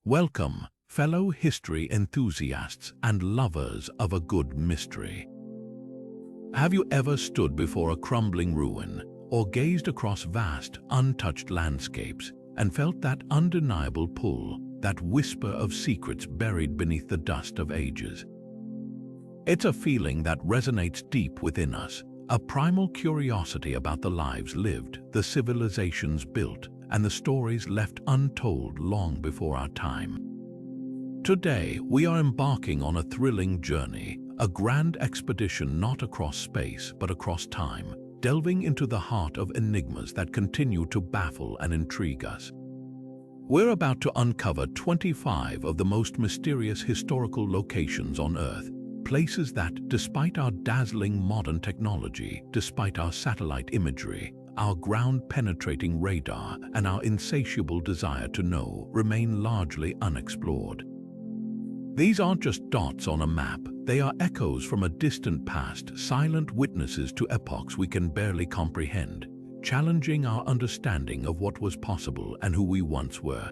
Welcome, fellow history enthusiasts and lovers of a good mystery. Have you ever stood before a crumbling ruin or gazed across vast, untouched landscapes and felt that undeniable pull, that whisper of secrets buried beneath the dust of ages? It's a feeling that resonates deep within us, a primal curiosity about the lives lived, the civilizations built, and the stories left untold long before our time. Today, we are embarking on a thrilling journey, a grand expedition not across space but across time, delving into the heart of enigmas that continue to baffle and intrigue us. We're about to uncover 25 of the most mysterious historical locations on Earth, places that, despite our dazzling modern technology, despite our satellite imagery, our ground-penetrating radar, and our insatiable desire to know, remain largely unexplored. These aren't just dots on a map, they are echoes from a distant past, silent witnesses to epochs we can barely comprehend, challenging our understanding of what was possible and who we once were.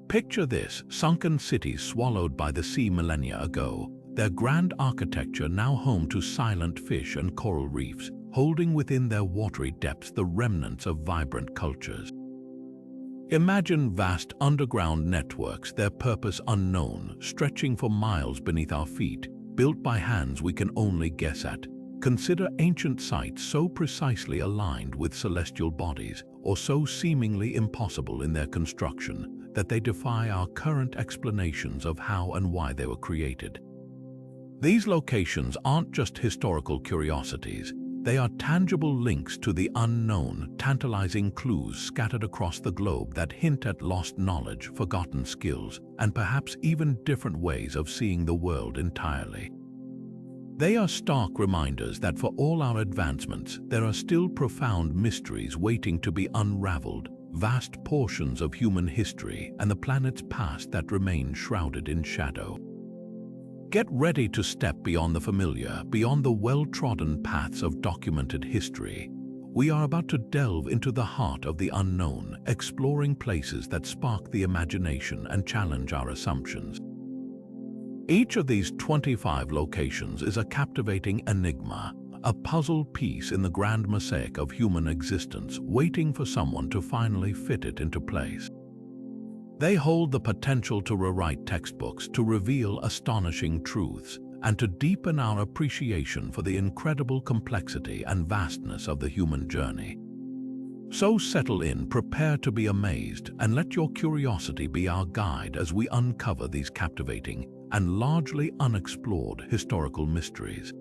Picture this: sunken cities swallowed by the sea millennia ago, their grand architecture now home to silent fish and coral reefs, holding within their watery depths the remnants of vibrant cultures. Imagine vast underground networks, their purpose unknown, stretching for miles beneath our feet, built by hands we can only guess at. Consider ancient sites so precisely aligned with celestial bodies, or so seemingly impossible in their construction, that they defy our current explanations of how and why they were created. These locations aren't just historical curiosities. They are tangible links to the unknown, tantalizing clues scattered across the globe that hint at lost knowledge, forgotten skills, and perhaps even different ways of seeing the world entirely. They are stark reminders that for all our advancements, there are still profound mysteries waiting to be unraveled, vast portions of human history and the planet's past that remain shrouded in shadow. Get ready to step beyond the familiar, beyond the well-trodden paths of documented history. We are about to delve into the heart of the unknown, exploring places that spark the imagination and challenge our assumptions. Each of these 25 locations is a captivating enigma, a puzzle piece in the grand mosaic of human existence, waiting for someone to finally fit it into place. They hold the potential to rewrite textbooks, to reveal astonishing truths, and to deepen our appreciation for the incredible complexity and vastness of the human journey. So settle in, prepare to be amazed, and let your curiosity be our guide as we uncover these captivating and largely unexplored historical mysteries.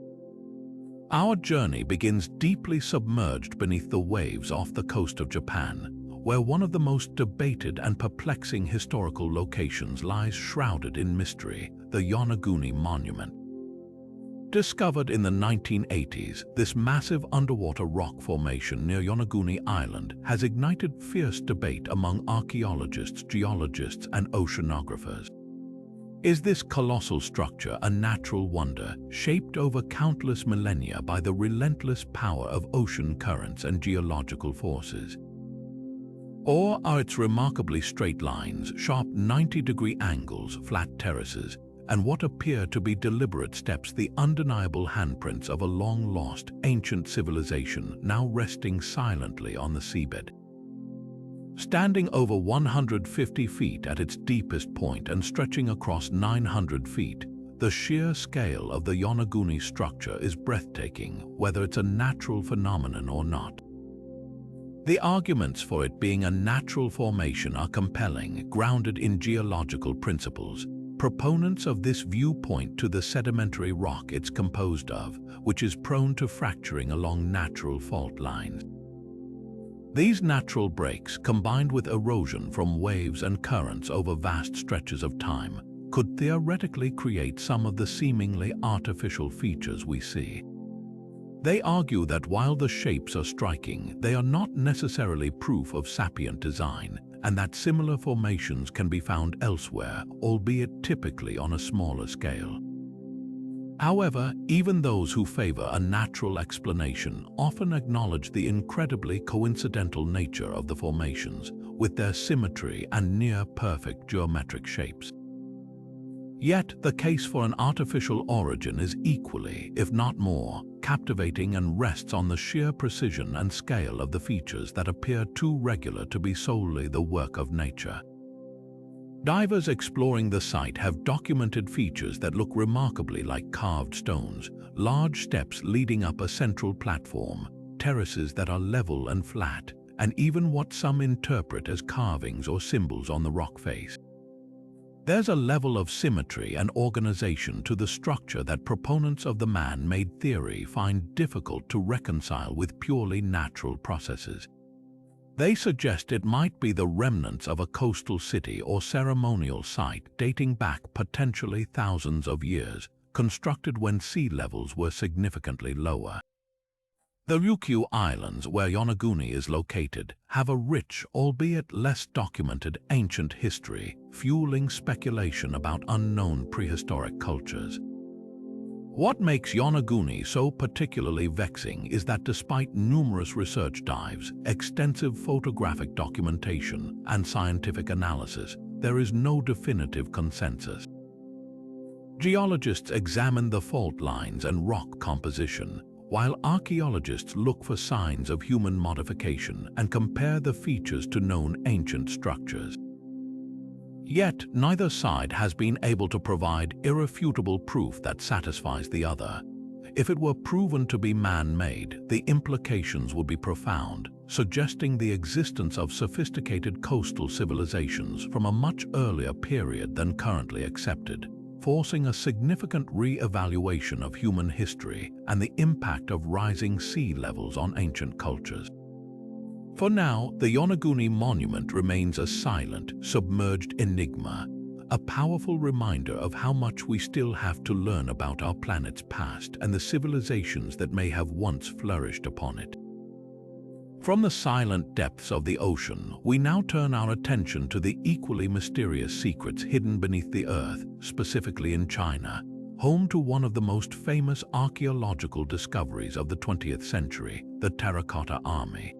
Our journey begins deeply submerged beneath the waves off the coast of Japan, where one of the most debated and perplexing historical locations lies shrouded in mystery, the Yonaguni Monument. Discovered in the 1980s, this massive underwater rock formation near Yonaguni Island has ignited fierce debate among archaeologists, geologists, and oceanographers. Is this colossal structure a natural wonder, shaped over countless millennia by the relentless power of ocean currents and geological forces? Or are its remarkably straight lines, sharp 90-degree angles, flat terraces, and what appear to be deliberate steps the undeniable handprints of a long-lost, ancient civilization now resting silently on the seabed? Standing over 150 feet at its deepest point and stretching across 900 feet, the sheer scale of the Yonaguni structure is breathtaking, whether it's a natural phenomenon or not. The arguments for it being a natural formation are compelling, grounded in geological principles. Proponents of this view point to the sedimentary rock it's composed of, which is prone to fracturing along natural fault lines. These natural breaks, combined with erosion from waves and currents over vast stretches of time, could theoretically create some of the seemingly artificial features we see. They argue that while the shapes are striking, they are not necessarily proof of sapient design, and that similar formations can be found elsewhere, albeit typically on a smaller scale. However, even those who favor a natural explanation often acknowledge the incredibly coincidental nature of the formations, with their symmetry and near-perfect geometric shapes. Yet, the case for an artificial origin is equally, if not more, captivating and rests on the sheer precision and scale of the features that appear too regular to be solely the work of nature. Divers exploring the site have documented features that look remarkably like carved stones, large steps leading up a central platform, terraces that are level and flat, and even what some interpret as carvings or symbols on the rock face. There's a level of symmetry and organization to the structure that proponents of the man-made theory find difficult to reconcile with purely natural processes. They suggest it might be the remnants of a coastal city or ceremonial site dating back potentially thousands of years, constructed when sea levels were significantly lower. The Ryukyu Islands, where Yonaguni is located, have a rich, albeit less documented, ancient history, fueling speculation about unknown prehistoric cultures. What makes Yonaguni so particularly vexing is that despite numerous research dives, extensive photographic documentation, and scientific analysis, there is no definitive consensus. Geologists examine the fault lines and rock composition, while archaeologists look for signs of human modification and compare the features to known ancient structures. Yet, neither side has been able to provide irrefutable proof that satisfies the other. If it were proven to be man-made, the implications would be profound, suggesting the existence of sophisticated coastal civilizations from a much earlier period than currently accepted, forcing a significant re-evaluation of human history and the impact of rising sea levels on ancient cultures. For now, the Yonaguni Monument remains a silent, submerged enigma, a powerful reminder of how much we still have to learn about our planet's past and the civilizations that may have once flourished upon it. From the silent depths of the ocean, we now turn our attention to the equally mysterious secrets hidden beneath the earth, specifically in China, home to one of the most famous archaeological discoveries of the 20th century, the Terracotta Army.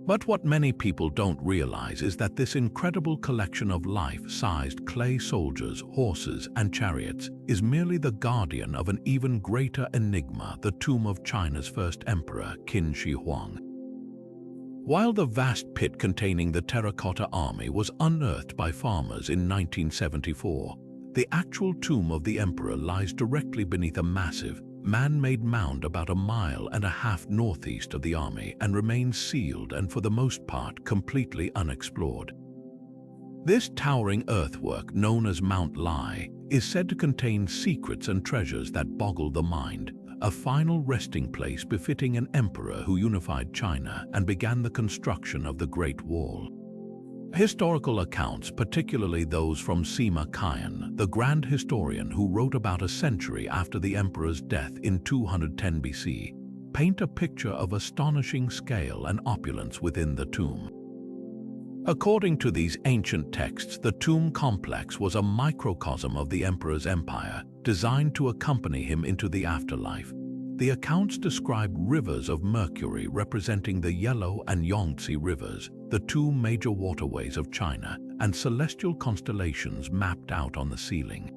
But what many people don't realize is that this incredible collection of life-sized clay soldiers, horses, and chariots is merely the guardian of an even greater enigma, the tomb of China's first emperor, Qin Shi Huang. While the vast pit containing the Terracotta Army was unearthed by farmers in 1974, the actual tomb of the emperor lies directly beneath a massive, man-made mound about 1.5 miles northeast of the army and remains sealed and for the most part completely unexplored. This towering earthwork, known as Mount Lai, is said to contain secrets and treasures that boggle the mind, a final resting place befitting an emperor who unified China and began the construction of the Great Wall. Historical accounts, particularly those from Sima Qian, the grand historian who wrote about a century after the emperor's death in 210 BC, paint a picture of astonishing scale and opulence within the tomb. According to these ancient texts, the tomb complex was a microcosm of the emperor's empire, designed to accompany him into the afterlife. The accounts describe rivers of mercury representing the Yellow and Yangtze rivers, the two major waterways of China, and celestial constellations mapped out on the ceiling.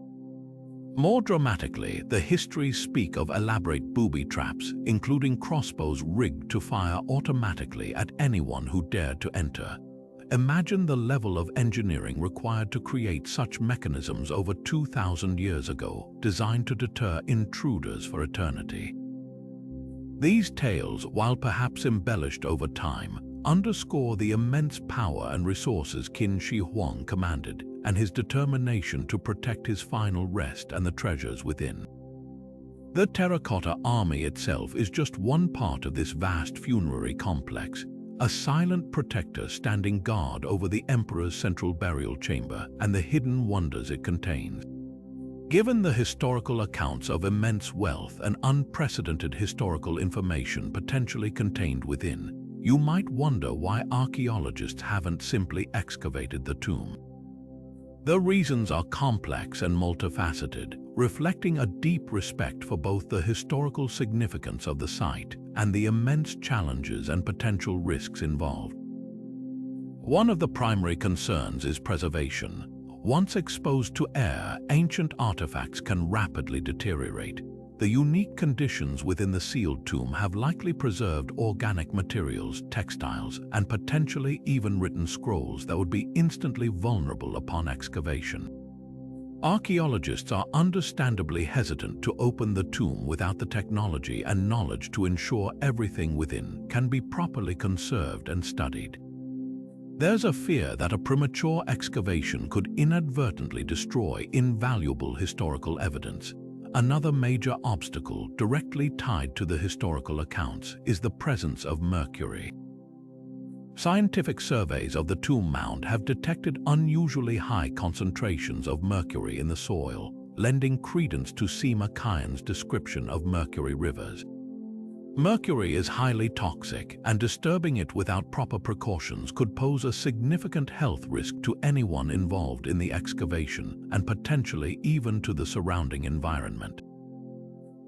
More dramatically, the histories speak of elaborate booby traps, including crossbows rigged to fire automatically at anyone who dared to enter. Imagine the level of engineering required to create such mechanisms over 2,000 years ago, designed to deter intruders for eternity. These tales, while perhaps embellished over time, underscore the immense power and resources Qin Shi Huang commanded and his determination to protect his final rest and the treasures within. The Terracotta Army itself is just one part of this vast funerary complex, a silent protector standing guard over the emperor's central burial chamber and the hidden wonders it contains. Given the historical accounts of immense wealth and unprecedented historical information potentially contained within, you might wonder why archaeologists haven't simply excavated the tomb. The reasons are complex and multifaceted, reflecting a deep respect for both the historical significance of the site and the immense challenges and potential risks involved. One of the primary concerns is preservation. Once exposed to air, ancient artifacts can rapidly deteriorate. The unique conditions within the sealed tomb have likely preserved organic materials, textiles, and potentially even written scrolls that would be instantly vulnerable upon excavation. Archaeologists are understandably hesitant to open the tomb without the technology and knowledge to ensure everything within can be properly conserved and studied. There's a fear that a premature excavation could inadvertently destroy invaluable historical evidence. Another major obstacle directly tied to the historical accounts is the presence of mercury. Scientific surveys of the tomb mound have detected unusually high concentrations of mercury in the soil, lending credence to Sima Qian's description of mercury rivers. Mercury is highly toxic, and disturbing it without proper precautions could pose a significant health risk to anyone involved in the excavation and potentially even to the surrounding environment.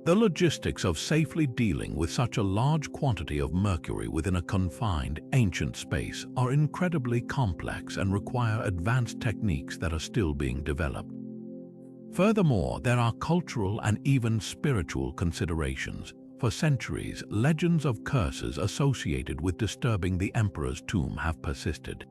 The logistics of safely dealing with such a large quantity of mercury within a confined, ancient space are incredibly complex and require advanced techniques that are still being developed. Furthermore, there are cultural and even spiritual considerations. For centuries, legends of curses associated with disturbing the emperor's tomb have persisted.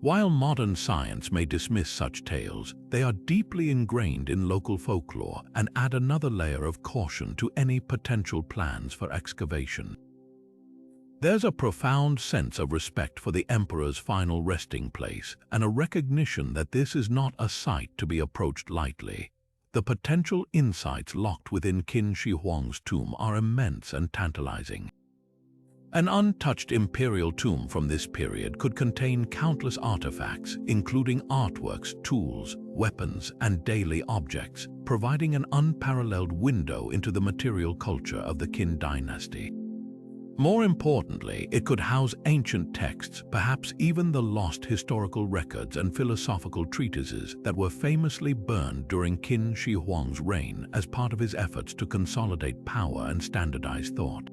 While modern science may dismiss such tales, they are deeply ingrained in local folklore and add another layer of caution to any potential plans for excavation. There's a profound sense of respect for the emperor's final resting place and a recognition that this is not a site to be approached lightly. The potential insights locked within Qin Shi Huang's tomb are immense and tantalizing. An untouched imperial tomb from this period could contain countless artifacts, including artworks, tools, weapons, and daily objects, providing an unparalleled window into the material culture of the Qin dynasty. More importantly, it could house ancient texts, perhaps even the lost historical records and philosophical treatises that were famously burned during Qin Shi Huang's reign as part of his efforts to consolidate power and standardize thought.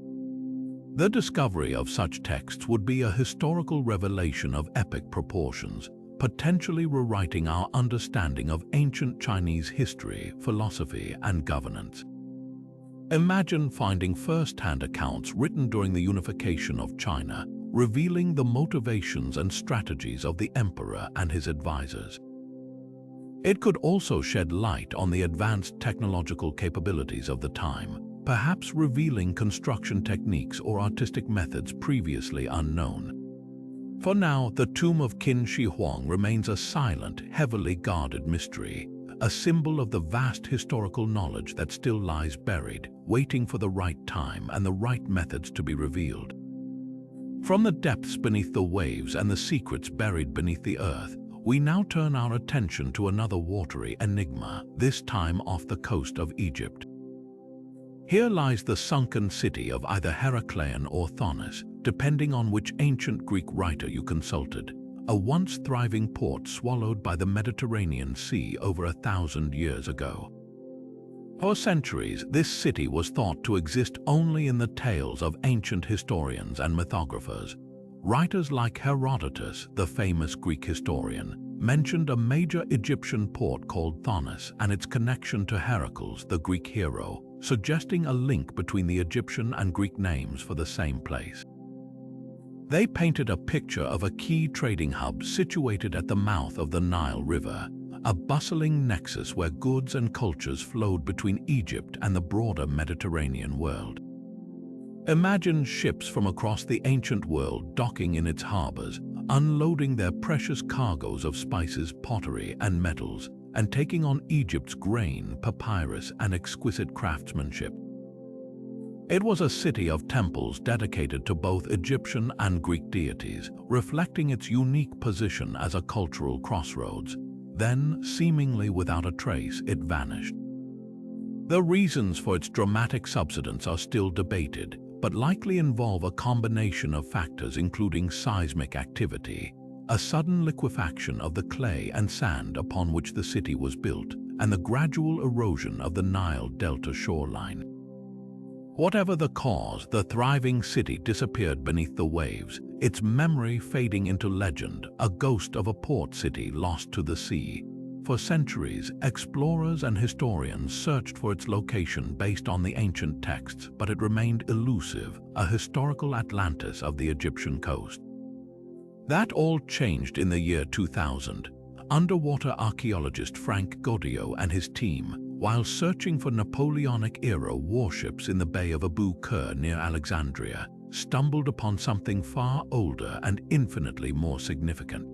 The discovery of such texts would be a historical revelation of epic proportions, potentially rewriting our understanding of ancient Chinese history, philosophy, and governance. Imagine finding first-hand accounts written during the unification of China, revealing the motivations and strategies of the emperor and his advisors. It could also shed light on the advanced technological capabilities of the time, perhaps revealing construction techniques or artistic methods previously unknown. For now, the tomb of Qin Shi Huang remains a silent, heavily guarded mystery, a symbol of the vast historical knowledge that still lies buried, waiting for the right time and the right methods to be revealed. From the depths beneath the waves and the secrets buried beneath the earth, we now turn our attention to another watery enigma, this time off the coast of Egypt. Here lies the sunken city of either Heracleion or Thonis, depending on which ancient Greek writer you consulted, a once thriving port swallowed by the Mediterranean Sea over 1,000 years ago. For centuries, this city was thought to exist only in the tales of ancient historians and mythographers. Writers like Herodotus, the famous Greek historian, mentioned a major Egyptian port called Thonis and its connection to Heracles, the Greek hero, suggesting a link between the Egyptian and Greek names for the same place. They painted a picture of a key trading hub situated at the mouth of the Nile River, a bustling nexus where goods and cultures flowed between Egypt and the broader Mediterranean world. Imagine ships from across the ancient world docking in its harbors, unloading their precious cargoes of spices, pottery, and metals, and taking on Egypt's grain, papyrus, and exquisite craftsmanship. It was a city of temples dedicated to both Egyptian and Greek deities, reflecting its unique position as a cultural crossroads. Then, seemingly without a trace, it vanished. The reasons for its dramatic subsidence are still debated, but likely involve a combination of factors including seismic activity, a sudden liquefaction of the clay and sand upon which the city was built, and the gradual erosion of the Nile Delta shoreline. Whatever the cause, the thriving city disappeared beneath the waves, its memory fading into legend, a ghost of a port city lost to the sea. For centuries, explorers and historians searched for its location based on the ancient texts, but it remained elusive, a historical Atlantis of the Egyptian coast. That all changed in the year 2000. Underwater archaeologist Frank Goddio and his team, while searching for Napoleonic-era warships in the Bay of Abu Qir near Alexandria, stumbled upon something far older and infinitely more significant.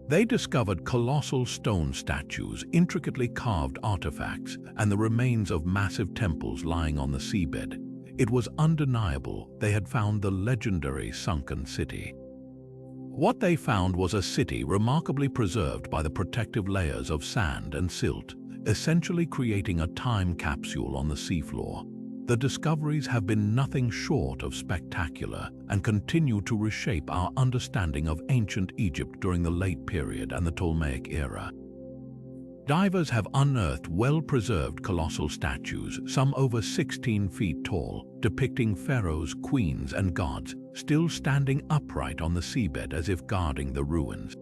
They discovered colossal stone statues, intricately carved artifacts, and the remains of massive temples lying on the seabed. It was undeniable they had found the legendary sunken city. What they found was a city remarkably preserved by the protective layers of sand and silt, essentially creating a time capsule on the seafloor. The discoveries have been nothing short of spectacular and continue to reshape our understanding of ancient Egypt during the late period and the Ptolemaic era. Divers have unearthed well-preserved colossal statues, some over 16 feet tall, depicting pharaohs, queens, and gods, still standing upright on the seabed as if guarding the ruins.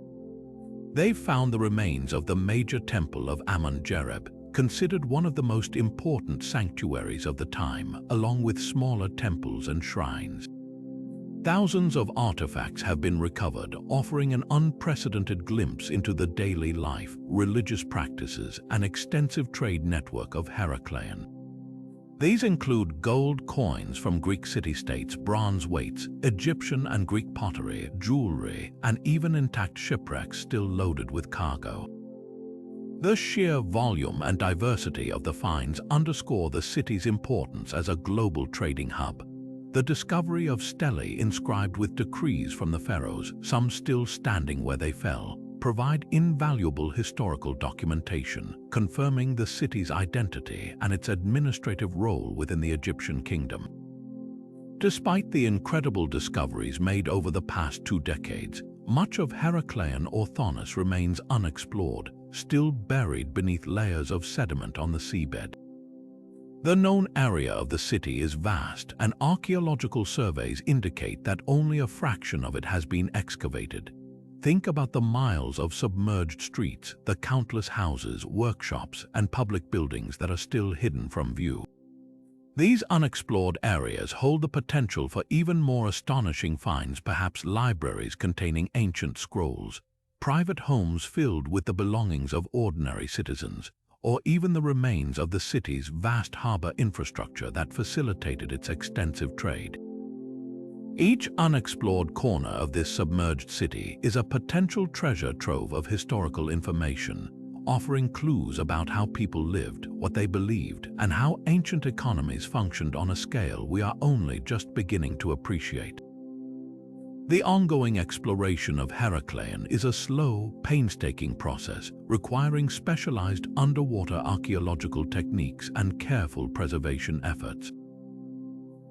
They've found the remains of the major temple of Amun-Jereb, considered one of the most important sanctuaries of the time, along with smaller temples and shrines. Thousands of artifacts have been recovered, offering an unprecedented glimpse into the daily life, religious practices, and extensive trade network of Heracleion. These include gold coins from Greek city-states, bronze weights, Egyptian and Greek pottery, jewelry, and even intact shipwrecks still loaded with cargo. The sheer volume and diversity of the finds underscore the city's importance as a global trading hub. The discovery of stelae inscribed with decrees from the pharaohs, some still standing where they fell, provide invaluable historical documentation, confirming the city's identity and its administrative role within the Egyptian kingdom. Despite the incredible discoveries made over the past 2 decades, much of Heracleion or Thonis remains unexplored, still buried beneath layers of sediment on the seabed. The known area of the city is vast, and archaeological surveys indicate that only a fraction of it has been excavated. Think about the miles of submerged streets, the countless houses, workshops, and public buildings that are still hidden from view. These unexplored areas hold the potential for even more astonishing finds, perhaps libraries containing ancient scrolls, private homes filled with the belongings of ordinary citizens, or even the remains of the city's vast harbor infrastructure that facilitated its extensive trade. Each unexplored corner of this submerged city is a potential treasure trove of historical information, offering clues about how people lived, what they believed, and how ancient economies functioned on a scale we are only just beginning to appreciate. The ongoing exploration of Heracleion is a slow, painstaking process, requiring specialized underwater archaeological techniques and careful preservation efforts.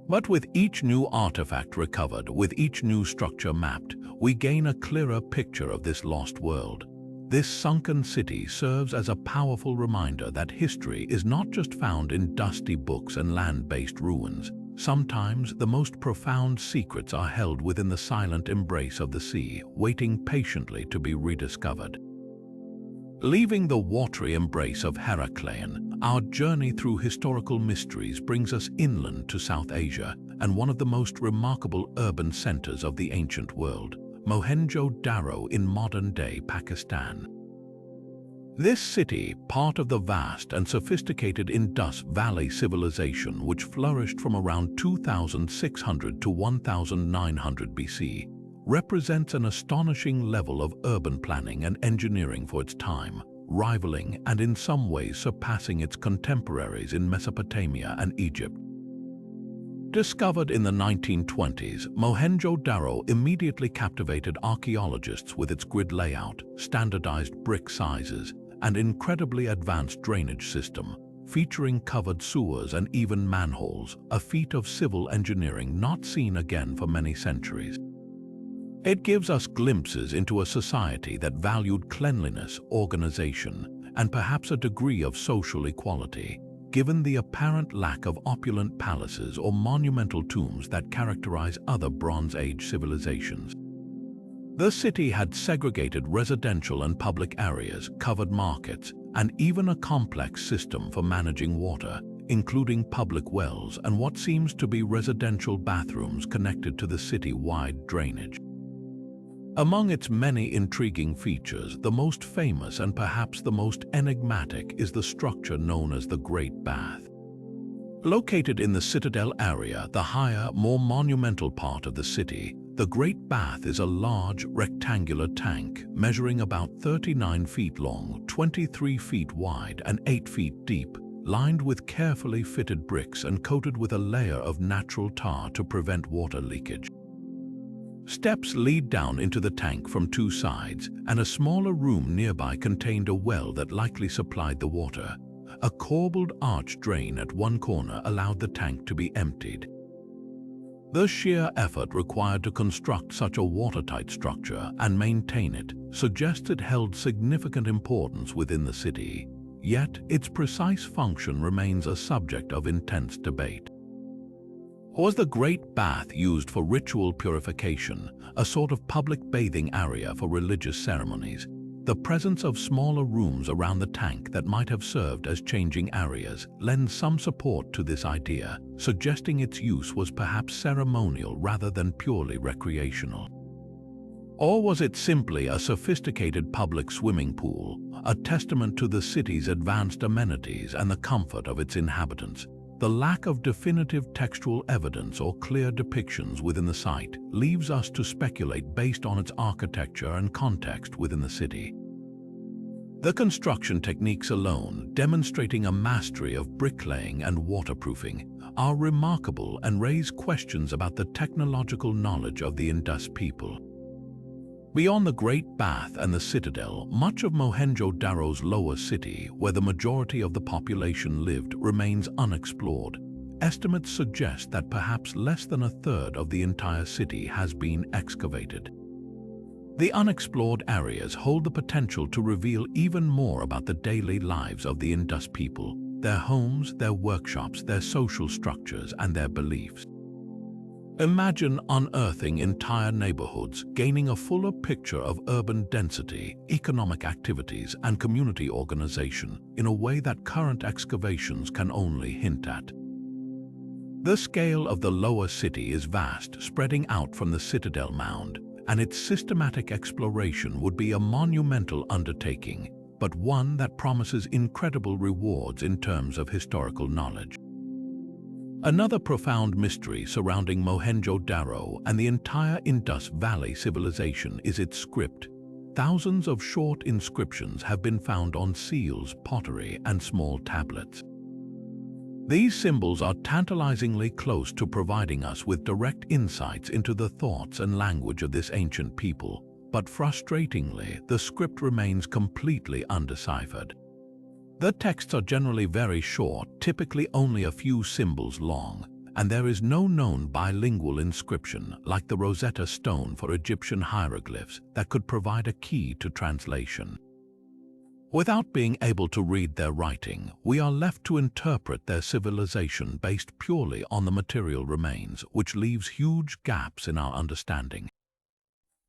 But with each new artifact recovered, with each new structure mapped, we gain a clearer picture of this lost world. This sunken city serves as a powerful reminder that history is not just found in dusty books and land-based ruins. Sometimes the most profound secrets are held within the silent embrace of the sea, waiting patiently to be rediscovered. Leaving the watery embrace of Heracleion, our journey through historical mysteries brings us inland to South Asia and one of the most remarkable urban centers of the ancient world, Mohenjo-Daro in modern-day Pakistan. This city, part of the vast and sophisticated Indus Valley civilization which flourished from around 2600 to 1900 BC, represents an astonishing level of urban planning and engineering for its time, rivaling and in some ways surpassing its contemporaries in Mesopotamia and Egypt. Discovered in the 1920s, Mohenjo-Daro immediately captivated archaeologists with its grid layout, standardized brick sizes, and incredibly advanced drainage system, featuring covered sewers and even manholes, a feat of civil engineering not seen again for many centuries. It gives us glimpses into a society that valued cleanliness, organization, and perhaps a degree of social equality. given the apparent lack of opulent palaces or monumental tombs that characterize other Bronze Age civilizations. The city had segregated residential and public areas, covered markets, and even a complex system for managing water, including public wells and what seems to be residential bathrooms connected to the city-wide drainage. Among its many intriguing features, the most famous and perhaps the most enigmatic is the structure known as the Great Bath. Located in the Citadel area, the higher, more monumental part of the city, the Great Bath is a large, rectangular tank measuring about 39 feet long, 23 feet wide, and 8 feet deep, lined with carefully fitted bricks and coated with a layer of natural tar to prevent water leakage. Steps lead down into the tank from two sides, and a smaller room nearby contained a well that likely supplied the water. A corbelled arch drain at one corner allowed the tank to be emptied. The sheer effort required to construct such a watertight structure and maintain it suggests it held significant importance within the city, yet its precise function remains a subject of intense debate. Was the Great Bath used for ritual purification, a sort of public bathing area for religious ceremonies? The presence of smaller rooms around the tank that might have served as changing areas lends some support to this idea, suggesting its use was perhaps ceremonial rather than purely recreational. Or was it simply a sophisticated public swimming pool, a testament to the city's advanced amenities and the comfort of its inhabitants? The lack of definitive textual evidence or clear depictions within the site leaves us to speculate based on its architecture and context within the city. The construction techniques alone, demonstrating a mastery of bricklaying and waterproofing, are remarkable and raise questions about the technological knowledge of the Indus people. Beyond the Great Bath and the Citadel, much of Mohenjo-Daro's lower city, where the majority of the population lived, remains unexplored. Estimates suggest that perhaps less than a third of the entire city has been excavated. The unexplored areas hold the potential to reveal even more about the daily lives of the Indus people, their homes, their workshops, their social structures, and their beliefs. Imagine unearthing entire neighborhoods, gaining a fuller picture of urban density, economic activities, and community organization in a way that current excavations can only hint at. The scale of the lower city is vast, spreading out from the Citadel Mound, and its systematic exploration would be a monumental undertaking, but one that promises incredible rewards in terms of historical knowledge. Another profound mystery surrounding Mohenjo-Daro and the entire Indus Valley civilization is its script. Thousands of short inscriptions have been found on seals, pottery, and small tablets. These symbols are tantalizingly close to providing us with direct insights into the thoughts and language of this ancient people, but frustratingly, the script remains completely undeciphered. The texts are generally very short, typically only a few symbols long, and there is no known bilingual inscription like the Rosetta Stone for Egyptian hieroglyphs that could provide a key to translation. Without being able to read their writing, we are left to interpret their civilization based purely on the material remains, which leaves huge gaps in our understanding.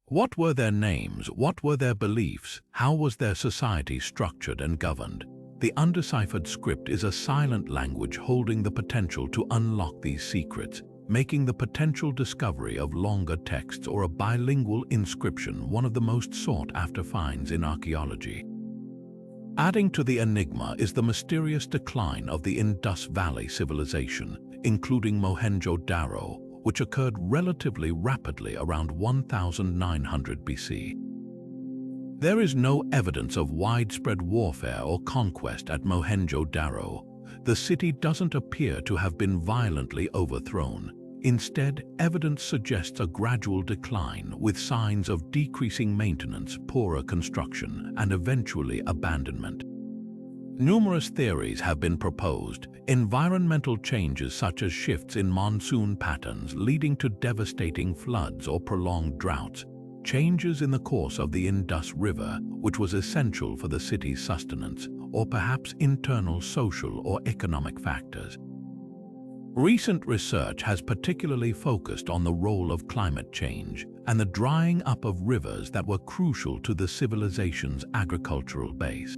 What were their names? What were their beliefs? How was their society structured and governed? The undeciphered script is a silent language holding the potential to unlock these secrets, making the potential discovery of longer texts or a bilingual inscription one of the most sought-after finds in archaeology. Adding to the enigma is the mysterious decline of the Indus Valley civilization, including Mohenjo-Daro, which occurred relatively rapidly around 1900 BC. There is no evidence of widespread warfare or conquest at Mohenjo-Daro. The city doesn't appear to have been violently overthrown. Instead, evidence suggests a gradual decline with signs of decreasing maintenance, poorer construction, and eventually abandonment. Numerous theories have been proposed. Environmental changes such as shifts in monsoon patterns leading to devastating floods or prolonged droughts, changes in the course of the Indus River, which was essential for the city's sustenance, or perhaps internal social or economic factors. Recent research has particularly focused on the role of climate change and the drying up of rivers that were crucial to the civilization's agricultural base.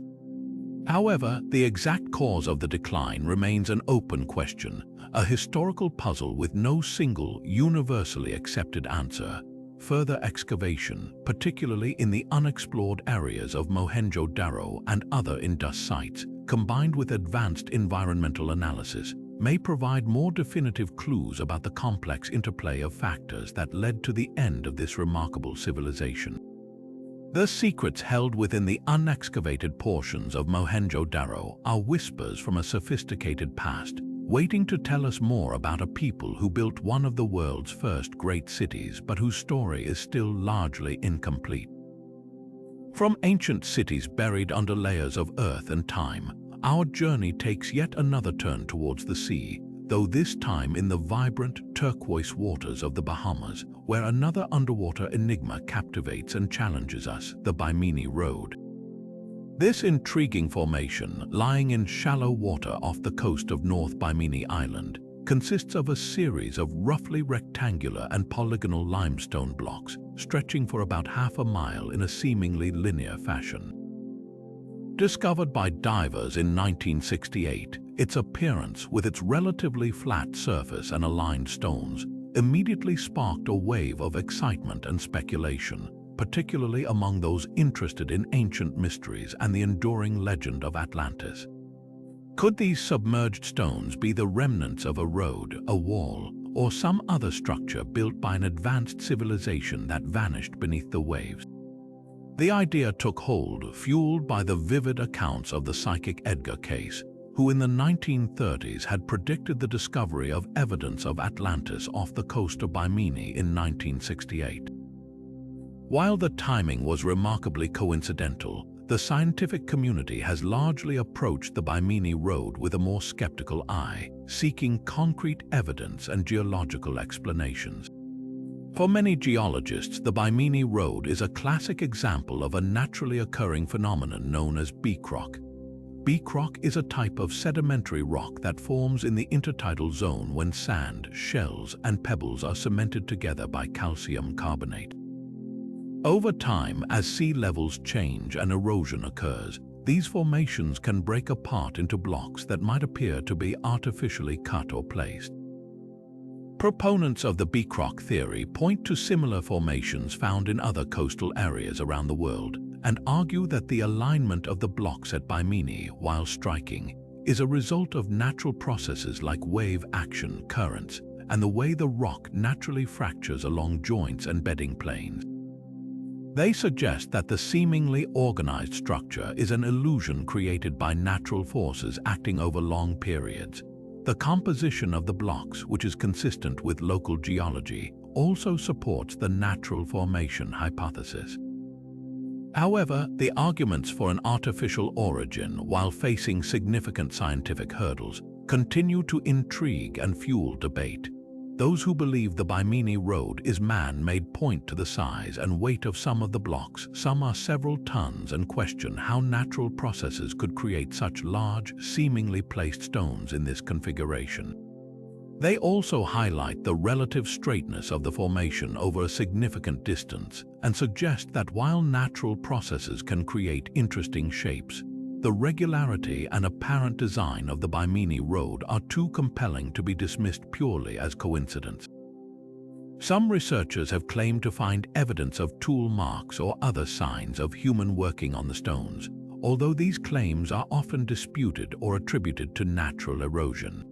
However, the exact cause of the decline remains an open question, a historical puzzle with no single, universally accepted answer. Further excavation, particularly in the unexplored areas of Mohenjo-Daro and other Indus sites, combined with advanced environmental analysis, may provide more definitive clues about the complex interplay of factors that led to the end of this remarkable civilization. The secrets held within the unexcavated portions of Mohenjo-Daro are whispers from a sophisticated past, waiting to tell us more about a people who built one of the world's first great cities but whose story is still largely incomplete. From ancient cities buried under layers of earth and time, our journey takes yet another turn towards the sea, though this time in the vibrant turquoise waters of the Bahamas, where another underwater enigma captivates and challenges us, the Bimini Road. This intriguing formation, lying in shallow water off the coast of North Bimini Island, consists of a series of roughly rectangular and polygonal limestone blocks, stretching for about half a mile in a seemingly linear fashion. Discovered by divers in 1968, its appearance, with its relatively flat surface and aligned stones, immediately sparked a wave of excitement and speculation, particularly among those interested in ancient mysteries and the enduring legend of Atlantis. Could these submerged stones be the remnants of a road, a wall, or some other structure built by an advanced civilization that vanished beneath the waves? The idea took hold, fueled by the vivid accounts of the psychic Edgar Cayce, who in the 1930s had predicted the discovery of evidence of Atlantis off the coast of Bimini in 1968. While the timing was remarkably coincidental, the scientific community has largely approached the Bimini Road with a more skeptical eye, seeking concrete evidence and geological explanations. For many geologists, the Bimini Road is a classic example of a naturally occurring phenomenon known as beach rock. Beach rock is a type of sedimentary rock that forms in the intertidal zone when sand, shells, and pebbles are cemented together by calcium carbonate. Over time, as sea levels change and erosion occurs, these formations can break apart into blocks that might appear to be artificially cut or placed. Proponents of the beach rock theory point to similar formations found in other coastal areas around the world and argue that the alignment of the blocks at Bimini, while striking, is a result of natural processes like wave action, currents, and the way the rock naturally fractures along joints and bedding planes. They suggest that the seemingly organized structure is an illusion created by natural forces acting over long periods. The composition of the blocks, which is consistent with local geology, also supports the natural formation hypothesis. However, the arguments for an artificial origin, while facing significant scientific hurdles, continue to intrigue and fuel debate. Those who believe the Bimini Road is man-made point to the size and weight of some of the blocks, some are several tons, and question how natural processes could create such large, seemingly placed stones in this configuration. They also highlight the relative straightness of the formation over a significant distance and suggest that while natural processes can create interesting shapes, the regularity and apparent design of the Bimini Road are too compelling to be dismissed purely as coincidence. Some researchers have claimed to find evidence of tool marks or other signs of human working on the stones, although these claims are often disputed or attributed to natural erosion.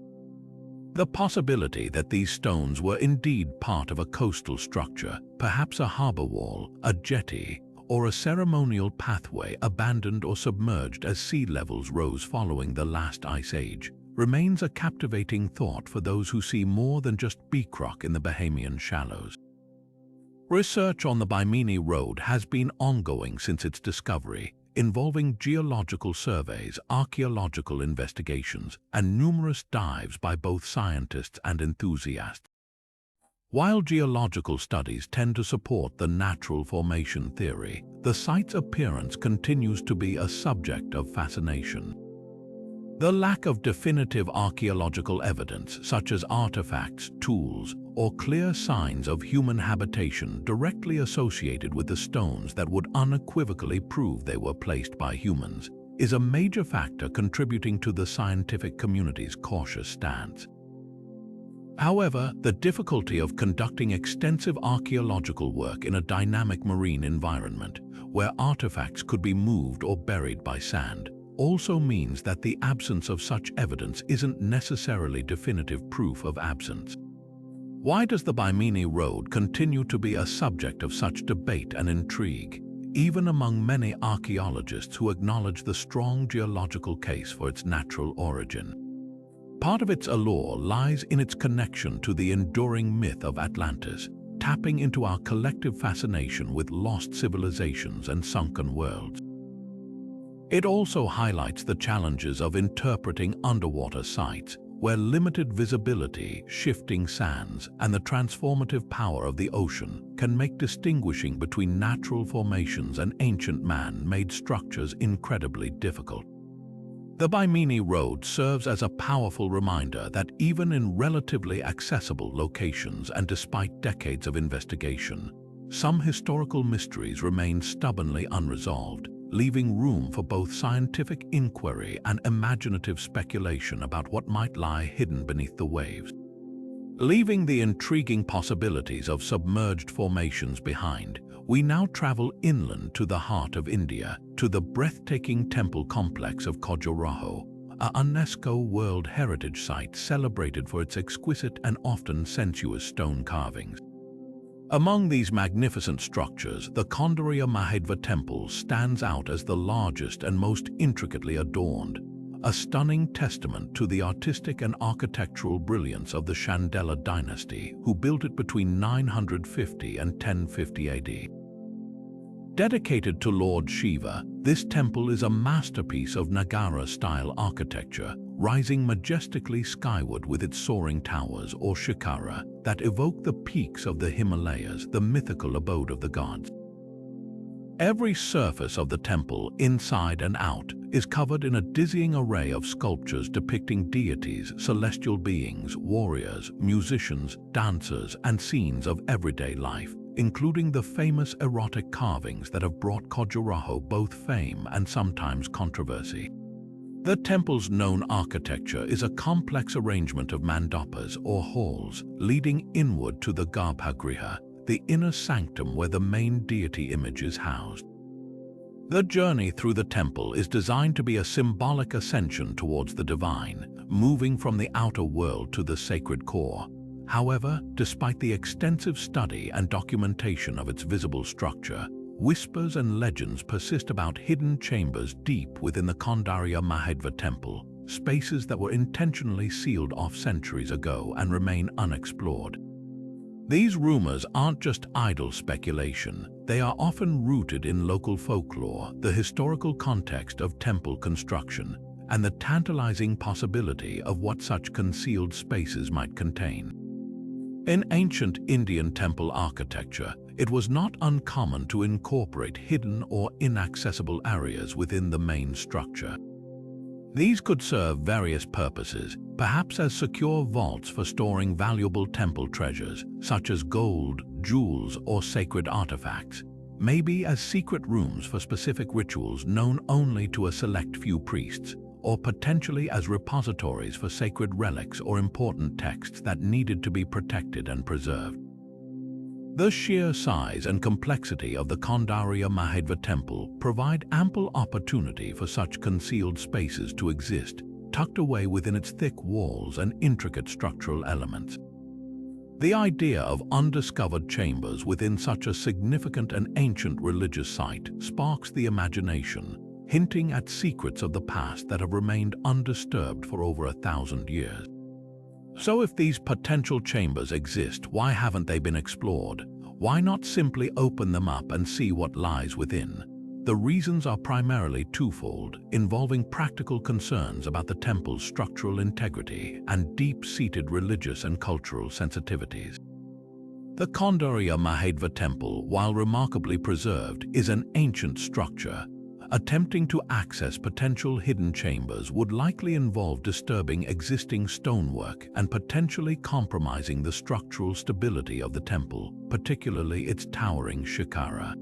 The possibility that these stones were indeed part of a coastal structure, perhaps a harbor wall, a jetty, or a ceremonial pathway abandoned or submerged as sea levels rose following the last ice age, remains a captivating thought for those who see more than just beach rock in the Bahamian shallows. Research on the Bimini Road has been ongoing since its discovery, involving geological surveys, archaeological investigations, and numerous dives by both scientists and enthusiasts. While geological studies tend to support the natural formation theory, the site's appearance continues to be a subject of fascination. The lack of definitive archaeological evidence, such as artifacts, tools, or clear signs of human habitation directly associated with the stones that would unequivocally prove they were placed by humans, is a major factor contributing to the scientific community's cautious stance. However, the difficulty of conducting extensive archaeological work in a dynamic marine environment, where artifacts could be moved or buried by sand, also means that the absence of such evidence isn't necessarily definitive proof of absence. Why does the Bimini Road continue to be a subject of such debate and intrigue, even among many archaeologists who acknowledge the strong geological case for its natural origin? Part of its allure lies in its connection to the enduring myth of Atlantis, tapping into our collective fascination with lost civilizations and sunken worlds. It also highlights the challenges of interpreting underwater sites, where limited visibility, shifting sands, and the transformative power of the ocean can make distinguishing between natural formations and ancient man-made structures incredibly difficult. The Bimini Road serves as a powerful reminder that even in relatively accessible locations and despite decades of investigation, some historical mysteries remain stubbornly unresolved, leaving room for both scientific inquiry and imaginative speculation about what might lie hidden beneath the waves. Leaving the intriguing possibilities of submerged formations behind, we now travel inland to the heart of India, to the breathtaking temple complex of Khajuraho, a UNESCO World Heritage Site celebrated for its exquisite and often sensuous stone carvings. Among these magnificent structures, the Kondarya Mahadeva Temple stands out as the largest and most intricately adorned, a stunning testament to the artistic and architectural brilliance of the Chandela dynasty, who built it between 950 and 1050 AD. Dedicated to Lord Shiva, this temple is a masterpiece of Nagara-style architecture, rising majestically skyward with its soaring towers or shikara that evoke the peaks of the Himalayas, the mythical abode of the gods. Every surface of the temple, inside and out, is covered in a dizzying array of sculptures depicting deities, celestial beings, warriors, musicians, dancers, and scenes of everyday life, including the famous erotic carvings that have brought Khajuraho both fame and sometimes controversy. The temple's known architecture is a complex arrangement of mandapas or halls leading inward to the Garbhagriha, the inner sanctum where the main deity image is housed. The journey through the temple is designed to be a symbolic ascension towards the divine, moving from the outer world to the sacred core. However, despite the extensive study and documentation of its visible structure, whispers and legends persist about hidden chambers deep within the Kondarya Mahadeva Temple, spaces that were intentionally sealed off centuries ago and remain unexplored. These rumors aren't just idle speculation, they are often rooted in local folklore, the historical context of temple construction, and the tantalizing possibility of what such concealed spaces might contain. In ancient Indian temple architecture, it was not uncommon to incorporate hidden or inaccessible areas within the main structure. These could serve various purposes, perhaps as secure vaults for storing valuable temple treasures, such as gold, jewels, or sacred artifacts, maybe as secret rooms for specific rituals known only to a select few priests, or potentially as repositories for sacred relics or important texts that needed to be protected and preserved. The sheer size and complexity of the Kondarya Mahadeva Temple provide ample opportunity for such concealed spaces to exist, tucked away within its thick walls and intricate structural elements. The idea of undiscovered chambers within such a significant and ancient religious site sparks the imagination, hinting at secrets of the past that have remained undisturbed for over 1,000 years. So if these potential chambers exist, why haven't they been explored? Why not simply open them up and see what lies within? The reasons are primarily twofold, involving practical concerns about the temple's structural integrity and deep-seated religious and cultural sensitivities. The Kondarya Mahadeva Temple, while remarkably preserved, is an ancient structure. Attempting to access potential hidden chambers would likely involve disturbing existing stonework and potentially compromising the structural stability of the temple, particularly its towering shikara.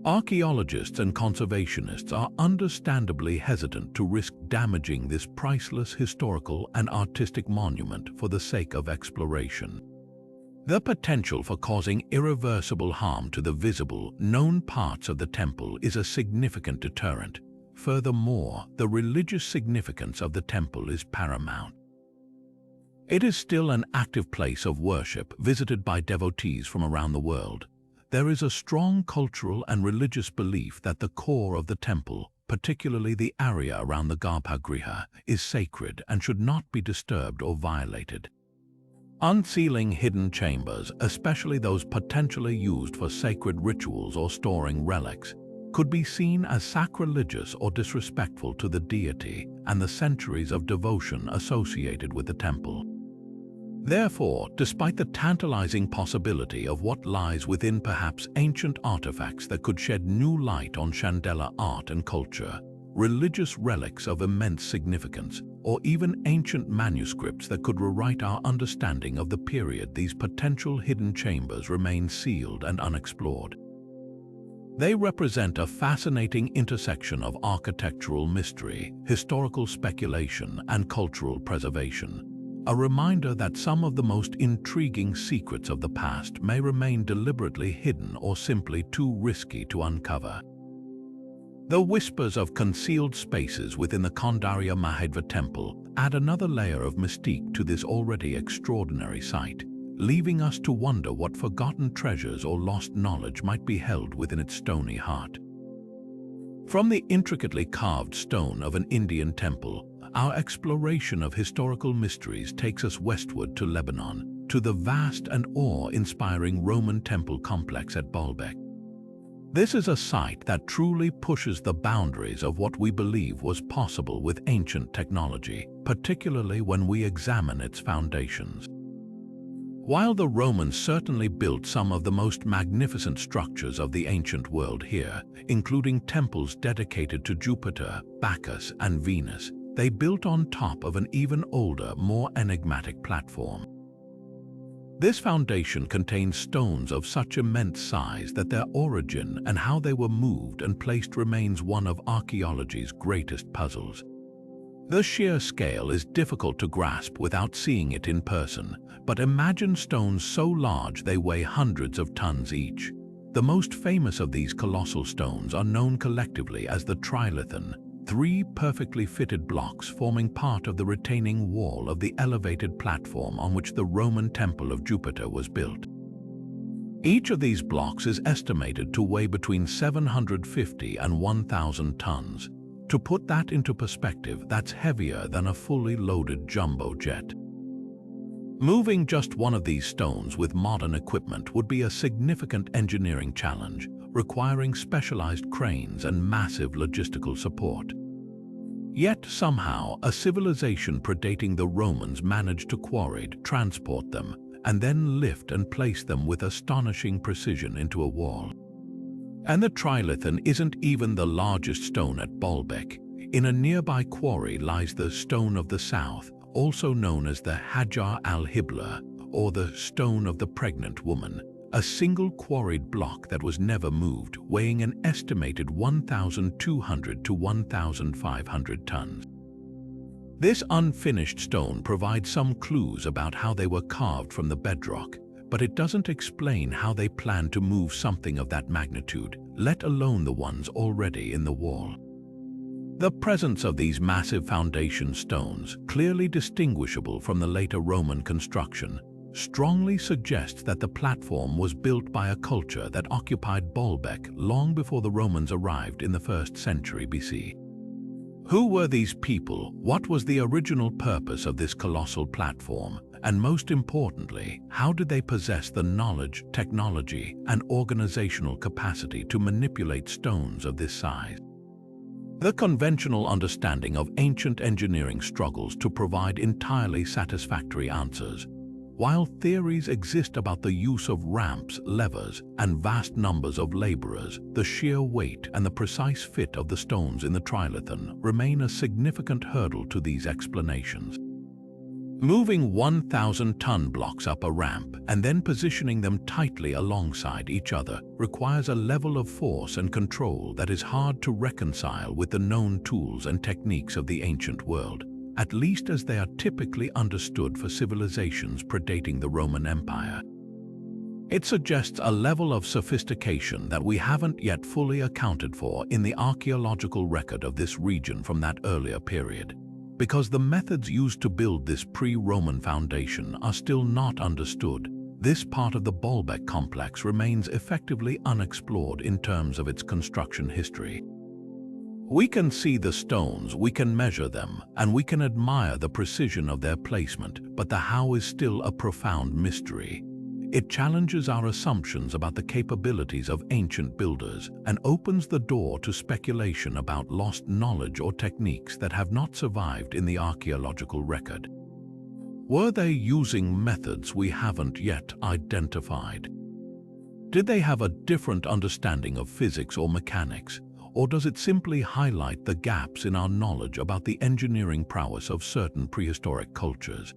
Archaeologists and conservationists are understandably hesitant to risk damaging this priceless historical and artistic monument for the sake of exploration. The potential for causing irreversible harm to the visible, known parts of the temple is a significant deterrent. Furthermore, the religious significance of the temple is paramount. It is still an active place of worship visited by devotees from around the world. There is a strong cultural and religious belief that the core of the temple, particularly the area around the Garbhagriha, is sacred and should not be disturbed or violated. Unsealing hidden chambers, especially those potentially used for sacred rituals or storing relics, could be seen as sacrilegious or disrespectful to the deity and the centuries of devotion associated with the temple. Therefore, despite the tantalizing possibility of what lies within perhaps ancient artifacts that could shed new light on Chandela art and culture, religious relics of immense significance, or even ancient manuscripts that could rewrite our understanding of the period, these potential hidden chambers remain sealed and unexplored. They represent a fascinating intersection of architectural mystery, historical speculation, and cultural preservation, a reminder that some of the most intriguing secrets of the past may remain deliberately hidden or simply too risky to uncover. The whispers of concealed spaces within the Kondarya Mahadeva Temple add another layer of mystique to this already extraordinary site, leaving us to wonder what forgotten treasures or lost knowledge might be held within its stony heart. From the intricately carved stone of an Indian temple, our exploration of historical mysteries takes us westward to Lebanon, to the vast and awe-inspiring Roman temple complex at Baalbek. This is a site that truly pushes the boundaries of what we believe was possible with ancient technology, particularly when we examine its foundations. While the Romans certainly built some of the most magnificent structures of the ancient world here, including temples dedicated to Jupiter, Bacchus, and Venus, they built on top of an even older, more enigmatic platform. This foundation contains stones of such immense size that their origin and how they were moved and placed remains one of archaeology's greatest puzzles. The sheer scale is difficult to grasp without seeing it in person, but imagine stones so large they weigh hundreds of tons each. The most famous of these colossal stones are known collectively as the trilithon, three perfectly fitted blocks forming part of the retaining wall of the elevated platform on which the Roman Temple of Jupiter was built. Each of these blocks is estimated to weigh between 750 and 1,000 tons. To put that into perspective, that's heavier than a fully loaded jumbo jet. Moving just one of these stones with modern equipment would be a significant engineering challenge, requiring specialized cranes and massive logistical support. Yet somehow, a civilization predating the Romans managed to quarry, transport them, and then lift and place them with astonishing precision into a wall. And the trilithon isn't even the largest stone at Baalbek. In a nearby quarry lies the Stone of the South, also known as the Hajar al-Hibla, or the Stone of the Pregnant Woman, a single quarried block that was never moved, weighing an estimated 1,200 to 1,500 tons. This unfinished stone provides some clues about how they were carved from the bedrock, but it doesn't explain how they planned to move something of that magnitude, let alone the ones already in the wall. The presence of these massive foundation stones, clearly distinguishable from the later Roman construction, strongly suggests that the platform was built by a culture that occupied Baalbek long before the Romans arrived in the 1st century BC. Who were these people? What was the original purpose of this colossal platform? And most importantly, how did they possess the knowledge, technology, and organizational capacity to manipulate stones of this size? The conventional understanding of ancient engineering struggles to provide entirely satisfactory answers. While theories exist about the use of ramps, levers, and vast numbers of laborers, the sheer weight and the precise fit of the stones in the trilithon remain a significant hurdle to these explanations. Moving 1,000-ton blocks up a ramp and then positioning them tightly alongside each other requires a level of force and control that is hard to reconcile with the known tools and techniques of the ancient world, at least as they are typically understood for civilizations predating the Roman Empire. It suggests a level of sophistication that we haven't yet fully accounted for in the archaeological record of this region from that earlier period. Because the methods used to build this pre-Roman foundation are still not understood, this part of the Baalbek complex remains effectively unexplored in terms of its construction history. We can see the stones, we can measure them, and we can admire the precision of their placement, but the how is still a profound mystery. It challenges our assumptions about the capabilities of ancient builders and opens the door to speculation about lost knowledge or techniques that have not survived in the archaeological record. Were they using methods we haven't yet identified? Did they have a different understanding of physics or mechanics, or does it simply highlight the gaps in our knowledge about the engineering prowess of certain prehistoric cultures?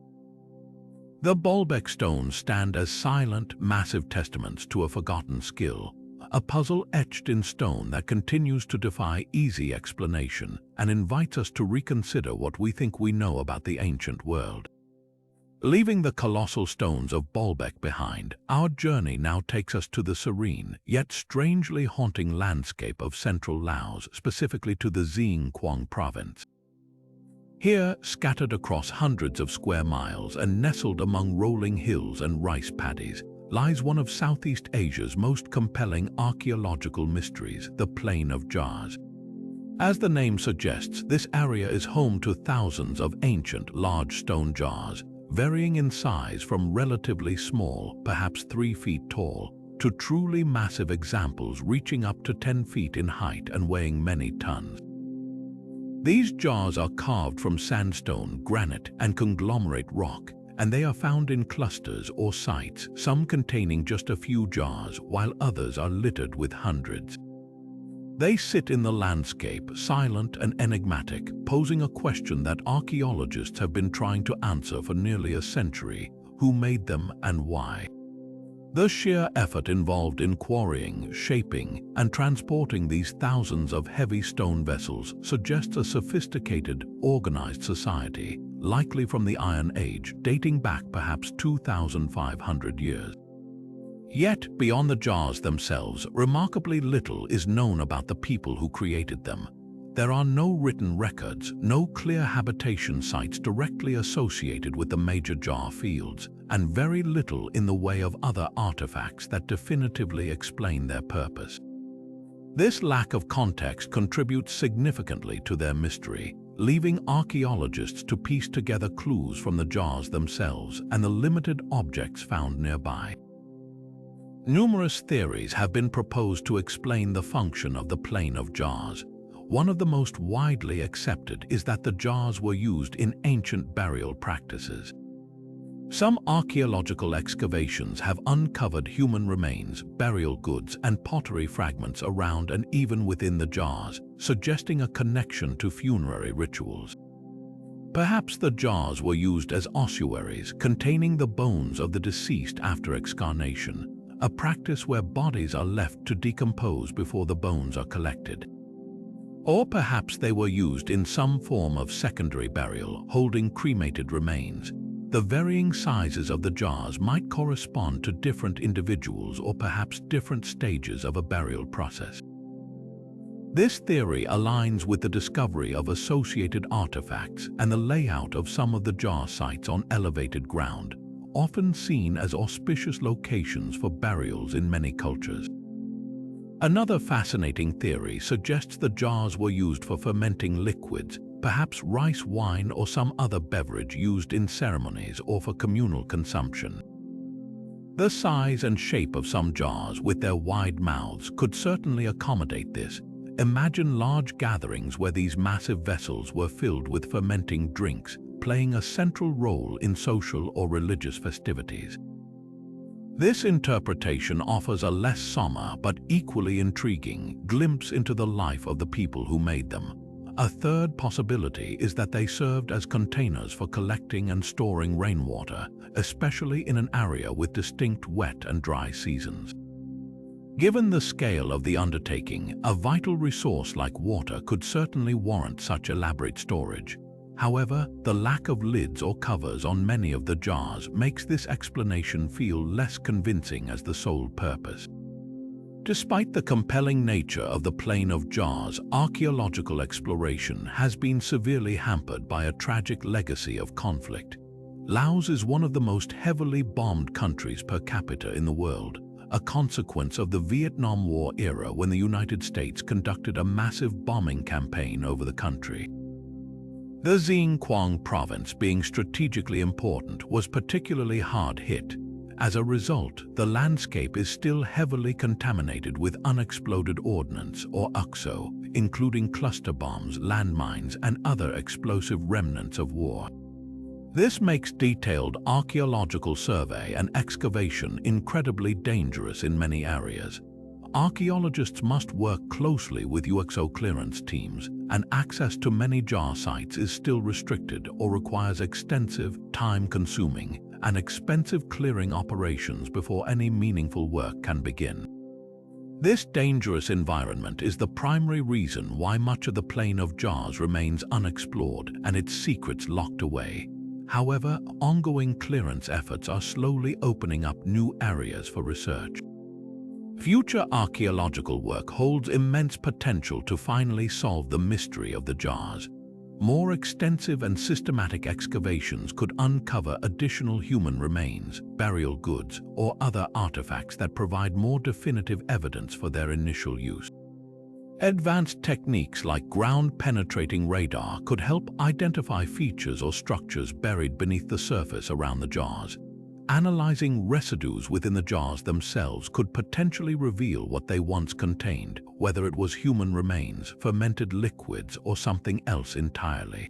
The Baalbek stones stand as silent, massive testaments to a forgotten skill, a puzzle etched in stone that continues to defy easy explanation and invites us to reconsider what we think we know about the ancient world. Leaving the colossal stones of Baalbek behind, our journey now takes us to the serene, yet strangely haunting landscape of central Laos, specifically to the Xingqiang province. Here, scattered across hundreds of square miles and nestled among rolling hills and rice paddies, lies one of Southeast Asia's most compelling archaeological mysteries, the Plain of Jars. As the name suggests, this area is home to thousands of ancient, large stone jars, varying in size from relatively small, perhaps 3 feet tall, to truly massive examples reaching up to 10 feet in height and weighing many tons. These jars are carved from sandstone, granite, and conglomerate rock, and they are found in clusters or sites, some containing just a few jars, while others are littered with hundreds. They sit in the landscape, silent and enigmatic, posing a question that archaeologists have been trying to answer for nearly a century: who made them and why? The sheer effort involved in quarrying, shaping, and transporting these thousands of heavy stone vessels suggests a sophisticated, organized society, likely from the Iron Age, dating back perhaps 2,500 years. Yet, beyond the jars themselves, remarkably little is known about the people who created them. There are no written records, no clear habitation sites directly associated with the major jar fields, and very little in the way of other artifacts that definitively explain their purpose. This lack of context contributes significantly to their mystery, leaving archaeologists to piece together clues from the jars themselves and the limited objects found nearby. Numerous theories have been proposed to explain the function of the Plain of Jars. One of the most widely accepted is that the jars were used in ancient burial practices. Some archaeological excavations have uncovered human remains, burial goods, and pottery fragments around and even within the jars, suggesting a connection to funerary rituals. Perhaps the jars were used as ossuaries, containing the bones of the deceased after excarnation, a practice where bodies are left to decompose before the bones are collected. Or perhaps they were used in some form of secondary burial, holding cremated remains. The varying sizes of the jars might correspond to different individuals or perhaps different stages of a burial process. This theory aligns with the discovery of associated artifacts and the layout of some of the jar sites on elevated ground, often seen as auspicious locations for burials in many cultures. Another fascinating theory suggests the jars were used for fermenting liquids, perhaps rice wine or some other beverage used in ceremonies or for communal consumption. The size and shape of some jars with their wide mouths could certainly accommodate this. Imagine large gatherings where these massive vessels were filled with fermenting drinks, playing a central role in social or religious festivities. This interpretation offers a less somber but equally intriguing glimpse into the life of the people who made them. A third possibility is that they served as containers for collecting and storing rainwater, especially in an area with distinct wet and dry seasons. Given the scale of the undertaking, a vital resource like water could certainly warrant such elaborate storage. However, the lack of lids or covers on many of the jars makes this explanation feel less convincing as the sole purpose. Despite the compelling nature of the Plain of Jars, archaeological exploration has been severely hampered by a tragic legacy of conflict. Laos is one of the most heavily bombed countries per capita in the world, a consequence of the Vietnam War era when the United States conducted a massive bombing campaign over the country. The Xiên Quang province, being strategically important, was particularly hard hit. As a result, the landscape is still heavily contaminated with unexploded ordnance, or UXO, including cluster bombs, landmines, and other explosive remnants of war. This makes detailed archaeological survey and excavation incredibly dangerous in many areas. Archaeologists must work closely with UXO clearance teams, and access to many jar sites is still restricted or requires extensive, time-consuming, and expensive clearing operations before any meaningful work can begin. This dangerous environment is the primary reason why much of the Plain of Jars remains unexplored and its secrets locked away. However, ongoing clearance efforts are slowly opening up new areas for research. Future archaeological work holds immense potential to finally solve the mystery of the jars. More extensive and systematic excavations could uncover additional human remains, burial goods, or other artifacts that provide more definitive evidence for their initial use. Advanced techniques like ground-penetrating radar could help identify features or structures buried beneath the surface around the jars. Analyzing residues within the jars themselves could potentially reveal what they once contained, whether it was human remains, fermented liquids, or something else entirely.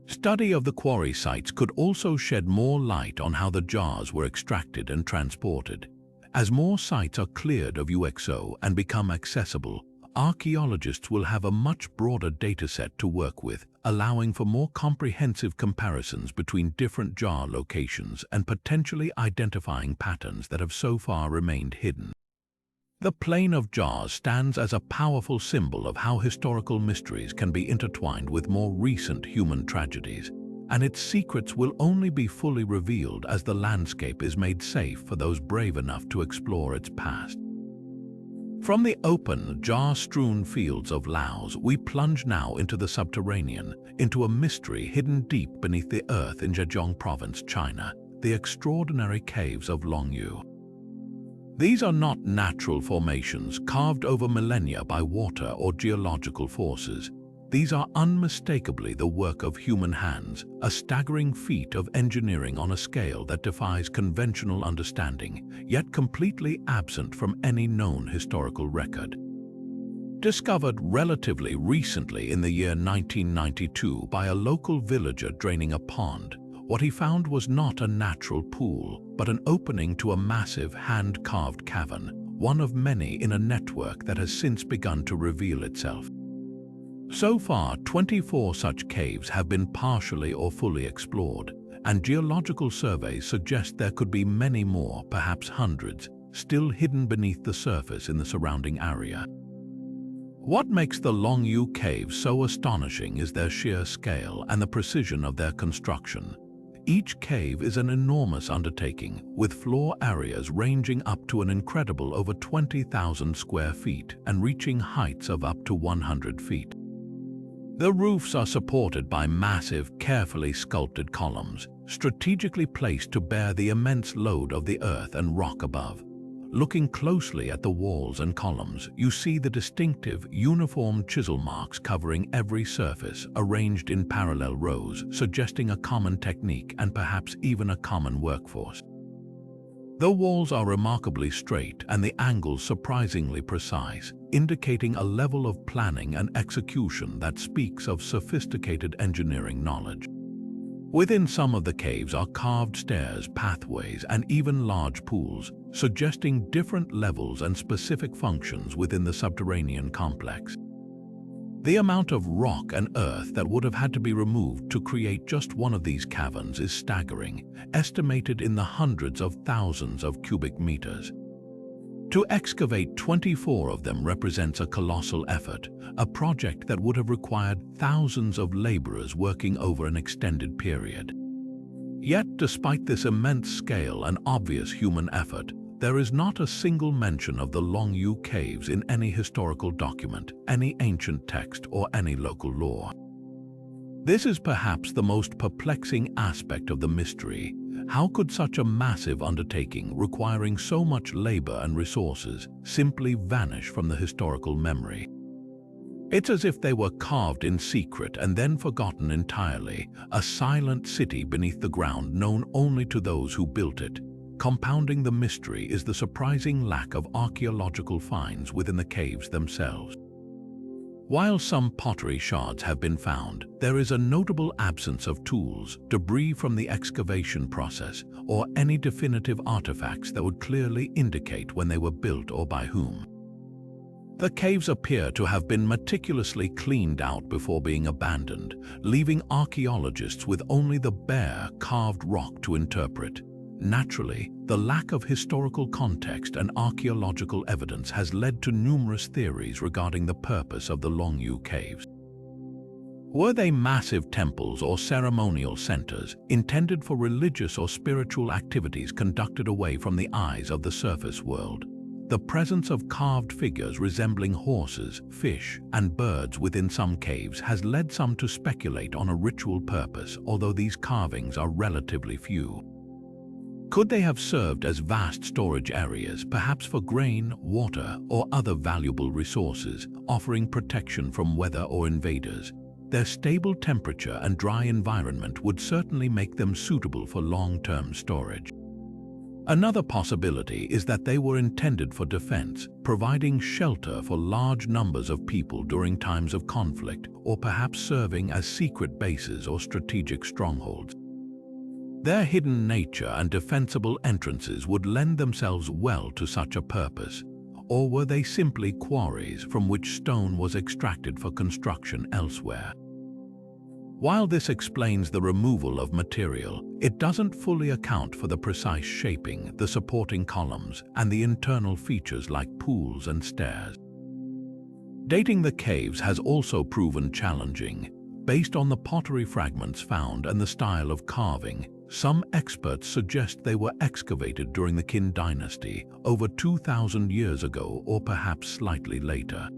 Study of the quarry sites could also shed more light on how the jars were extracted and transported. As more sites are cleared of UXO and become accessible, archaeologists will have a much broader dataset to work with, allowing for more comprehensive comparisons between different jar locations and potentially identifying patterns that have so far remained hidden. The Plain of Jars stands as a powerful symbol of how historical mysteries can be intertwined with more recent human tragedies, and its secrets will only be fully revealed as the landscape is made safe for those brave enough to explore its past. From the open, jar-strewn fields of Laos, we plunge now into the subterranean, into a mystery hidden deep beneath the earth in Zhejiang Province, China, the extraordinary caves of Longyu. These are not natural formations carved over millennia by water or geological forces. These are unmistakably the work of human hands, a staggering feat of engineering on a scale that defies conventional understanding, yet completely absent from any known historical record. Discovered relatively recently in the year 1992 by a local villager draining a pond, what he found was not a natural pool, but an opening to a massive hand-carved cavern, one of many in a network that has since begun to reveal itself. So far, 24 such caves have been partially or fully explored, and geological surveys suggest there could be many more, perhaps hundreds, still hidden beneath the surface in the surrounding area. What makes the Longyu caves so astonishing is their sheer scale and the precision of their construction. Each cave is an enormous undertaking, with floor areas ranging up to an incredible over 20,000 square feet and reaching heights of up to 100 feet. The roofs are supported by massive, carefully sculpted columns, strategically placed to bear the immense load of the earth and rock above. Looking closely at the walls and columns, you see the distinctive, uniform chisel marks covering every surface, arranged in parallel rows, suggesting a common technique and perhaps even a common workforce. The walls are remarkably straight and the angles surprisingly precise, indicating a level of planning and execution that speaks of sophisticated engineering knowledge. Within some of the caves are carved stairs, pathways, and even large pools, suggesting different levels and specific functions within the subterranean complex. The amount of rock and earth that would have had to be removed to create just one of these caverns is staggering, estimated in the hundreds of thousands of cubic meters. To excavate 24 of them represents a colossal effort, a project that would have required thousands of laborers working over an extended period. Yet, despite this immense scale and obvious human effort, there is not a single mention of the Longyu Caves in any historical document, any ancient text, or any local lore. This is perhaps the most perplexing aspect of the mystery. How could such a massive undertaking, requiring so much labor and resources, simply vanish from the historical memory? It's as if they were carved in secret and then forgotten entirely, a silent city beneath the ground known only to those who built it. Compounding the mystery is the surprising lack of archaeological finds within the caves themselves. While some pottery shards have been found, there is a notable absence of tools, debris from the excavation process, or any definitive artifacts that would clearly indicate when they were built or by whom. The caves appear to have been meticulously cleaned out before being abandoned, leaving archaeologists with only the bare, carved rock to interpret. Naturally, the lack of historical context and archaeological evidence has led to numerous theories regarding the purpose of the Longyu Caves. Were they massive temples or ceremonial centers, intended for religious or spiritual activities conducted away from the eyes of the surface world? The presence of carved figures resembling horses, fish, and birds within some caves has led some to speculate on a ritual purpose, although these carvings are relatively few. Could they have served as vast storage areas, perhaps for grain, water, or other valuable resources, offering protection from weather or invaders? Their stable temperature and dry environment would certainly make them suitable for long-term storage. Another possibility is that they were intended for defense, providing shelter for large numbers of people during times of conflict, or perhaps serving as secret bases or strategic strongholds. Their hidden nature and defensible entrances would lend themselves well to such a purpose, or were they simply quarries from which stone was extracted for construction elsewhere? While this explains the removal of material, it doesn't fully account for the precise shaping, the supporting columns, and the internal features like pools and stairs. Dating the caves has also proven challenging. Based on the pottery fragments found and the style of carving, some experts suggest they were excavated during the Qin dynasty, over 2,000 years ago or perhaps slightly later.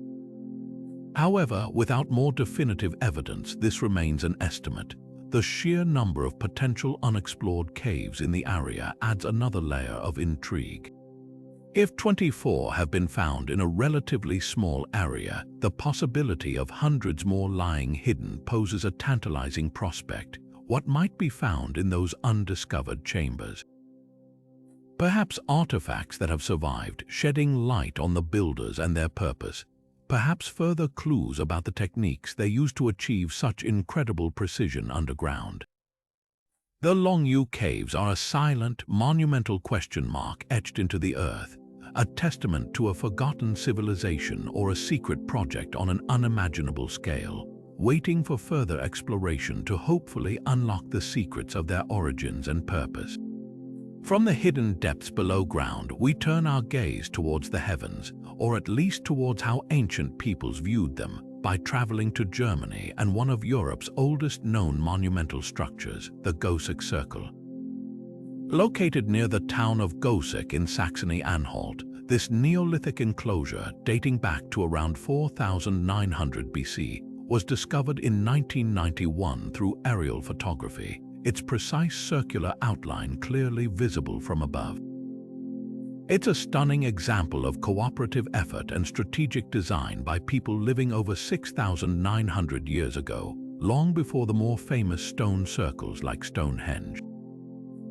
However, without more definitive evidence, this remains an estimate. The sheer number of potential unexplored caves in the area adds another layer of intrigue. If 24 have been found in a relatively small area, the possibility of hundreds more lying hidden poses a tantalizing prospect. What might be found in those undiscovered chambers? Perhaps artifacts that have survived, shedding light on the builders and their purpose. Perhaps further clues about the techniques they used to achieve such incredible precision underground. The Longyu Caves are a silent, monumental question mark etched into the earth, a testament to a forgotten civilization or a secret project on an unimaginable scale, waiting for further exploration to hopefully unlock the secrets of their origins and purpose. From the hidden depths below ground, we turn our gaze towards the heavens, or at least towards how ancient peoples viewed them, by traveling to Germany and one of Europe's oldest known monumental structures, the Goseck Circle. Located near the town of Goseck in Saxony-Anhalt, this Neolithic enclosure, dating back to around 4,900 BC, was discovered in 1991 through aerial photography, its precise circular outline clearly visible from above. It's a stunning example of cooperative effort and strategic design by people living over 6,900 years ago, long before the more famous stone circles like Stonehenge.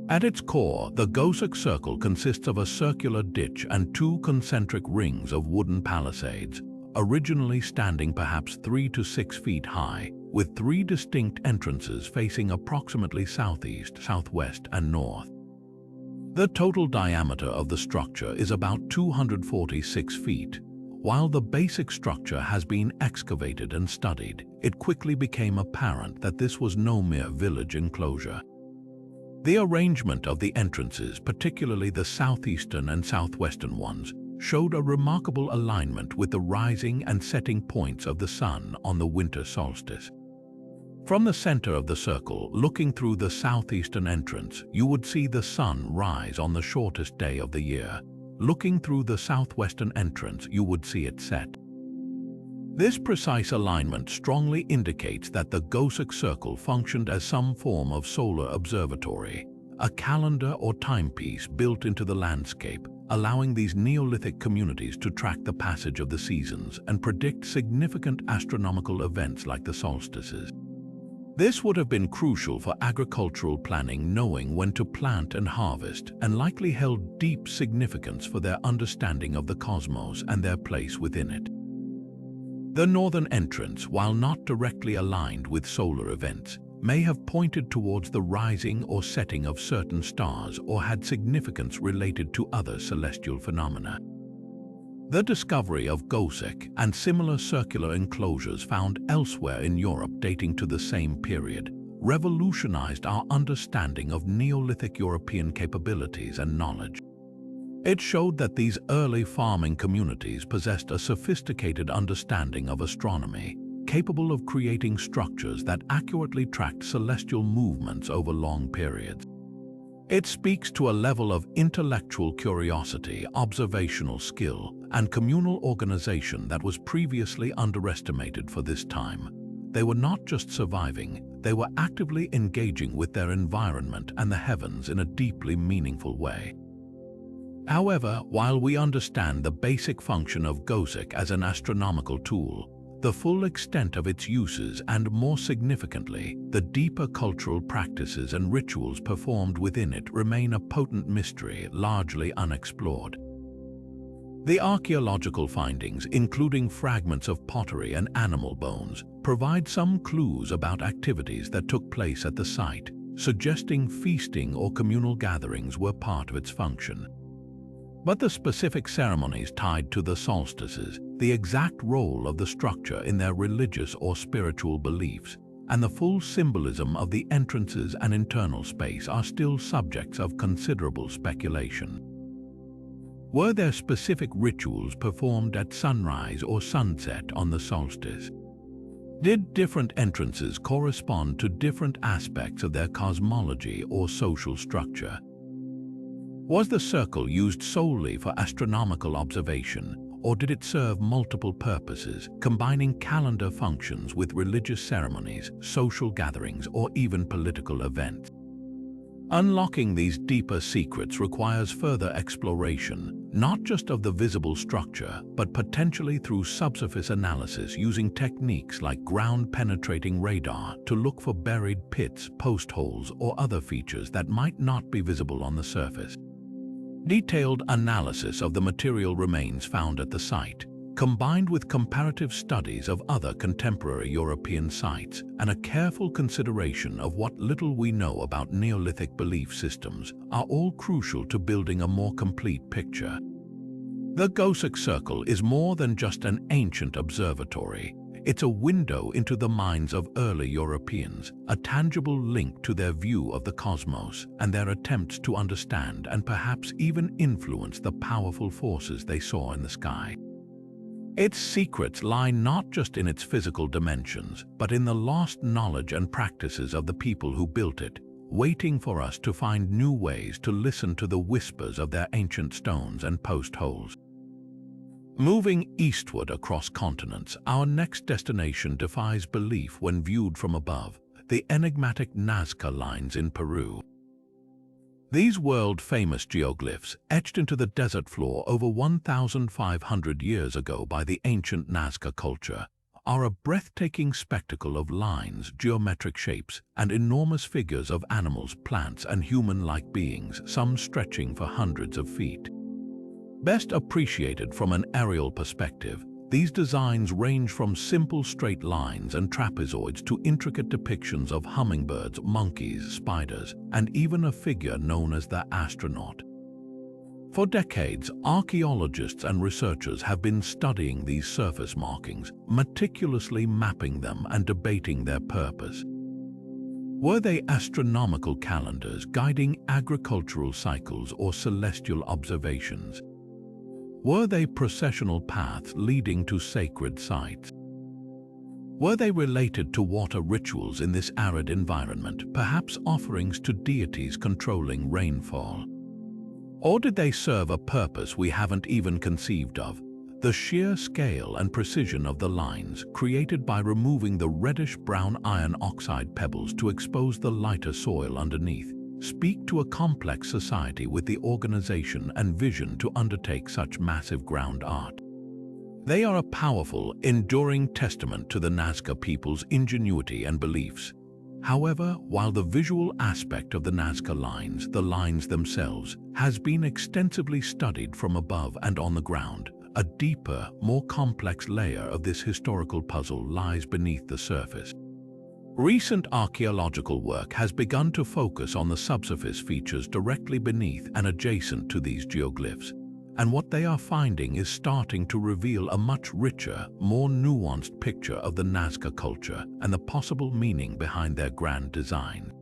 At its core, the Goseck Circle consists of a circular ditch and two concentric rings of wooden palisades, originally standing perhaps 3 to 6 feet high, with 3 distinct entrances facing approximately southeast, southwest, and north. The total diameter of the structure is about 246 feet. While the basic structure has been excavated and studied, it quickly became apparent that this was no mere village enclosure. The arrangement of the entrances, particularly the southeastern and southwestern ones, showed a remarkable alignment with the rising and setting points of the sun on the winter solstice. From the center of the circle, looking through the southeastern entrance, you would see the sun rise on the shortest day of the year. Looking through the southwestern entrance, you would see it set. This precise alignment strongly indicates that the Goseq Circle functioned as some form of solar observatory, a calendar or timepiece built into the landscape, allowing these Neolithic communities to track the passage of the seasons and predict significant astronomical events like the solstices. This would have been crucial for agricultural planning, knowing when to plant and harvest, and likely held deep significance for their understanding of the cosmos and their place within it. The northern entrance, while not directly aligned with solar events, may have pointed towards the rising or setting of certain stars or had significance related to other celestial phenomena. The discovery of Goseq and similar circular enclosures found elsewhere in Europe dating to the same period revolutionized our understanding of Neolithic European capabilities and knowledge. It showed that these early farming communities possessed a sophisticated understanding of astronomy, capable of creating structures that accurately tracked celestial movements over long periods. It speaks to a level of intellectual curiosity, observational skill, and communal organization that was previously underestimated for this time. They were not just surviving, they were actively engaging with their environment and the heavens in a deeply meaningful way. However, while we understand the basic function of Goseq as an astronomical tool, the full extent of its uses and, more significantly, the deeper cultural practices and rituals performed within it remain a potent mystery largely unexplored. The archaeological findings, including fragments of pottery and animal bones, provide some clues about activities that took place at the site, suggesting feasting or communal gatherings were part of its function. But the specific ceremonies tied to the solstices, the exact role of the structure in their religious or spiritual beliefs, and the full symbolism of the entrances and internal space are still subjects of considerable speculation. Were there specific rituals performed at sunrise or sunset on the solstice? Did different entrances correspond to different aspects of their cosmology or social structure? Was the circle used solely for astronomical observation, or did it serve multiple purposes, combining calendar functions with religious ceremonies, social gatherings, or even political events? Unlocking these deeper secrets requires further exploration, not just of the visible structure, but potentially through subsurface analysis using techniques like ground-penetrating radar to look for buried pits, post holes, or other features that might not be visible on the surface. Detailed analysis of the material remains found at the site, combined with comparative studies of other contemporary European sites and a careful consideration of what little we know about Neolithic belief systems, are all crucial to building a more complete picture. The Goseq Circle is more than just an ancient observatory. It's a window into the minds of early Europeans, a tangible link to their view of the cosmos and their attempts to understand and perhaps even influence the powerful forces they saw in the sky. Its secrets lie not just in its physical dimensions, but in the lost knowledge and practices of the people who built it, waiting for us to find new ways to listen to the whispers of their ancient stones and post holes. Moving eastward across continents, our next destination defies belief when viewed from above, the enigmatic Nazca lines in Peru. These world-famous geoglyphs, etched into the desert floor over 1,500 years ago by the ancient Nazca culture, are a breathtaking spectacle of lines, geometric shapes, and enormous figures of animals, plants, and human-like beings, some stretching for hundreds of feet. Best appreciated from an aerial perspective, These designs range from simple straight lines and trapezoids to intricate depictions of hummingbirds, monkeys, spiders, and even a figure known as the astronaut. For decades, archaeologists and researchers have been studying these surface markings, meticulously mapping them and debating their purpose. Were they astronomical calendars guiding agricultural cycles or celestial observations? Were they processional paths leading to sacred sites? Were they related to water rituals in this arid environment, perhaps offerings to deities controlling rainfall? Or did they serve a purpose we haven't even conceived of? The sheer scale and precision of the lines, created by removing the reddish-brown iron oxide pebbles to expose the lighter soil underneath, speak to a complex society with the organization and vision to undertake such massive ground art. They are a powerful, enduring testament to the Nazca people's ingenuity and beliefs. However, while the visual aspect of the Nazca lines, the lines themselves, has been extensively studied from above and on the ground, a deeper, more complex layer of this historical puzzle lies beneath the surface. Recent archaeological work has begun to focus on the subsurface features directly beneath and adjacent to these geoglyphs, and what they are finding is starting to reveal a much richer, more nuanced picture of the Nazca culture and the possible meaning behind their grand design.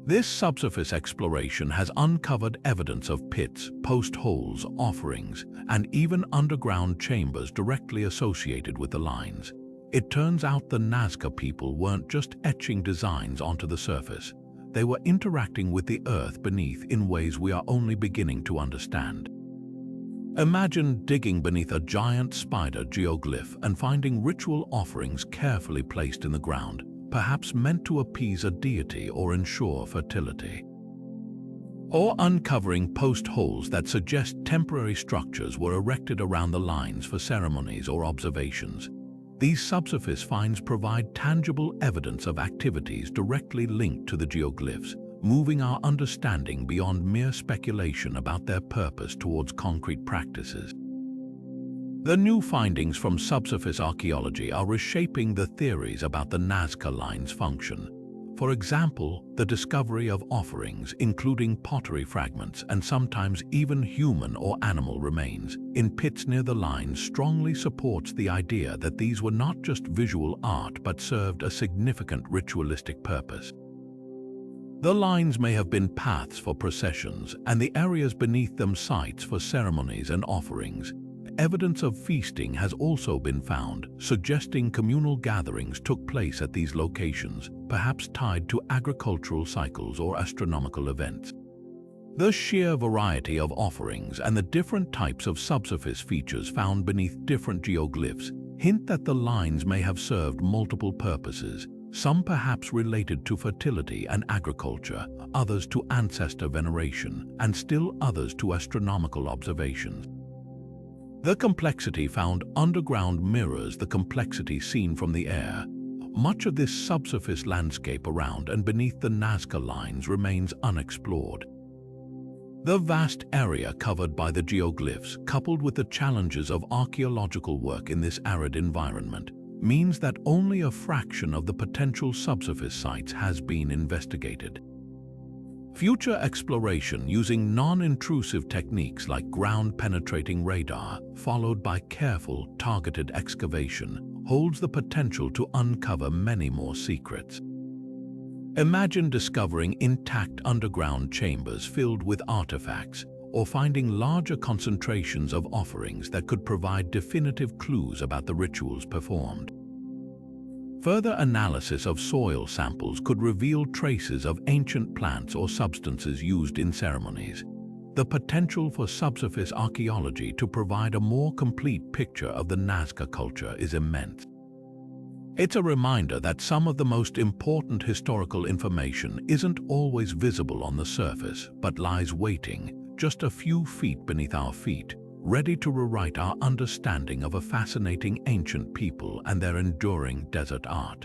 This subsurface exploration has uncovered evidence of pits, post holes, offerings, and even underground chambers directly associated with the lines. It turns out the Nazca people weren't just etching designs onto the surface. They were interacting with the earth beneath in ways we are only beginning to understand. Imagine digging beneath a giant spider geoglyph and finding ritual offerings carefully placed in the ground, perhaps meant to appease a deity or ensure fertility. Or uncovering post holes that suggest temporary structures were erected around the lines for ceremonies or observations. These subsurface finds provide tangible evidence of activities directly linked to the geoglyphs, moving our understanding beyond mere speculation about their purpose towards concrete practices. The new findings from subsurface archaeology are reshaping the theories about the Nazca line's function. For example, the discovery of offerings, including pottery fragments and sometimes even human or animal remains, in pits near the lines strongly supports the idea that these were not just visual art but served a significant ritualistic purpose. The lines may have been paths for processions, and the areas beneath them sites for ceremonies and offerings. Evidence of feasting has also been found, suggesting communal gatherings took place at these locations, perhaps tied to agricultural cycles or astronomical events. The sheer variety of offerings and the different types of subsurface features found beneath different geoglyphs hint that the lines may have served multiple purposes, some perhaps related to fertility and agriculture, others to ancestor veneration, and still others to astronomical observations. The complexity found underground mirrors the complexity seen from the air. Much of this subsurface landscape around and beneath the Nazca lines remains unexplored. The vast area covered by the geoglyphs, coupled with the challenges of archaeological work in this arid environment, means that only a fraction of the potential subsurface sites has been investigated. Future exploration using non-intrusive techniques like ground-penetrating radar, followed by careful, targeted excavation, holds the potential to uncover many more secrets. Imagine discovering intact underground chambers filled with artifacts, or finding larger concentrations of offerings that could provide definitive clues about the rituals performed. Further analysis of soil samples could reveal traces of ancient plants or substances used in ceremonies. The potential for subsurface archaeology to provide a more complete picture of the Nazca culture is immense. It's a reminder that some of the most important historical information isn't always visible on the surface, but lies waiting, just a few feet beneath our feet, ready to rewrite our understanding of a fascinating ancient people and their enduring desert art.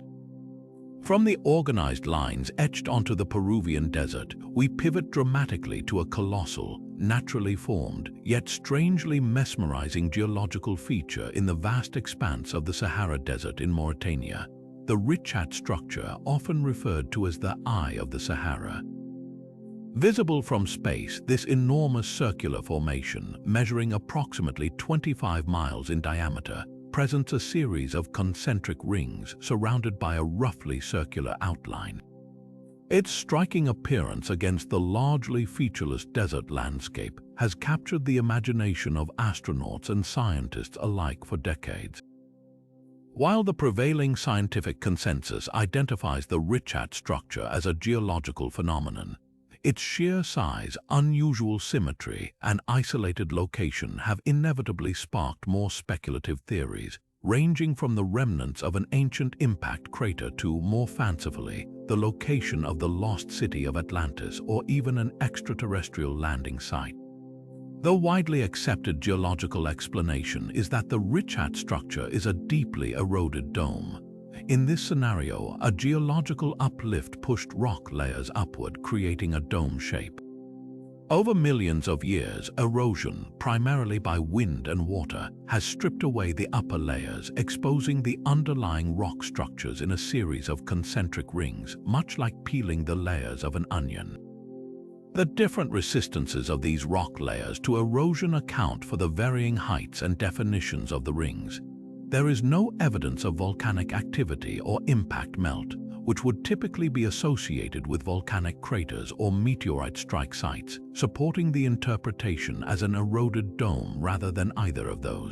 From the organized lines etched onto the Peruvian desert, we pivot dramatically to a colossal, naturally formed, yet strangely mesmerizing geological feature in the vast expanse of the Sahara Desert in Mauritania, the Richat structure often referred to as the Eye of the Sahara. Visible from space, this enormous circular formation, measuring approximately 25 miles in diameter, presents a series of concentric rings surrounded by a roughly circular outline. Its striking appearance against the largely featureless desert landscape has captured the imagination of astronauts and scientists alike for decades. While the prevailing scientific consensus identifies the Richat structure as a geological phenomenon, its sheer size, unusual symmetry, and isolated location have inevitably sparked more speculative theories, ranging from the remnants of an ancient impact crater to, more fancifully, the location of the lost city of Atlantis or even an extraterrestrial landing site. The widely accepted geological explanation is that the Richat structure is a deeply eroded dome. In this scenario, a geological uplift pushed rock layers upward, creating a dome shape. Over millions of years, erosion, primarily by wind and water, has stripped away the upper layers, exposing the underlying rock structures in a series of concentric rings, much like peeling the layers of an onion. The different resistances of these rock layers to erosion account for the varying heights and definitions of the rings. There is no evidence of volcanic activity or impact melt, which would typically be associated with volcanic craters or meteorite strike sites, supporting the interpretation as an eroded dome rather than either of those.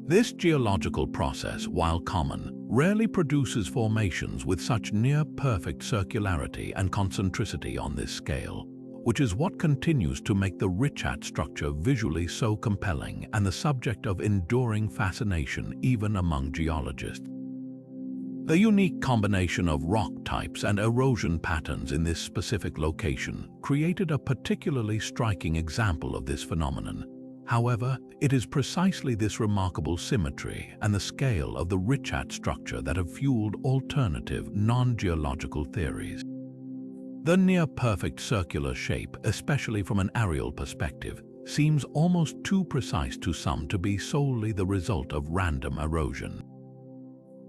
This geological process, while common, rarely produces formations with such near-perfect circularity and concentricity on this scale, which is what continues to make the Richat structure visually so compelling and the subject of enduring fascination even among geologists. The unique combination of rock types and erosion patterns in this specific location created a particularly striking example of this phenomenon. However, it is precisely this remarkable symmetry and the scale of the Richat structure that have fueled alternative, non-geological theories. The near-perfect circular shape, especially from an aerial perspective, seems almost too precise to some to be solely the result of random erosion.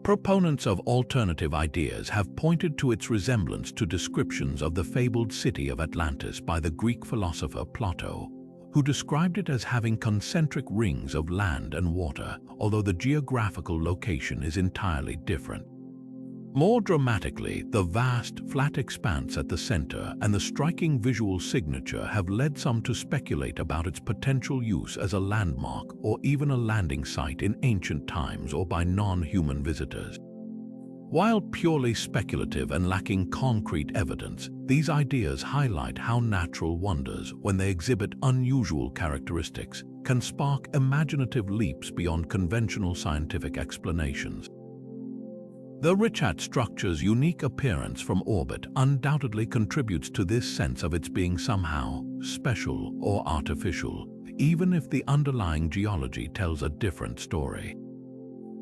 Proponents of alternative ideas have pointed to its resemblance to descriptions of the fabled city of Atlantis by the Greek philosopher Plato, who described it as having concentric rings of land and water, although the geographical location is entirely different. More dramatically, the vast, flat expanse at the center and the striking visual signature have led some to speculate about its potential use as a landmark or even a landing site in ancient times or by non-human visitors. While purely speculative and lacking concrete evidence, these ideas highlight how natural wonders, when they exhibit unusual characteristics, can spark imaginative leaps beyond conventional scientific explanations. The Richat structure's unique appearance from orbit undoubtedly contributes to this sense of its being somehow special or artificial, even if the underlying geology tells a different story.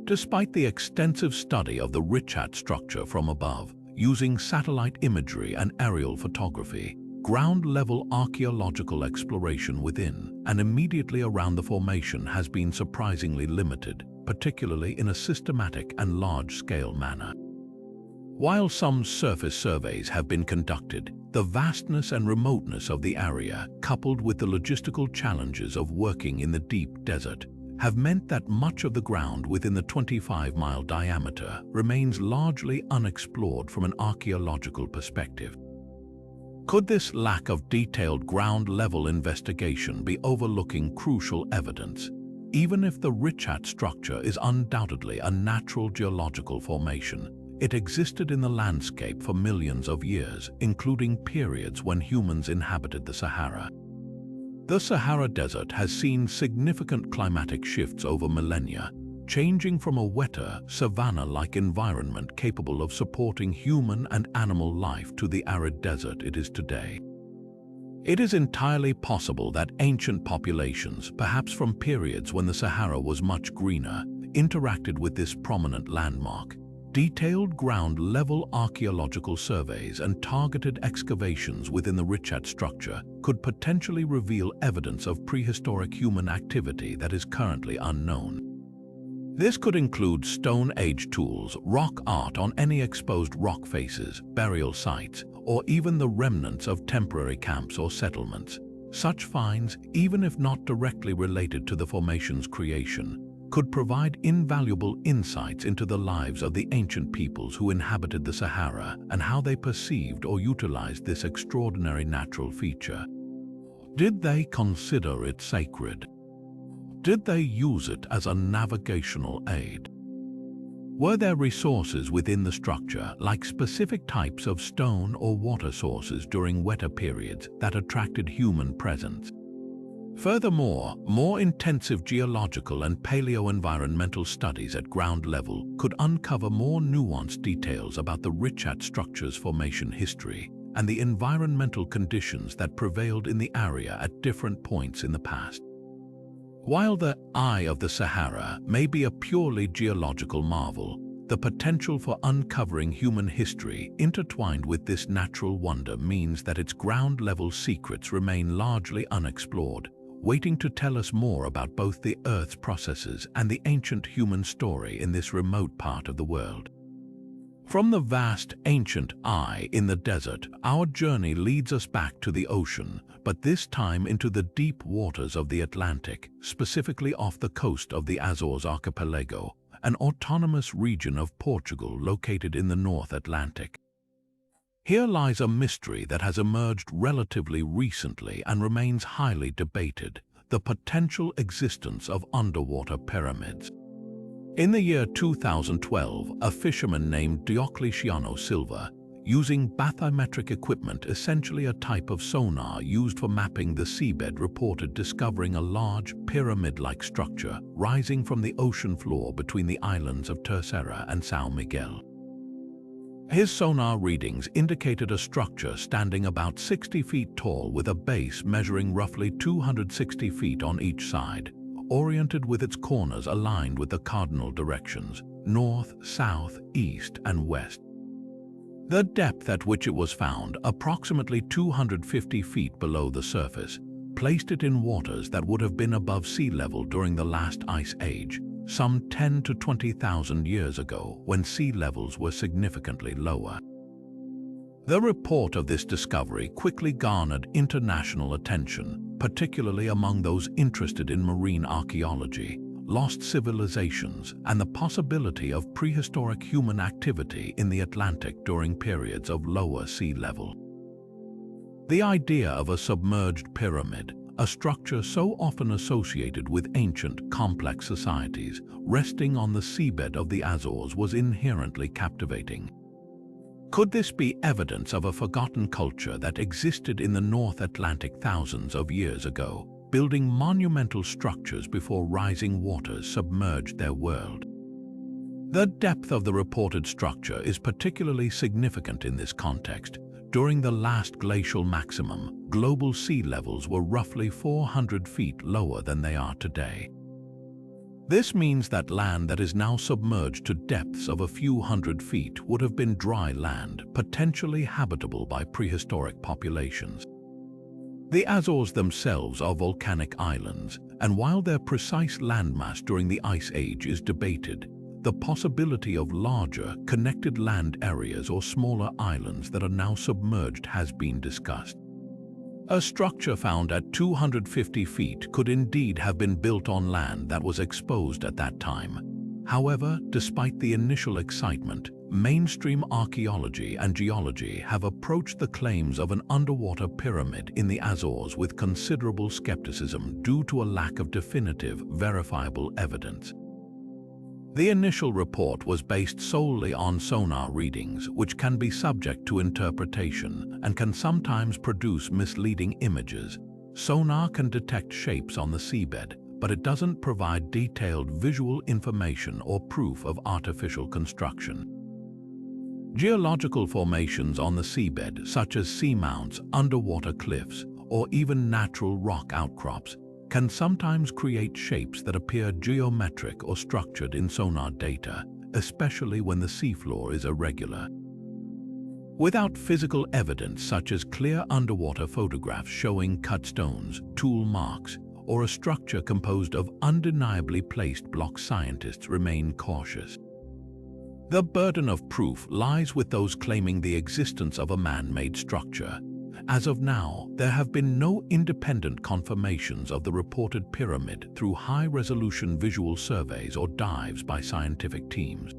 Despite the extensive study of the Richat structure from above, using satellite imagery and aerial photography, ground-level archaeological exploration within and immediately around the formation has been surprisingly limited, particularly in a systematic and large-scale manner. While some surface surveys have been conducted, the vastness and remoteness of the area, coupled with the logistical challenges of working in the deep desert, have meant that much of the ground within the 25-mile diameter remains largely unexplored from an archaeological perspective. Could this lack of detailed ground-level investigation be overlooking crucial evidence? Even if the Richat structure is undoubtedly a natural geological formation, it existed in the landscape for millions of years, including periods when humans inhabited the Sahara. The Sahara Desert has seen significant climatic shifts over millennia, changing from a wetter, savanna-like environment capable of supporting human and animal life to the arid desert it is today. It is entirely possible that ancient populations, perhaps from periods when the Sahara was much greener, interacted with this prominent landmark, Detailed ground-level archaeological surveys and targeted excavations within the Richat structure could potentially reveal evidence of prehistoric human activity that is currently unknown. This could include Stone Age tools, rock art on any exposed rock faces, burial sites, or even the remnants of temporary camps or settlements. Such finds, even if not directly related to the formation's creation, could provide invaluable insights into the lives of the ancient peoples who inhabited the Sahara and how they perceived or utilized this extraordinary natural feature. Did they consider it sacred? Did they use it as a navigational aid? Were there resources within the structure, like specific types of stone or water sources during wetter periods, that attracted human presence? Furthermore, more intensive geological and paleo-environmental studies at ground level could uncover more nuanced details about the Richat structure's formation history and the environmental conditions that prevailed in the area at different points in the past. While the Eye of the Sahara may be a purely geological marvel, the potential for uncovering human history intertwined with this natural wonder means that its ground-level secrets remain largely unexplored, waiting to tell us more about both the Earth's processes and the ancient human story in this remote part of the world. From the vast, ancient Eye in the desert, our journey leads us back to the ocean, but this time into the deep waters of the Atlantic, specifically off the coast of the Azores archipelago, an autonomous region of Portugal located in the North Atlantic. Here lies a mystery that has emerged relatively recently and remains highly debated: the potential existence of underwater pyramids. In the year 2012, a fisherman named Diocletiano Silva, using bathymetric equipment, essentially a type of sonar used for mapping the seabed, reported discovering a large, pyramid-like structure rising from the ocean floor between the islands of Terceira and São Miguel. His sonar readings indicated a structure standing about 60 feet tall with a base measuring roughly 260 feet on each side, oriented with its corners aligned with the cardinal directions, north, south, east, and west. The depth at which it was found, approximately 250 feet below the surface, placed it in waters that would have been above sea level during the last ice age, some 10 to 20,000 years ago, when sea levels were significantly lower. The report of this discovery quickly garnered international attention, particularly among those interested in marine archaeology, lost civilizations, and the possibility of prehistoric human activity in the Atlantic during periods of lower sea level. The idea of a submerged pyramid, a structure so often associated with ancient, complex societies, resting on the seabed of the Azores, was inherently captivating. Could this be evidence of a forgotten culture that existed in the North Atlantic thousands of years ago, building monumental structures before rising waters submerged their world? The depth of the reported structure is particularly significant in this context. During the last glacial maximum, global sea levels were roughly 400 feet lower than they are today. This means that land that is now submerged to depths of a few hundred feet would have been dry land, potentially habitable by prehistoric populations. The Azores themselves are volcanic islands, and while their precise landmass during the Ice Age is debated, the possibility of larger, connected land areas or smaller islands that are now submerged has been discussed. A structure found at 250 feet could indeed have been built on land that was exposed at that time. However, despite the initial excitement, mainstream archaeology and geology have approached the claims of an underwater pyramid in the Azores with considerable skepticism due to a lack of definitive, verifiable evidence. The initial report was based solely on sonar readings, which can be subject to interpretation and can sometimes produce misleading images. Sonar can detect shapes on the seabed, but it doesn't provide detailed visual information or proof of artificial construction. Geological formations on the seabed, such as seamounts, underwater cliffs, or even natural rock outcrops, can sometimes create shapes that appear geometric or structured in sonar data, especially when the seafloor is irregular. Without physical evidence such as clear underwater photographs showing cut stones, tool marks, or a structure composed of undeniably placed blocks, scientists remain cautious. The burden of proof lies with those claiming the existence of a man-made structure. As of now, there have been no independent confirmations of the reported pyramid through high-resolution visual surveys or dives by scientific teams.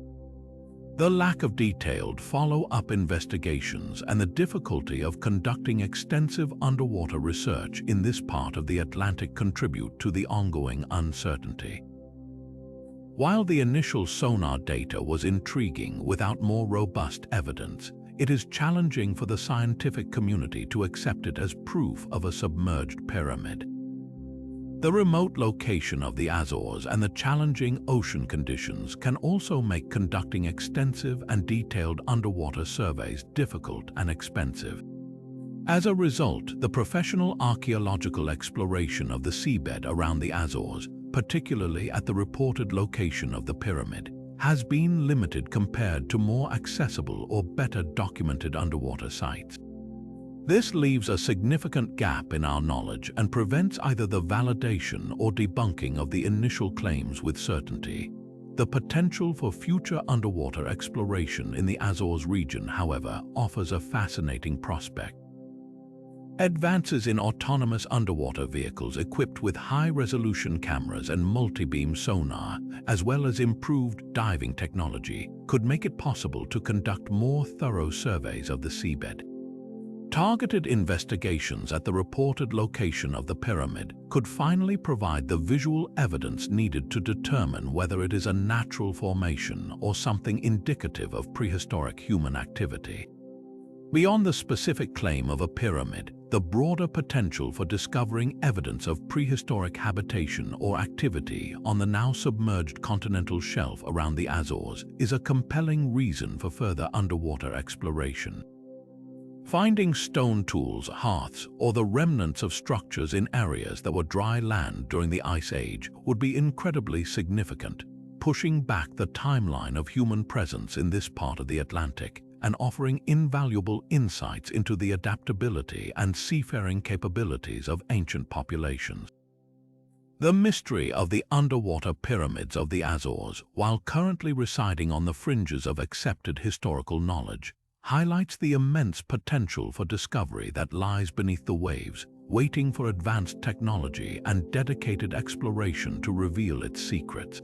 The lack of detailed follow-up investigations and the difficulty of conducting extensive underwater research in this part of the Atlantic contribute to the ongoing uncertainty. While the initial sonar data was intriguing without more robust evidence, it is challenging for the scientific community to accept it as proof of a submerged pyramid. The remote location of the Azores and the challenging ocean conditions can also make conducting extensive and detailed underwater surveys difficult and expensive. As a result, the professional archaeological exploration of the seabed around the Azores, particularly at the reported location of the pyramid, has been limited compared to more accessible or better documented underwater sites. This leaves a significant gap in our knowledge and prevents either the validation or debunking of the initial claims with certainty. The potential for future underwater exploration in the Azores region, however, offers a fascinating prospect. Advances in autonomous underwater vehicles equipped with high-resolution cameras and multi-beam sonar, as well as improved diving technology, could make it possible to conduct more thorough surveys of the seabed. Targeted investigations at the reported location of the pyramid could finally provide the visual evidence needed to determine whether it is a natural formation or something indicative of prehistoric human activity. Beyond the specific claim of a pyramid, the broader potential for discovering evidence of prehistoric habitation or activity on the now submerged continental shelf around the Azores is a compelling reason for further underwater exploration. Finding stone tools, hearths, or the remnants of structures in areas that were dry land during the Ice Age would be incredibly significant, pushing back the timeline of human presence in this part of the Atlantic and offering invaluable insights into the adaptability and seafaring capabilities of ancient populations. The mystery of the underwater pyramids of the Azores, while currently residing on the fringes of accepted historical knowledge, highlights the immense potential for discovery that lies beneath the waves, waiting for advanced technology and dedicated exploration to reveal its secrets.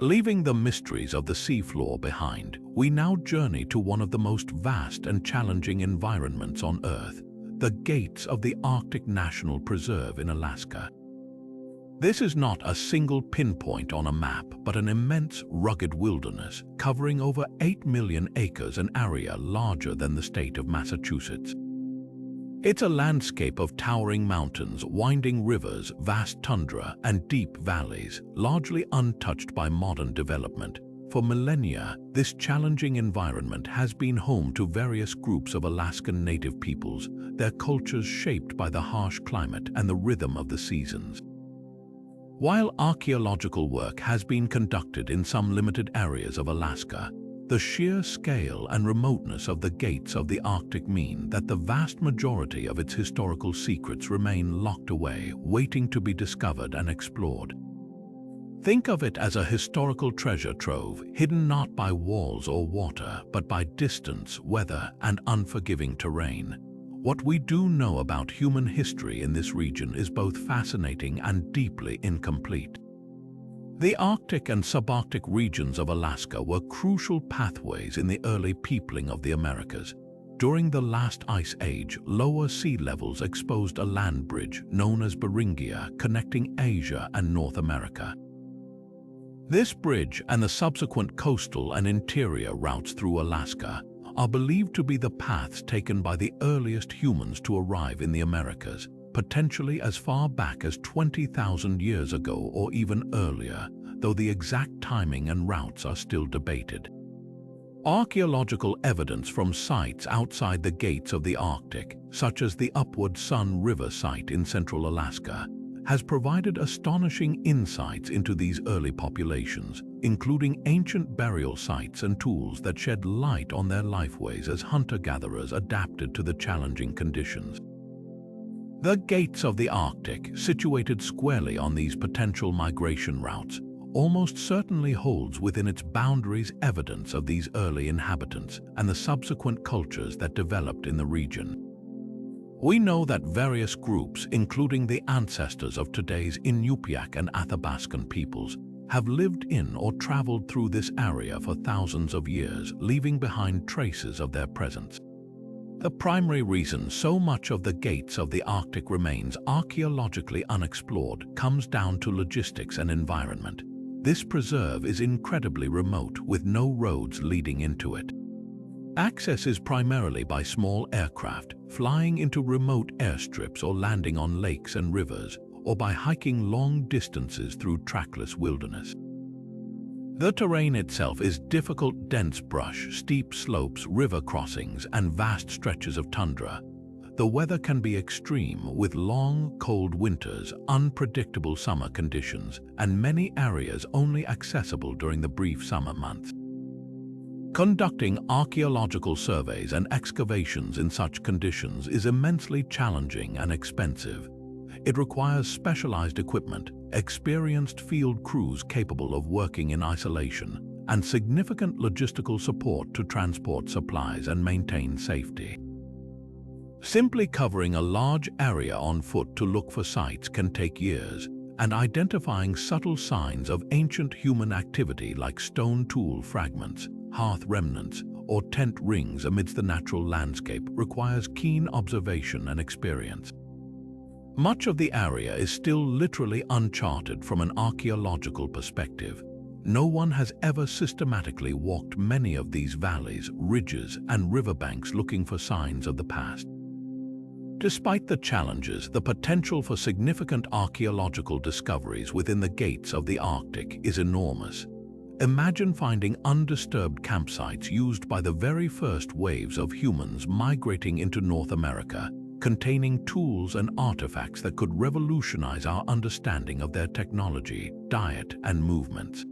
Leaving the mysteries of the seafloor behind, we now journey to one of the most vast and challenging environments on Earth, the gates of the Arctic National Preserve in Alaska. This is not a single pinpoint on a map, but an immense, rugged wilderness covering over 8 million acres, an area larger than the state of Massachusetts. It's a landscape of towering mountains, winding rivers, vast tundra, and deep valleys, largely untouched by modern development. For millennia, this challenging environment has been home to various groups of Alaskan native peoples, their cultures shaped by the harsh climate and the rhythm of the seasons. While archaeological work has been conducted in some limited areas of Alaska, the sheer scale and remoteness of the gates of the Arctic mean that the vast majority of its historical secrets remain locked away, waiting to be discovered and explored. Think of it as a historical treasure trove, hidden not by walls or water, but by distance, weather, and unforgiving terrain. What we do know about human history in this region is both fascinating and deeply incomplete. The Arctic and subarctic regions of Alaska were crucial pathways in the early peopling of the Americas. During the last ice age, lower sea levels exposed a land bridge known as Beringia, connecting Asia and North America. This bridge and the subsequent coastal and interior routes through Alaska are believed to be the paths taken by the earliest humans to arrive in the Americas, potentially as far back as 20,000 years ago or even earlier, though the exact timing and routes are still debated. Archaeological evidence from sites outside the gates of the Arctic, such as the Upward Sun River site in central Alaska, has provided astonishing insights into these early populations, including ancient burial sites and tools that shed light on their lifeways as hunter-gatherers adapted to the challenging conditions. The gates of the Arctic, situated squarely on these potential migration routes, almost certainly holds within its boundaries evidence of these early inhabitants and the subsequent cultures that developed in the region. We know that various groups, including the ancestors of today's Inupiaq and Athabascan peoples, have lived in or traveled through this area for thousands of years, leaving behind traces of their presence. The primary reason so much of the gates of the Arctic remains archaeologically unexplored comes down to logistics and environment. This preserve is incredibly remote, with no roads leading into it. Access is primarily by small aircraft, flying into remote airstrips or landing on lakes and rivers, or by hiking long distances through trackless wilderness. The terrain itself is difficult: dense brush, steep slopes, river crossings, and vast stretches of tundra. The weather can be extreme, with long, cold winters, unpredictable summer conditions, and many areas only accessible during the brief summer months. Conducting archaeological surveys and excavations in such conditions is immensely challenging and expensive. It requires specialized equipment, experienced field crews capable of working in isolation, and significant logistical support to transport supplies and maintain safety. Simply covering a large area on foot to look for sites can take years, and identifying subtle signs of ancient human activity like stone tool fragments, hearth remnants, or tent rings amidst the natural landscape requires keen observation and experience. Much of the area is still literally uncharted from an archaeological perspective. No one has ever systematically walked many of these valleys, ridges, and riverbanks looking for signs of the past. Despite the challenges, the potential for significant archaeological discoveries within the gates of the Arctic is enormous. Imagine finding undisturbed campsites used by the very first waves of humans migrating into North America, containing tools and artifacts that could revolutionize our understanding of their technology, diet, and movements.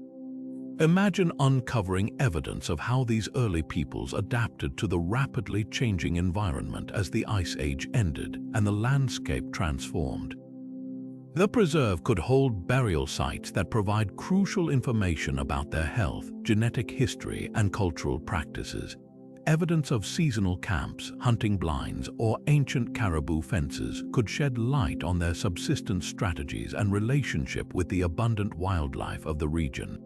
Imagine uncovering evidence of how these early peoples adapted to the rapidly changing environment as the Ice Age ended and the landscape transformed. The preserve could hold burial sites that provide crucial information about their health, genetic history, and cultural practices. Evidence of seasonal camps, hunting blinds, or ancient caribou fences could shed light on their subsistence strategies and relationship with the abundant wildlife of the region.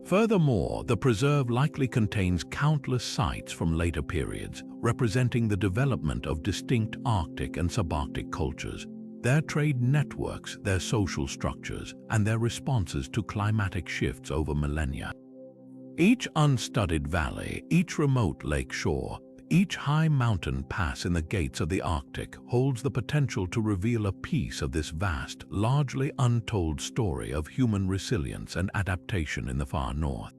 Furthermore, the preserve likely contains countless sites from later periods, representing the development of distinct Arctic and subarctic cultures, their trade networks, their social structures, and their responses to climatic shifts over millennia. Each unstudied valley, each remote lake shore, each high mountain pass in the gates of the Arctic holds the potential to reveal a piece of this vast, largely untold story of human resilience and adaptation in the far north.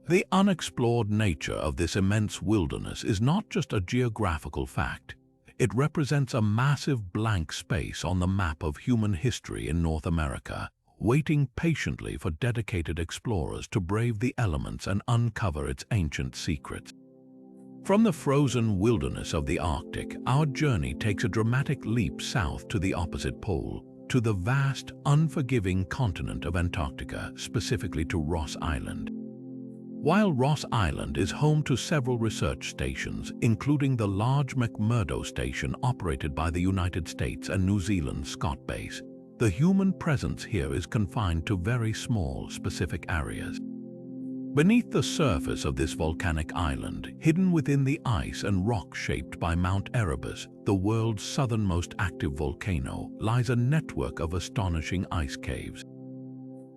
The unexplored nature of this immense wilderness is not just a geographical fact. It represents a massive blank space on the map of human history in North America, waiting patiently for dedicated explorers to brave the elements and uncover its ancient secrets. From the frozen wilderness of the Arctic, our journey takes a dramatic leap south to the opposite pole, to the vast, unforgiving continent of Antarctica, specifically to Ross Island. While Ross Island is home to several research stations, including the large McMurdo Station operated by the United States and New Zealand Scott Base, the human presence here is confined to very small, specific areas. Beneath the surface of this volcanic island, hidden within the ice and rock shaped by Mount Erebus, the world's southernmost active volcano, lies a network of astonishing ice caves.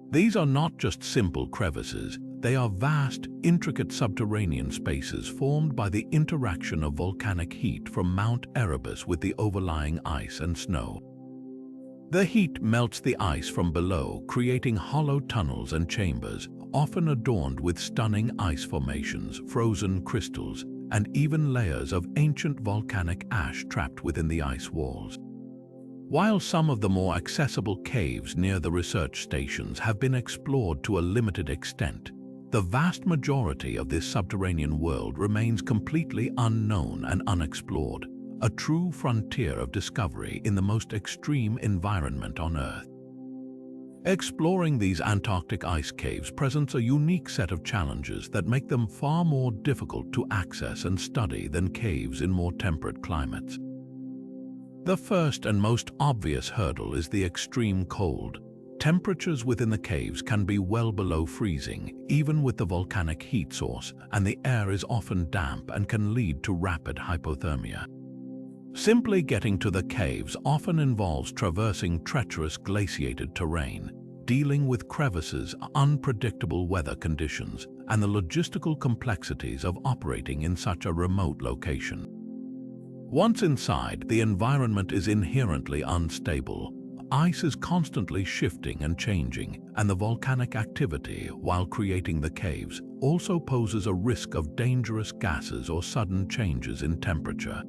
These are not just simple crevices, they are vast, intricate subterranean spaces formed by the interaction of volcanic heat from Mount Erebus with the overlying ice and snow. The heat melts the ice from below, creating hollow tunnels and chambers, often adorned with stunning ice formations, frozen crystals, and even layers of ancient volcanic ash trapped within the ice walls. While some of the more accessible caves near the research stations have been explored to a limited extent, the vast majority of this subterranean world remains completely unknown and unexplored, a true frontier of discovery in the most extreme environment on Earth. Exploring these Antarctic ice caves presents a unique set of challenges that make them far more difficult to access and study than caves in more temperate climates. The first and most obvious hurdle is the extreme cold. Temperatures within the caves can be well below freezing, even with the volcanic heat source, and the air is often damp and can lead to rapid hypothermia. Simply getting to the caves often involves traversing treacherous glaciated terrain, dealing with crevices, unpredictable weather conditions, and the logistical complexities of operating in such a remote location. Once inside, the environment is inherently unstable. Ice is constantly shifting and changing, and the volcanic activity, while creating the caves, also poses a risk of dangerous gases or sudden changes in temperature.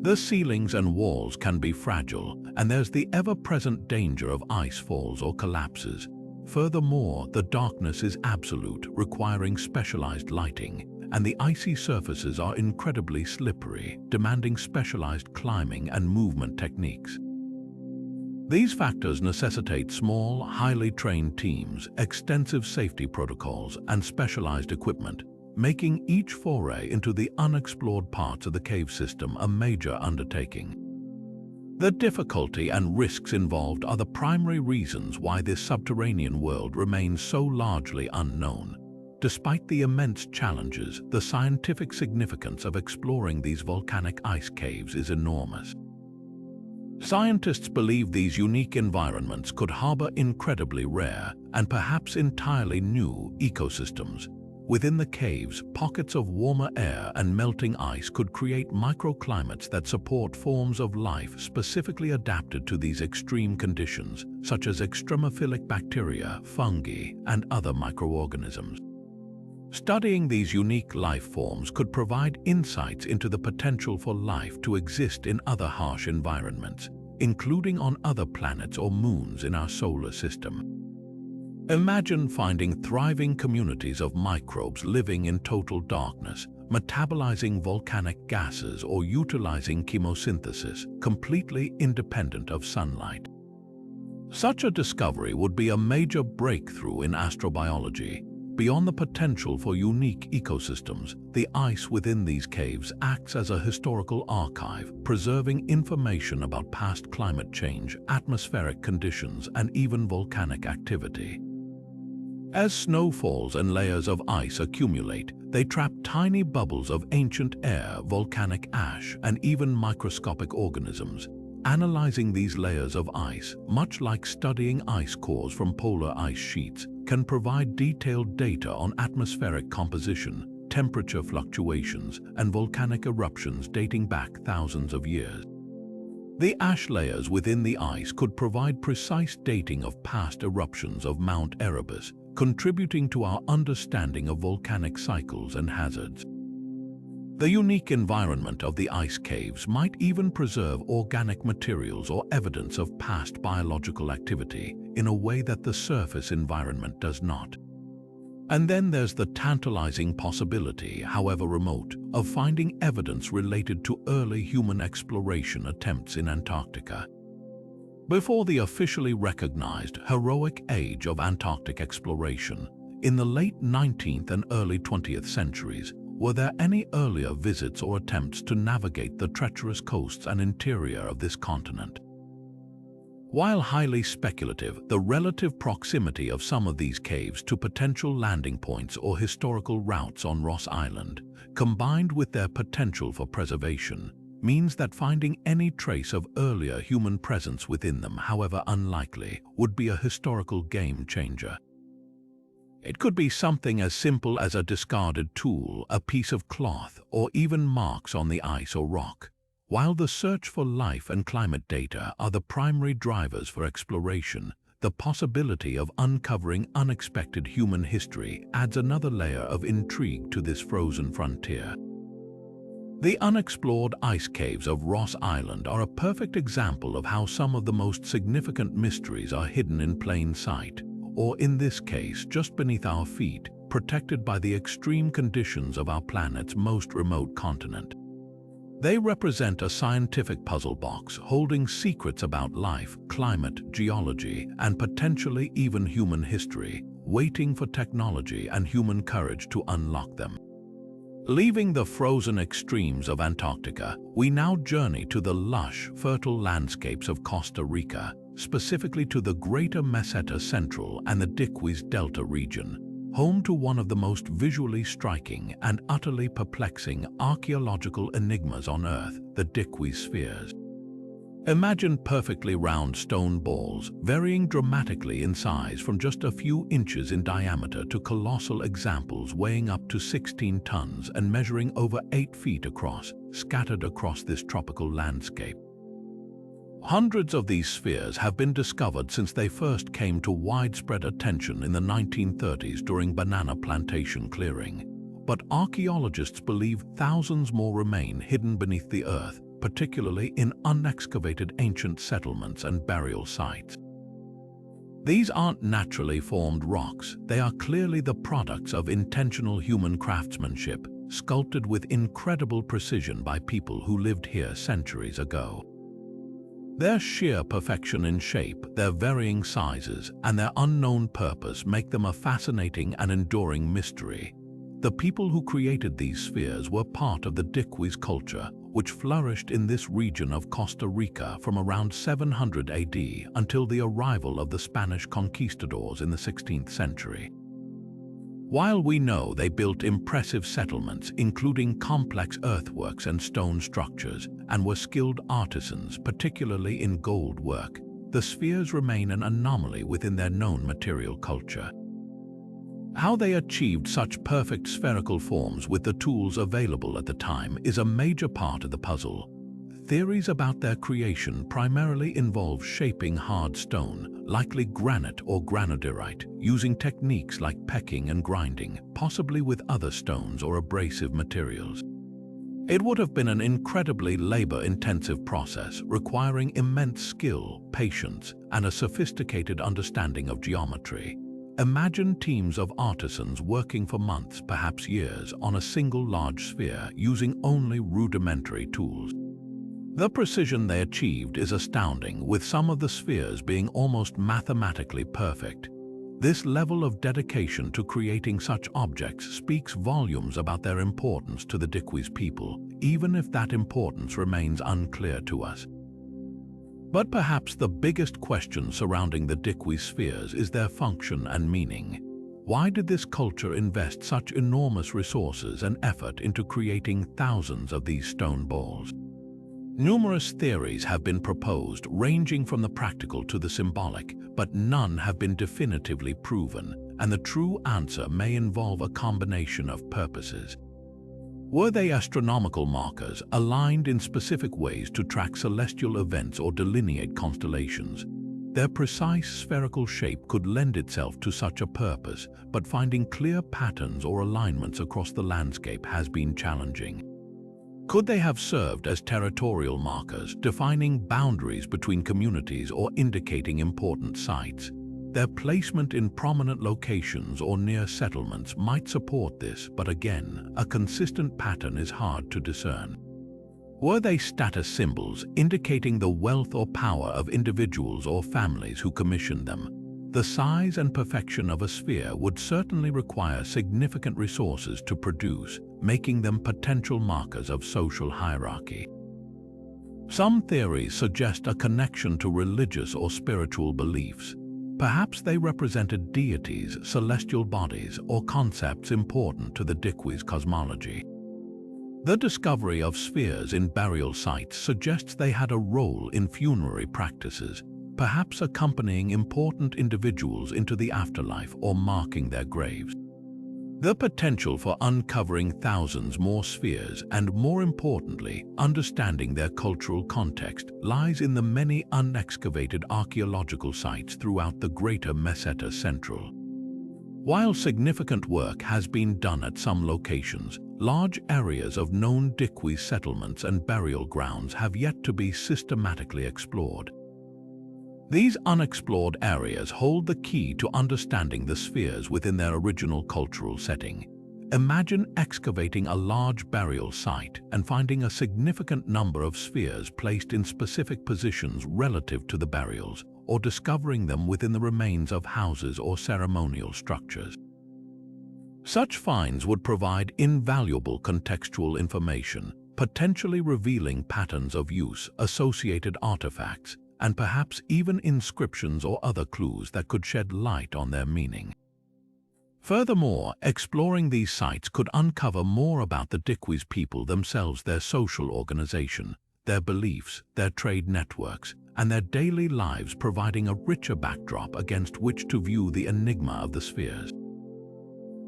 The ceilings and walls can be fragile, and there's the ever-present danger of ice falls or collapses. Furthermore, the darkness is absolute, requiring specialized lighting, and the icy surfaces are incredibly slippery, demanding specialized climbing and movement techniques. These factors necessitate small, highly trained teams, extensive safety protocols, and specialized equipment, making each foray into the unexplored parts of the cave system a major undertaking. The difficulty and risks involved are the primary reasons why this subterranean world remains so largely unknown. Despite the immense challenges, the scientific significance of exploring these volcanic ice caves is enormous. Scientists believe these unique environments could harbor incredibly rare and perhaps entirely new ecosystems. Within the caves, pockets of warmer air and melting ice could create microclimates that support forms of life specifically adapted to these extreme conditions, such as extremophilic bacteria, fungi, and other microorganisms. Studying these unique life forms could provide insights into the potential for life to exist in other harsh environments, including on other planets or moons in our solar system. Imagine finding thriving communities of microbes living in total darkness, metabolizing volcanic gases or utilizing chemosynthesis, completely independent of sunlight. Such a discovery would be a major breakthrough in astrobiology. Beyond the potential for unique ecosystems, the ice within these caves acts as a historical archive, preserving information about past climate change, atmospheric conditions, and even volcanic activity. As snow falls and layers of ice accumulate, they trap tiny bubbles of ancient air, volcanic ash, and even microscopic organisms. Analyzing these layers of ice, much like studying ice cores from polar ice sheets, can provide detailed data on atmospheric composition, temperature fluctuations, and volcanic eruptions dating back thousands of years. The ash layers within the ice could provide precise dating of past eruptions of Mount Erebus, contributing to our understanding of volcanic cycles and hazards. The unique environment of the ice caves might even preserve organic materials or evidence of past biological activity in a way that the surface environment does not. And then there's the tantalizing possibility, however remote, of finding evidence related to early human exploration attempts in Antarctica. Before the officially recognized heroic age of Antarctic exploration, in the late 19th and early 20th centuries, were there any earlier visits or attempts to navigate the treacherous coasts and interior of this continent? While highly speculative, the relative proximity of some of these caves to potential landing points or historical routes on Ross Island, combined with their potential for preservation, means that finding any trace of earlier human presence within them, however unlikely, would be a historical game changer. It could be something as simple as a discarded tool, a piece of cloth, or even marks on the ice or rock. While the search for life and climate data are the primary drivers for exploration, the possibility of uncovering unexpected human history adds another layer of intrigue to this frozen frontier. The unexplored ice caves of Ross Island are a perfect example of how some of the most significant mysteries are hidden in plain sight, or in this case, just beneath our feet, protected by the extreme conditions of our planet's most remote continent. They represent a scientific puzzle box holding secrets about life, climate, geology, and potentially even human history, waiting for technology and human courage to unlock them. Leaving the frozen extremes of Antarctica, we now journey to the lush, fertile landscapes of Costa Rica, specifically to the greater Meseta Central and the Diquís Delta region, home to one of the most visually striking and utterly perplexing archaeological enigmas on Earth, the Diquís Spheres. Imagine perfectly round stone balls, varying dramatically in size from just a few inches in diameter to colossal examples weighing up to 16 tons and measuring over 8 feet across, scattered across this tropical landscape. Hundreds of these spheres have been discovered since they first came to widespread attention in the 1930s during banana plantation clearing. But archaeologists believe thousands more remain hidden beneath the earth, particularly in unexcavated ancient settlements and burial sites. These aren't naturally formed rocks, they are clearly the products of intentional human craftsmanship, sculpted with incredible precision by people who lived here centuries ago. Their sheer perfection in shape, their varying sizes, and their unknown purpose make them a fascinating and enduring mystery. The people who created these spheres were part of the Diquís culture, which flourished in this region of Costa Rica from around 700 AD until the arrival of the Spanish conquistadors in the 16th century. While we know they built impressive settlements, including complex earthworks and stone structures, and were skilled artisans, particularly in gold work, the spheres remain an anomaly within their known material culture. How they achieved such perfect spherical forms with the tools available at the time is a major part of the puzzle. Theories about their creation primarily involve shaping hard stone, likely granite or granodiorite, using techniques like pecking and grinding, possibly with other stones or abrasive materials. It would have been an incredibly labor-intensive process, requiring immense skill, patience, and a sophisticated understanding of geometry. Imagine teams of artisans working for months, perhaps years, on a single large sphere using only rudimentary tools. The precision they achieved is astounding, with some of the spheres being almost mathematically perfect. This level of dedication to creating such objects speaks volumes about their importance to the Diquís people, even if that importance remains unclear to us. But perhaps the biggest question surrounding the Diquís Spheres is their function and meaning. Why did this culture invest such enormous resources and effort into creating thousands of these stone balls? Numerous theories have been proposed, ranging from the practical to the symbolic, but none have been definitively proven, and the true answer may involve a combination of purposes. Were they astronomical markers, aligned in specific ways to track celestial events or delineate constellations? Their precise spherical shape could lend itself to such a purpose, but finding clear patterns or alignments across the landscape has been challenging. Could they have served as territorial markers, defining boundaries between communities or indicating important sites? Their placement in prominent locations or near settlements might support this, but again, a consistent pattern is hard to discern. Were they status symbols, indicating the wealth or power of individuals or families who commissioned them? The size and perfection of a sphere would certainly require significant resources to produce, making them potential markers of social hierarchy. Some theories suggest a connection to religious or spiritual beliefs. Perhaps they represented deities, celestial bodies, or concepts important to the Diquís cosmology. The discovery of spheres in burial sites suggests they had a role in funerary practices, perhaps accompanying important individuals into the afterlife or marking their graves. The potential for uncovering thousands more spheres and, more importantly, understanding their cultural context lies in the many unexcavated archaeological sites throughout the greater Meseta Central. While significant work has been done at some locations, large areas of known Diquís settlements and burial grounds have yet to be systematically explored. These unexplored areas hold the key to understanding the spheres within their original cultural setting. Imagine excavating a large burial site and finding a significant number of spheres placed in specific positions relative to the burials, or discovering them within the remains of houses or ceremonial structures. Such finds would provide invaluable contextual information, potentially revealing patterns of use, associated artifacts, and perhaps even inscriptions or other clues that could shed light on their meaning. Furthermore, exploring these sites could uncover more about the Diquís people themselves, their social organization, their beliefs, their trade networks, and their daily lives, providing a richer backdrop against which to view the enigma of the spheres.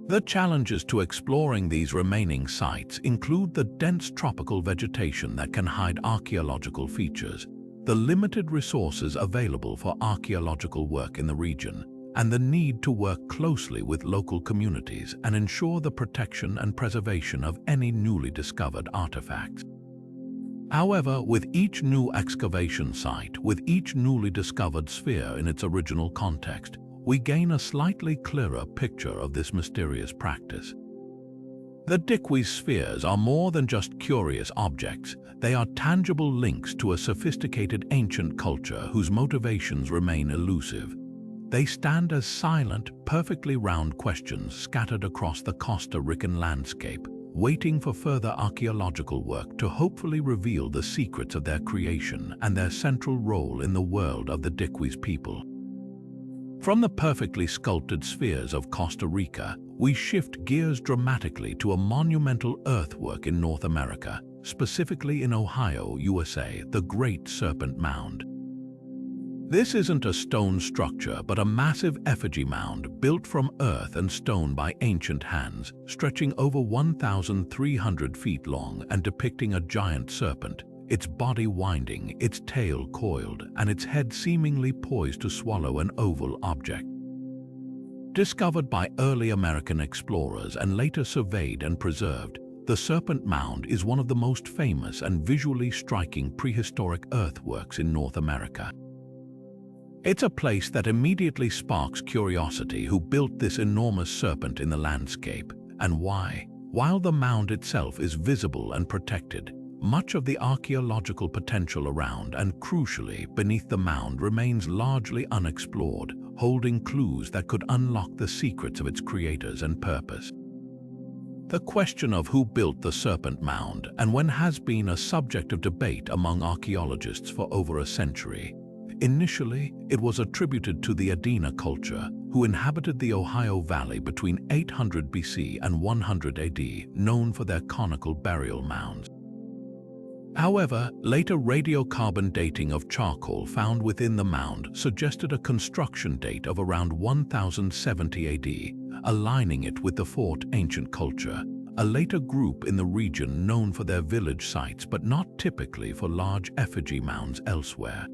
The challenges to exploring these remaining sites include the dense tropical vegetation that can hide archaeological features, the limited resources available for archaeological work in the region, and the need to work closely with local communities and ensure the protection and preservation of any newly discovered artifacts. However, with each new excavation site, with each newly discovered sphere in its original context, we gain a slightly clearer picture of this mysterious practice. The Diquís Spheres are more than just curious objects. They are tangible links to a sophisticated ancient culture whose motivations remain elusive. They stand as silent, perfectly round questions scattered across the Costa Rican landscape, waiting for further archaeological work to hopefully reveal the secrets of their creation and their central role in the world of the Diquís people. From the perfectly sculpted spheres of Costa Rica, we shift gears dramatically to a monumental earthwork in North America, specifically in Ohio, USA, the Great Serpent Mound. This isn't a stone structure, but a massive effigy mound built from earth and stone by ancient hands, stretching over 1,300 feet long and depicting a giant serpent, its body winding, its tail coiled, and its head seemingly poised to swallow an oval object. Discovered by early American explorers and later surveyed and preserved, the Serpent Mound is one of the most famous and visually striking prehistoric earthworks in North America. It's a place that immediately sparks curiosity: who built this enormous serpent in the landscape, and why? While the mound itself is visible and protected, much of the archaeological potential around and, crucially, beneath the mound remains largely unexplored, holding clues that could unlock the secrets of its creators and purpose. The question of who built the Serpent Mound and when has been a subject of debate among archaeologists for over a century. Initially, it was attributed to the Adena culture, who inhabited the Ohio Valley between 800 BC and 100 AD, known for their conical burial mounds. However, later radiocarbon dating of charcoal found within the mound suggested a construction date of around 1070 AD, aligning it with the Fort Ancient culture, a later group in the region known for their village sites but not typically for large effigy mounds elsewhere.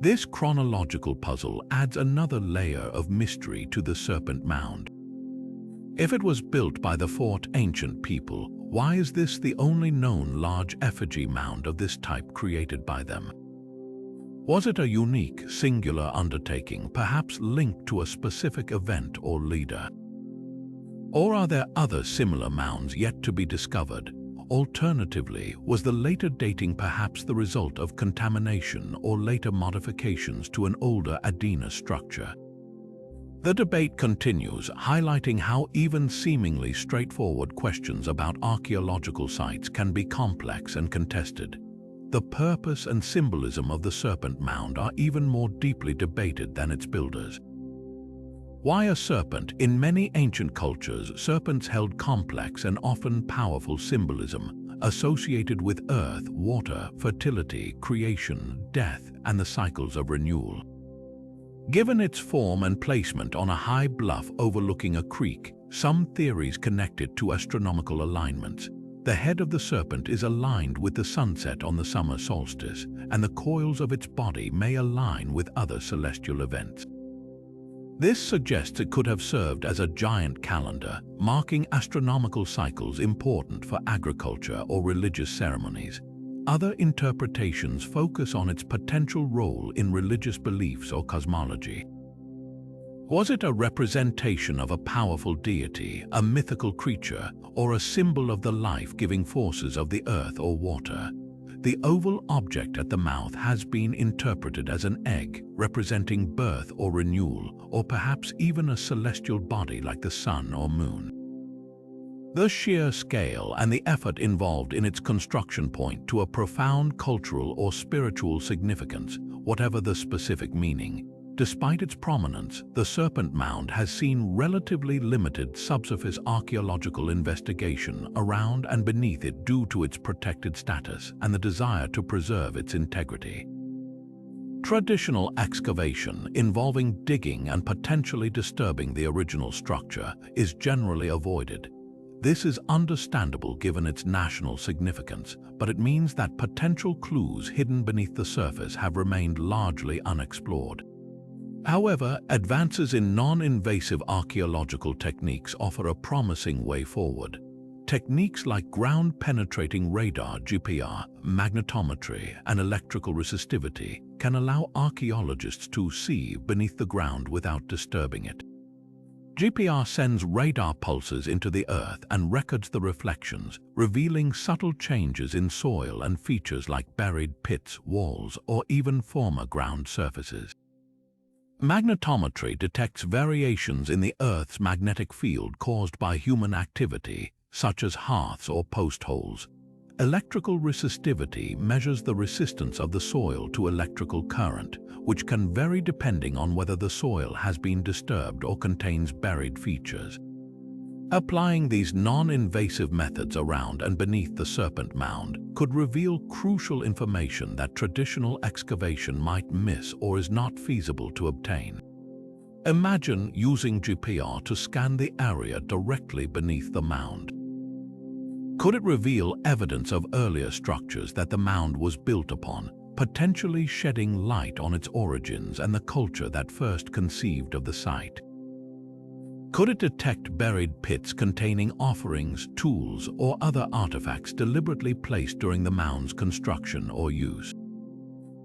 This chronological puzzle adds another layer of mystery to the Serpent Mound. If it was built by the Fort Ancient people, why is this the only known large effigy mound of this type created by them? Was it a unique, singular undertaking, perhaps linked to a specific event or leader? Or are there other similar mounds yet to be discovered? Alternatively, was the later dating perhaps the result of contamination or later modifications to an older Adena structure? The debate continues, highlighting how even seemingly straightforward questions about archaeological sites can be complex and contested. The purpose and symbolism of the Serpent Mound are even more deeply debated than its builders. Why a serpent? In many ancient cultures, serpents held complex and often powerful symbolism associated with earth, water, fertility, creation, death, and the cycles of renewal. Given its form and placement on a high bluff overlooking a creek, some theories connect it to astronomical alignments. The head of the serpent is aligned with the sunset on the summer solstice, and the coils of its body may align with other celestial events. This suggests it could have served as a giant calendar, marking astronomical cycles important for agriculture or religious ceremonies. Other interpretations focus on its potential role in religious beliefs or cosmology. Was it a representation of a powerful deity, a mythical creature, or a symbol of the life-giving forces of the earth or water? The oval object at the mouth has been interpreted as an egg, representing birth or renewal, or perhaps even a celestial body like the sun or moon. The sheer scale and the effort involved in its construction point to a profound cultural or spiritual significance, whatever the specific meaning. Despite its prominence, the Serpent Mound has seen relatively limited subsurface archaeological investigation around and beneath it due to its protected status and the desire to preserve its integrity. Traditional excavation involving digging and potentially disturbing the original structure is generally avoided. This is understandable given its national significance, but it means that potential clues hidden beneath the surface have remained largely unexplored. However, advances in non-invasive archaeological techniques offer a promising way forward. Techniques like ground-penetrating radar (GPR), magnetometry, and electrical resistivity can allow archaeologists to see beneath the ground without disturbing it. GPR sends radar pulses into the earth and records the reflections, revealing subtle changes in soil and features like buried pits, walls, or even former ground surfaces. Magnetometry detects variations in the Earth's magnetic field caused by human activity, such as hearths or post holes. Electrical resistivity measures the resistance of the soil to electrical current, which can vary depending on whether the soil has been disturbed or contains buried features. Applying these non-invasive methods around and beneath the Serpent Mound could reveal crucial information that traditional excavation might miss or is not feasible to obtain. Imagine using GPR to scan the area directly beneath the mound. Could it reveal evidence of earlier structures that the mound was built upon, potentially shedding light on its origins and the culture that first conceived of the site? Could it detect buried pits containing offerings, tools, or other artifacts deliberately placed during the mound's construction or use?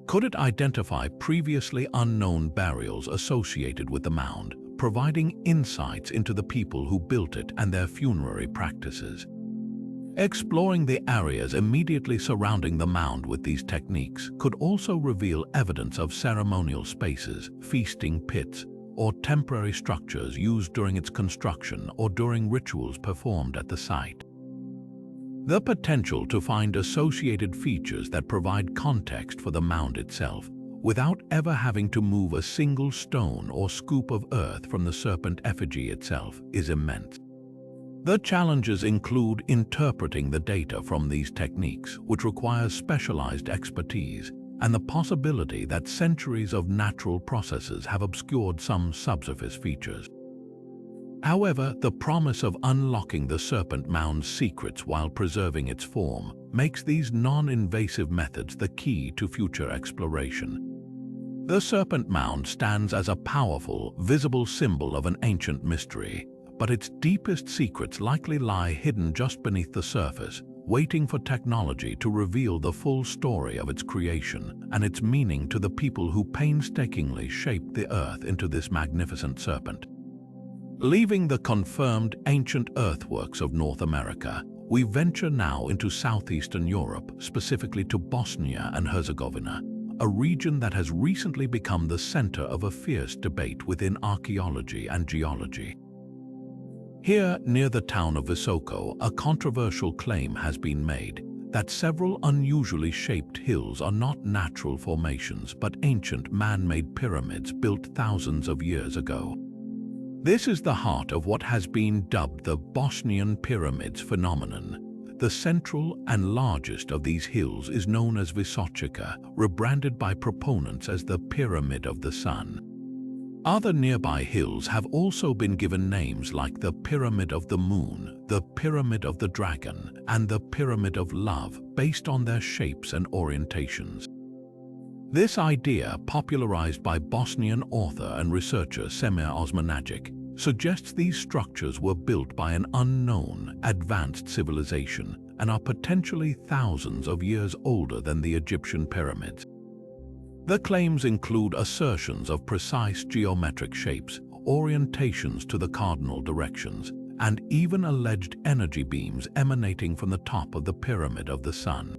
Could it identify previously unknown burials associated with the mound, providing insights into the people who built it and their funerary practices? Exploring the areas immediately surrounding the mound with these techniques could also reveal evidence of ceremonial spaces, feasting pits, or temporary structures used during its construction or during rituals performed at the site. The potential to find associated features that provide context for the mound itself, without ever having to move a single stone or scoop of earth from the serpent effigy itself, is immense. The challenges include interpreting the data from these techniques, which requires specialized expertise, and the possibility that centuries of natural processes have obscured some subsurface features. However, the promise of unlocking the Serpent Mound's secrets while preserving its form makes these non-invasive methods the key to future exploration. The Serpent Mound stands as a powerful, visible symbol of an ancient mystery, but its deepest secrets likely lie hidden just beneath the surface, waiting for technology to reveal the full story of its creation and its meaning to the people who painstakingly shaped the Earth into this magnificent serpent. Leaving the confirmed ancient earthworks of North America, we venture now into southeastern Europe, specifically to Bosnia and Herzegovina, a region that has recently become the center of a fierce debate within archaeology and geology. Here, near the town of Visoko, a controversial claim has been made that several unusually shaped hills are not natural formations but ancient man-made pyramids built thousands of years ago. This is the heart of what has been dubbed the Bosnian Pyramids phenomenon. The central and largest of these hills is known as Visočica, rebranded by proponents as the Pyramid of the Sun. Other nearby hills have also been given names like the Pyramid of the Moon, the Pyramid of the Dragon, and the Pyramid of Love, based on their shapes and orientations. This idea, popularized by Bosnian author and researcher Semir Osmanagic, suggests these structures were built by an unknown, advanced civilization and are potentially thousands of years older than the Egyptian pyramids. The claims include assertions of precise geometric shapes, orientations to the cardinal directions, and even alleged energy beams emanating from the top of the Pyramid of the Sun.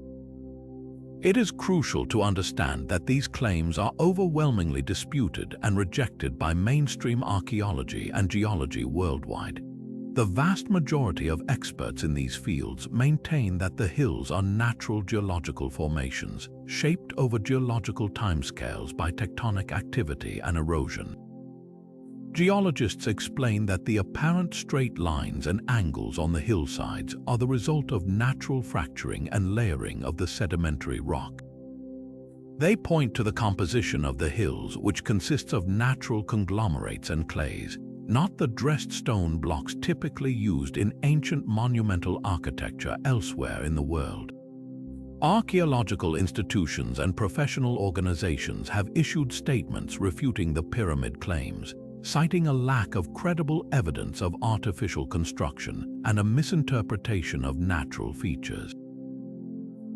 It is crucial to understand that these claims are overwhelmingly disputed and rejected by mainstream archaeology and geology worldwide. The vast majority of experts in these fields maintain that the hills are natural geological formations, shaped over geological timescales by tectonic activity and erosion. Geologists explain that the apparent straight lines and angles on the hillsides are the result of natural fracturing and layering of the sedimentary rock. They point to the composition of the hills, which consists of natural conglomerates and clays, not the dressed stone blocks typically used in ancient monumental architecture elsewhere in the world. Archaeological institutions and professional organizations have issued statements refuting the pyramid claims, citing a lack of credible evidence of artificial construction and a misinterpretation of natural features.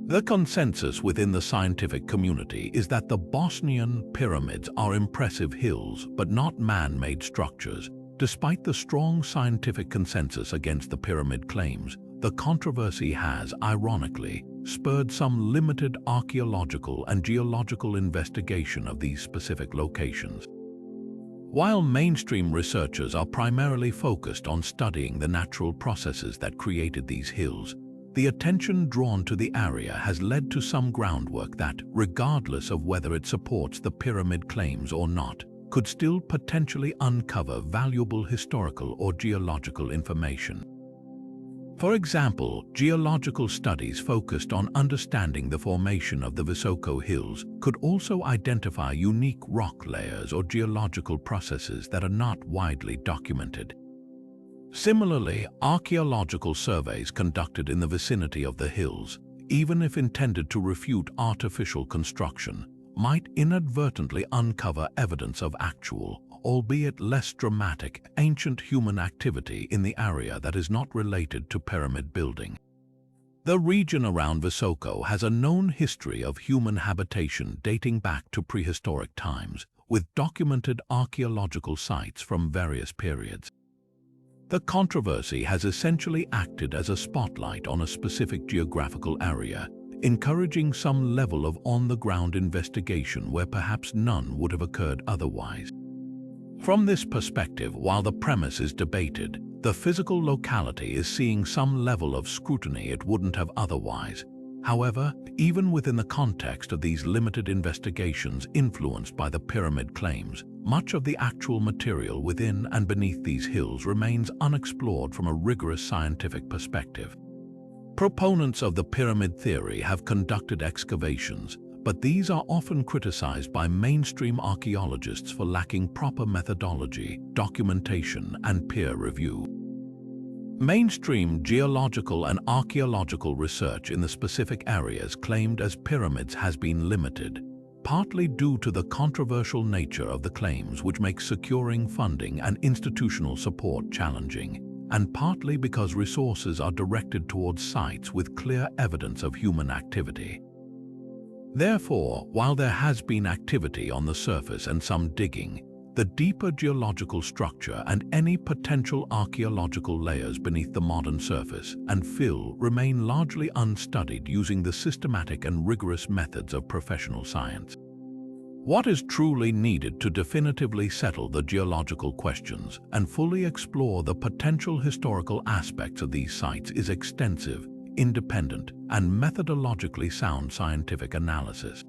The consensus within the scientific community is that the Bosnian pyramids are impressive hills but not man-made structures. Despite the strong scientific consensus against the pyramid claims, the controversy has, ironically, spurred some limited archaeological and geological investigation of these specific locations. While mainstream researchers are primarily focused on studying the natural processes that created these hills, the attention drawn to the area has led to some groundwork that, regardless of whether it supports the pyramid claims or not, could still potentially uncover valuable historical or geological information. For example, geological studies focused on understanding the formation of the Visoko Hills could also identify unique rock layers or geological processes that are not widely documented. Similarly, archaeological surveys conducted in the vicinity of the hills, even if intended to refute artificial construction, might inadvertently uncover evidence of actual, albeit less dramatic, ancient human activity in the area that is not related to pyramid building. The region around Visoko has a known history of human habitation dating back to prehistoric times, with documented archaeological sites from various periods. The controversy has essentially acted as a spotlight on a specific geographical area, encouraging some level of on-the-ground investigation where perhaps none would have occurred otherwise. From this perspective, while the premise is debated, the physical locality is seeing some level of scrutiny it wouldn't have otherwise. However, even within the context of these limited investigations influenced by the pyramid claims, much of the actual material within and beneath these hills remains unexplored from a rigorous scientific perspective. Proponents of the pyramid theory have conducted excavations, but these are often criticized by mainstream archaeologists for lacking proper methodology, documentation, and peer review. Mainstream geological and archaeological research in the specific areas claimed as pyramids has been limited, partly due to the controversial nature of the claims, which makes securing funding and institutional support challenging, and partly because resources are directed towards sites with clear evidence of human activity. Therefore, while there has been activity on the surface and some digging, the deeper geological structure and any potential archaeological layers beneath the modern surface and fill remain largely unstudied using the systematic and rigorous methods of professional science. What is truly needed to definitively settle the geological questions and fully explore the potential historical aspects of these sites is extensive, independent, and methodologically sound scientific analysis.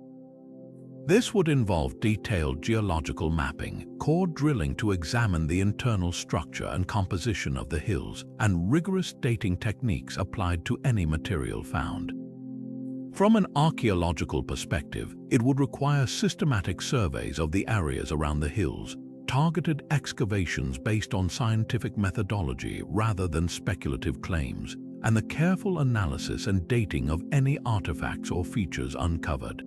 This would involve detailed geological mapping, core drilling to examine the internal structure and composition of the hills, and rigorous dating techniques applied to any material found. From an archaeological perspective, it would require systematic surveys of the areas around the hills, targeted excavations based on scientific methodology rather than speculative claims, and the careful analysis and dating of any artifacts or features uncovered.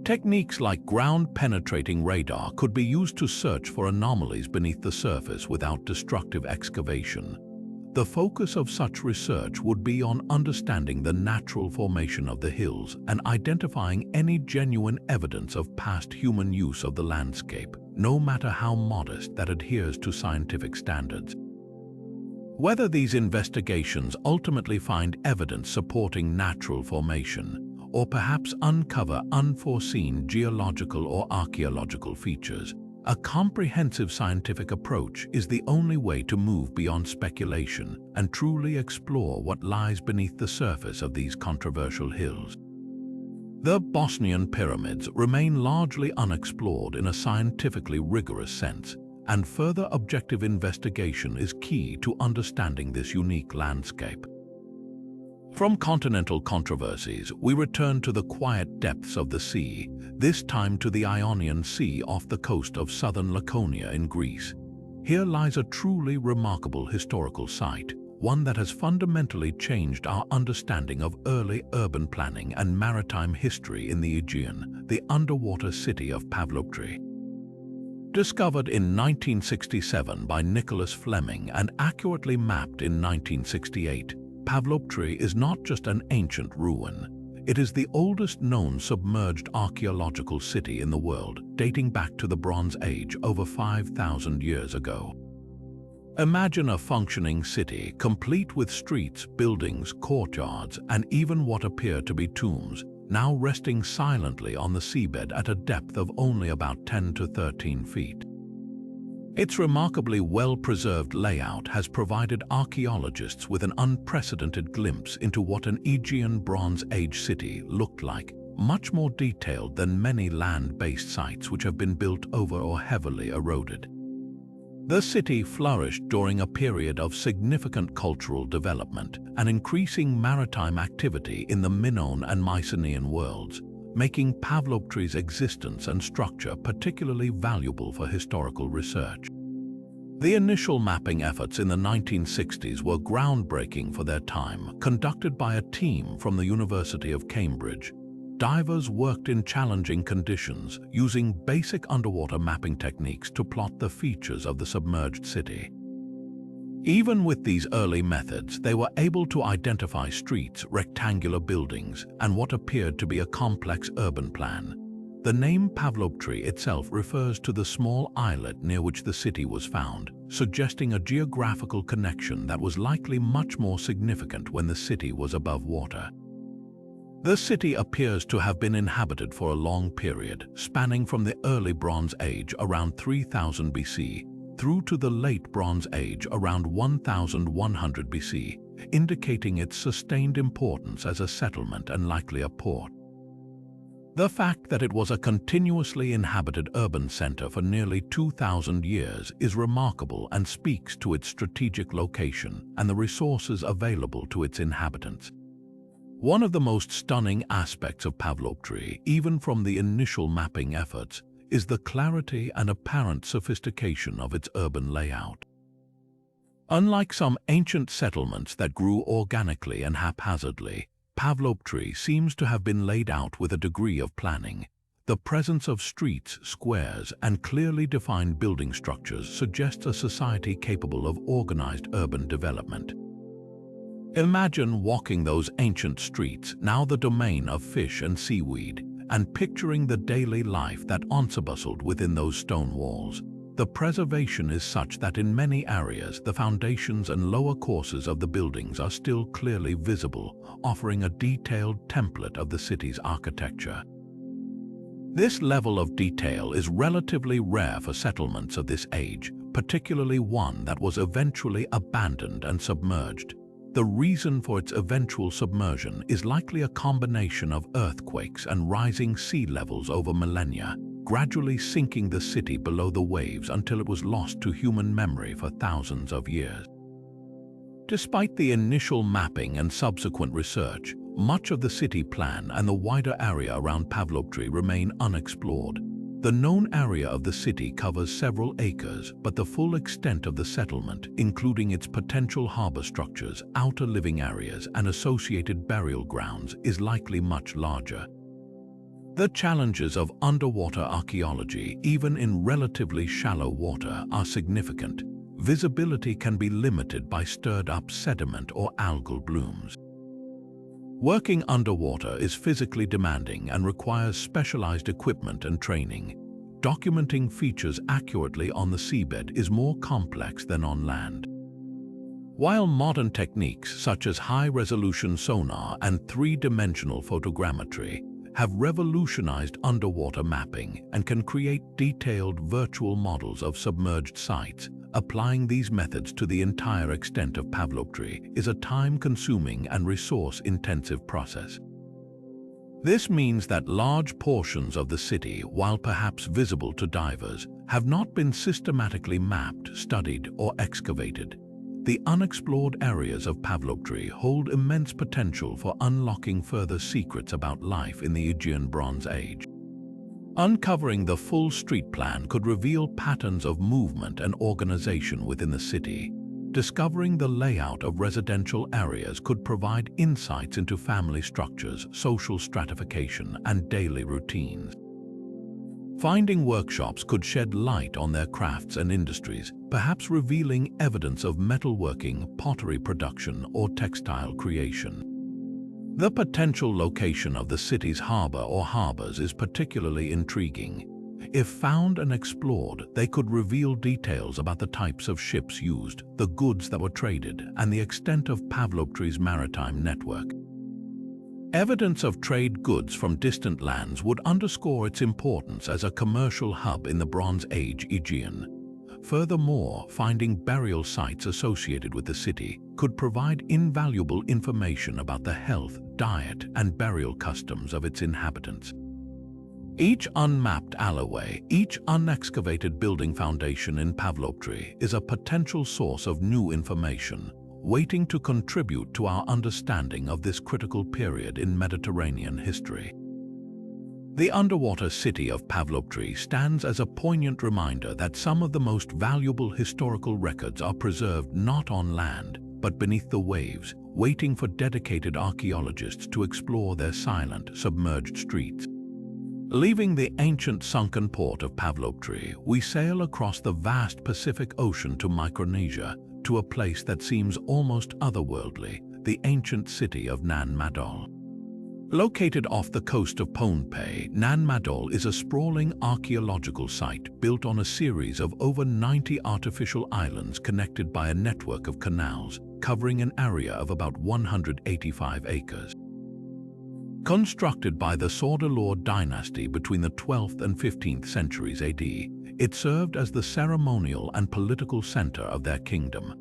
Techniques like ground-penetrating radar could be used to search for anomalies beneath the surface without destructive excavation. The focus of such research would be on understanding the natural formation of the hills and identifying any genuine evidence of past human use of the landscape, no matter how modest, that adheres to scientific standards. Whether these investigations ultimately find evidence supporting natural formation, or perhaps uncover unforeseen geological or archaeological features, a comprehensive scientific approach is the only way to move beyond speculation and truly explore what lies beneath the surface of these controversial hills. The Bosnian pyramids remain largely unexplored in a scientifically rigorous sense, and further objective investigation is key to understanding this unique landscape. From continental controversies, we return to the quiet depths of the sea, this time to the Ionian Sea off the coast of southern Laconia in Greece. Here lies a truly remarkable historical site, one that has fundamentally changed our understanding of early urban planning and maritime history in the Aegean, the underwater city of Pavlopetri. Discovered in 1967 by Nicholas Fleming and accurately mapped in 1968, Pavlopetri is not just an ancient ruin. It is the oldest known submerged archaeological city in the world, dating back to the Bronze Age over 5,000 years ago. Imagine a functioning city, complete with streets, buildings, courtyards, and even what appear to be tombs, now resting silently on the seabed at a depth of only about 10 to 13 feet. Its remarkably well-preserved layout has provided archaeologists with an unprecedented glimpse into what an Aegean Bronze Age city looked like, much more detailed than many land-based sites which have been built over or heavily eroded. The city flourished during a period of significant cultural development and increasing maritime activity in the Minoan and Mycenaean worlds, making Pavlopetri's existence and structure particularly valuable for historical research. The initial mapping efforts in the 1960s were groundbreaking for their time, conducted by a team from the University of Cambridge. Divers worked in challenging conditions, using basic underwater mapping techniques to plot the features of the submerged city. Even with these early methods, they were able to identify streets, rectangular buildings, and what appeared to be a complex urban plan. The name Pavlopetri itself refers to the small islet near which the city was found, suggesting a geographical connection that was likely much more significant when the city was above water. The city appears to have been inhabited for a long period, spanning from the early Bronze Age around 3000 BC through to the late Bronze Age around 1100 BC, indicating its sustained importance as a settlement and likely a port. The fact that it was a continuously inhabited urban center for nearly 2,000 years is remarkable and speaks to its strategic location and the resources available to its inhabitants. One of the most stunning aspects of Pavlopetri, even from the initial mapping efforts, is the clarity and apparent sophistication of its urban layout. Unlike some ancient settlements that grew organically and haphazardly, Pavlopetri seems to have been laid out with a degree of planning. The presence of streets, squares, and clearly defined building structures suggests a society capable of organized urban development. Imagine walking those ancient streets, now the domain of fish and seaweed, and picturing the daily life that bustled within those stone walls. The preservation is such that in many areas the foundations and lower courses of the buildings are still clearly visible, offering a detailed template of the city's architecture. This level of detail is relatively rare for settlements of this age, particularly one that was eventually abandoned and submerged. The reason for its eventual submersion is likely a combination of earthquakes and rising sea levels over millennia, gradually sinking the city below the waves until it was lost to human memory for thousands of years. Despite the initial mapping and subsequent research, much of the city plan and the wider area around Pavlopetri remain unexplored. The known area of the city covers several acres, but the full extent of the settlement, including its potential harbor structures, outer living areas, and associated burial grounds, is likely much larger. The challenges of underwater archaeology, even in relatively shallow water, are significant. Visibility can be limited by stirred-up sediment or algal blooms. Working underwater is physically demanding and requires specialized equipment and training. Documenting features accurately on the seabed is more complex than on land. While modern techniques such as high-resolution sonar and three-dimensional photogrammetry have revolutionized underwater mapping and can create detailed virtual models of submerged sites, applying these methods to the entire extent of Pavlopetri is a time-consuming and resource-intensive process. This means that large portions of the city, while perhaps visible to divers, have not been systematically mapped, studied, or excavated. The unexplored areas of Pavlopetri hold immense potential for unlocking further secrets about life in the Aegean Bronze Age. Uncovering the full street plan could reveal patterns of movement and organization within the city. Discovering the layout of residential areas could provide insights into family structures, social stratification, and daily routines. Finding workshops could shed light on their crafts and industries, perhaps revealing evidence of metalworking, pottery production, or textile creation. The potential location of the city's harbor or harbors is particularly intriguing. If found and explored, they could reveal details about the types of ships used, the goods that were traded, and the extent of Pavlopetri's maritime network. Evidence of trade goods from distant lands would underscore its importance as a commercial hub in the Bronze Age Aegean. Furthermore, finding burial sites associated with the city could provide invaluable information about the health, diet, and burial customs of its inhabitants. Each unmapped alleyway, each unexcavated building foundation in Pavlopetri is a potential source of new information, waiting to contribute to our understanding of this critical period in Mediterranean history. The underwater city of Pavlopetri stands as a poignant reminder that some of the most valuable historical records are preserved not on land, but beneath the waves, waiting for dedicated archaeologists to explore their silent, submerged streets. Leaving the ancient sunken port of Pavlopetri, we sail across the vast Pacific Ocean to Micronesia, to a place that seems almost otherworldly, the ancient city of Nan Madol. Located off the coast of Pohnpei, Nan Madol is a sprawling archaeological site built on a series of over 90 artificial islands connected by a network of canals, covering an area of about 185 acres. Constructed by the Sordalor dynasty between the 12th and 15th centuries AD, it served as the ceremonial and political center of their kingdom.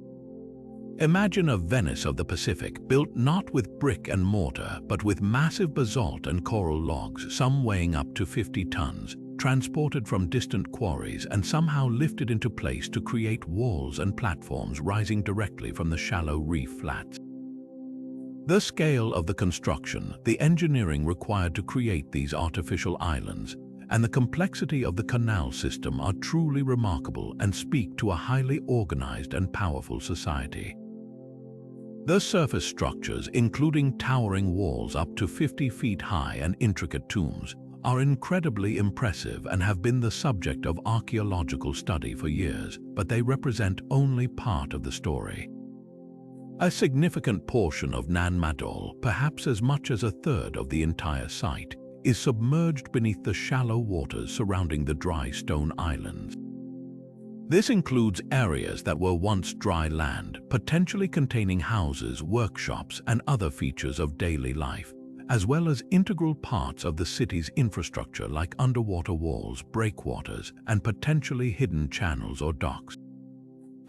Imagine a Venice of the Pacific, built not with brick and mortar, but with massive basalt and coral logs, some weighing up to 50 tons, transported from distant quarries and somehow lifted into place to create walls and platforms rising directly from the shallow reef flats. The scale of the construction, the engineering required to create these artificial islands, and the complexity of the canal system are truly remarkable and speak to a highly organized and powerful society. The surface structures, including towering walls up to 50 feet high and intricate tombs, are incredibly impressive and have been the subject of archaeological study for years, but they represent only part of the story. A significant portion of Nan Madol, perhaps as much as a third of the entire site, is submerged beneath the shallow waters surrounding the dry stone islands. This includes areas that were once dry land, potentially containing houses, workshops, and other features of daily life, as well as integral parts of the city's infrastructure like underwater walls, breakwaters, and potentially hidden channels or docks.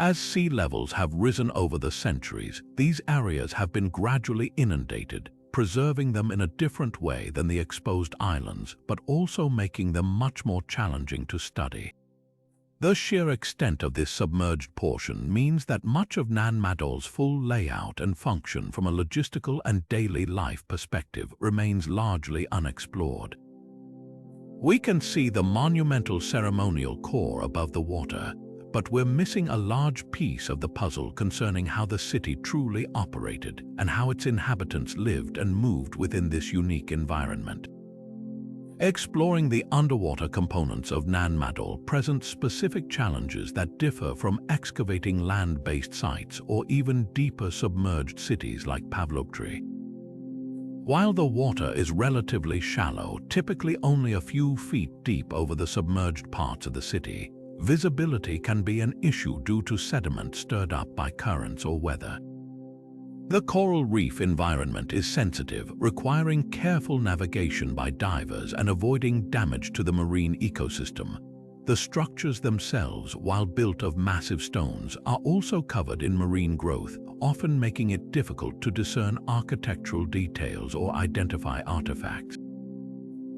As sea levels have risen over the centuries, these areas have been gradually inundated, preserving them in a different way than the exposed islands, but also making them much more challenging to study. The sheer extent of this submerged portion means that much of Nan Madol's full layout and function from a logistical and daily life perspective remains largely unexplored. We can see the monumental ceremonial core above the water, but we're missing a large piece of the puzzle concerning how the city truly operated and how its inhabitants lived and moved within this unique environment. Exploring the underwater components of Nan Madol presents specific challenges that differ from excavating land-based sites or even deeper submerged cities like Pavlopetri. While the water is relatively shallow, typically only a few feet deep over the submerged parts of the city, visibility can be an issue due to sediment stirred up by currents or weather. The coral reef environment is sensitive, requiring careful navigation by divers and avoiding damage to the marine ecosystem. The structures themselves, while built of massive stones, are also covered in marine growth, often making it difficult to discern architectural details or identify artifacts.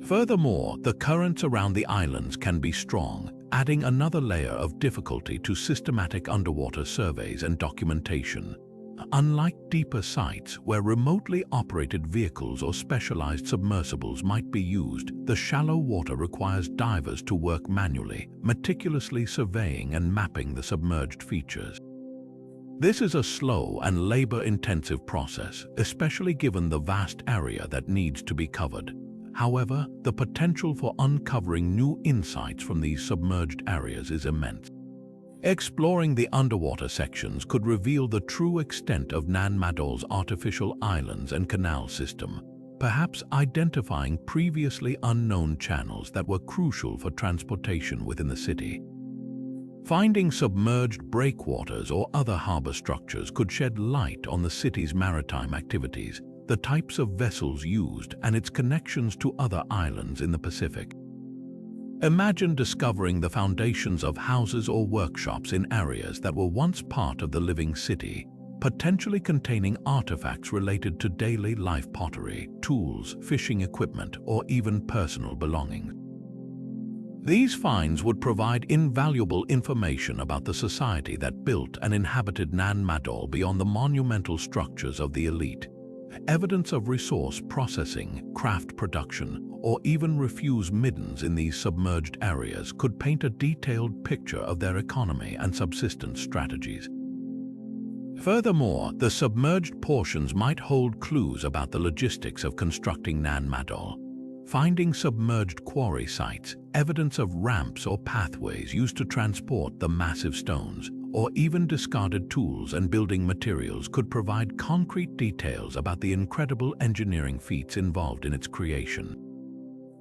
Furthermore, the currents around the islands can be strong, adding another layer of difficulty to systematic underwater surveys and documentation. Unlike deeper sites where remotely operated vehicles or specialized submersibles might be used, the shallow water requires divers to work manually, meticulously surveying and mapping the submerged features. This is a slow and labor-intensive process, especially given the vast area that needs to be covered. However, the potential for uncovering new insights from these submerged areas is immense. Exploring the underwater sections could reveal the true extent of Nan Madol's artificial islands and canal system, perhaps identifying previously unknown channels that were crucial for transportation within the city. Finding submerged breakwaters or other harbor structures could shed light on the city's maritime activities, the types of vessels used, and its connections to other islands in the Pacific. Imagine discovering the foundations of houses or workshops in areas that were once part of the living city, potentially containing artifacts related to daily life pottery, tools, fishing equipment, or even personal belongings. These finds would provide invaluable information about the society that built and inhabited Nan Madol beyond the monumental structures of the elite. Evidence of resource processing, craft production, or even refuse middens in these submerged areas could paint a detailed picture of their economy and subsistence strategies. Furthermore, the submerged portions might hold clues about the logistics of constructing Nan Madol. Finding submerged quarry sites, evidence of ramps or pathways used to transport the massive stones, or even discarded tools and building materials could provide concrete details about the incredible engineering feats involved in its creation.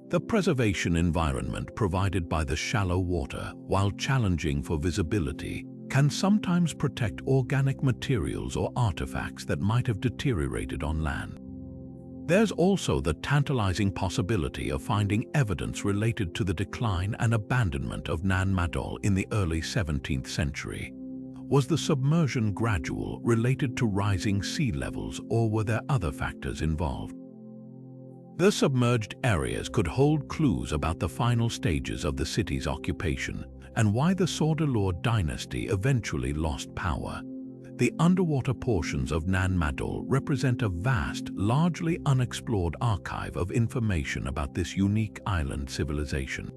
The preservation environment provided by the shallow water, while challenging for visibility, can sometimes protect organic materials or artifacts that might have deteriorated on land. There's also the tantalizing possibility of finding evidence related to the decline and abandonment of Nan Madol in the early 17th century. Was the submersion gradual, related to rising sea levels, or were there other factors involved? The submerged areas could hold clues about the final stages of the city's occupation and why the Sordelor dynasty eventually lost power. The underwater portions of Nan Madol represent a vast, largely unexplored archive of information about this unique island civilization.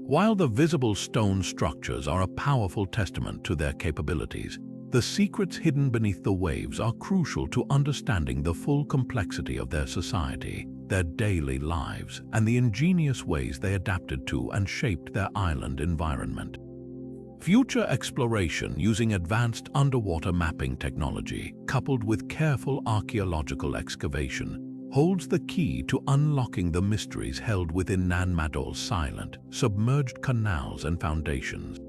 While the visible stone structures are a powerful testament to their capabilities, the secrets hidden beneath the waves are crucial to understanding the full complexity of their society, their daily lives, and the ingenious ways they adapted to and shaped their island environment. Future exploration using advanced underwater mapping technology, coupled with careful archaeological excavation, holds the key to unlocking the mysteries held within Nan Madol's silent, submerged canals and foundations.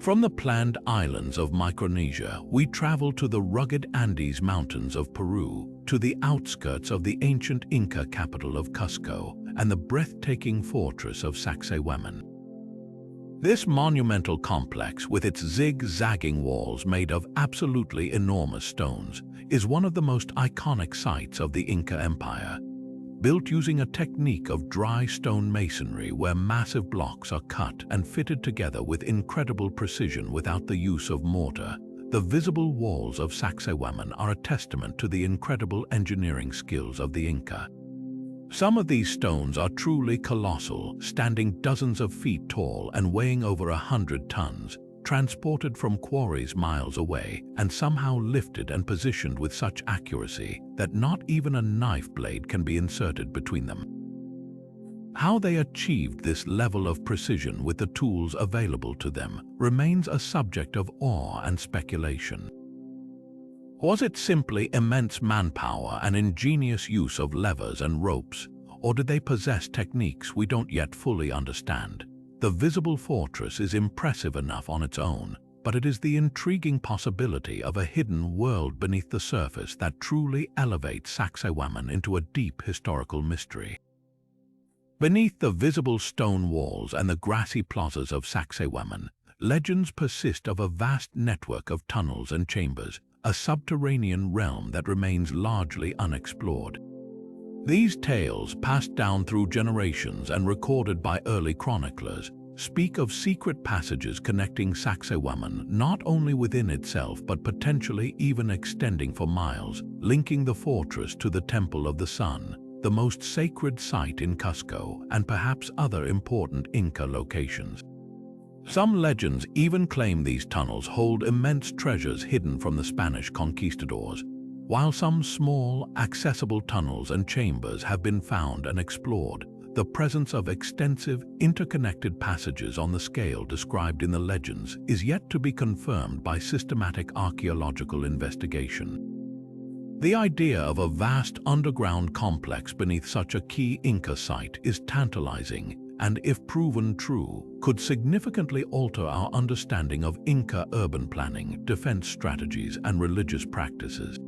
From the planned islands of Micronesia, we travel to the rugged Andes Mountains of Peru, to the outskirts of the ancient Inca capital of Cusco and the breathtaking fortress of Saqsaywaman. This monumental complex, with its zig-zagging walls made of absolutely enormous stones, is one of the most iconic sites of the Inca Empire. Built using a technique of dry stone masonry where massive blocks are cut and fitted together with incredible precision without the use of mortar, the visible walls of Saqsaywaman are a testament to the incredible engineering skills of the Inca. Some of these stones are truly colossal, standing dozens of feet tall and weighing over 100 tons, transported from quarries miles away and somehow lifted and positioned with such accuracy that not even a knife blade can be inserted between them. How they achieved this level of precision with the tools available to them remains a subject of awe and speculation. Was it simply immense manpower and ingenious use of levers and ropes, or did they possess techniques we don't yet fully understand? The visible fortress is impressive enough on its own, but it is the intriguing possibility of a hidden world beneath the surface that truly elevates Saqsaywaman into a deep historical mystery. Beneath the visible stone walls and the grassy plazas of Saqsaywaman, legends persist of a vast network of tunnels and chambers, a subterranean realm that remains largely unexplored. These tales, passed down through generations and recorded by early chroniclers, speak of secret passages connecting Saqsaywaman not only within itself but potentially even extending for miles, linking the fortress to the Temple of the Sun, the most sacred site in Cusco, and perhaps other important Inca locations. Some legends even claim these tunnels hold immense treasures hidden from the Spanish conquistadors, while some small, accessible tunnels and chambers have been found and explored. The presence of extensive, interconnected passages on the scale described in the legends is yet to be confirmed by systematic archaeological investigation. The idea of a vast underground complex beneath such a key Inca site is tantalizing and, if proven true, could significantly alter our understanding of Inca urban planning, defense strategies, and religious practices.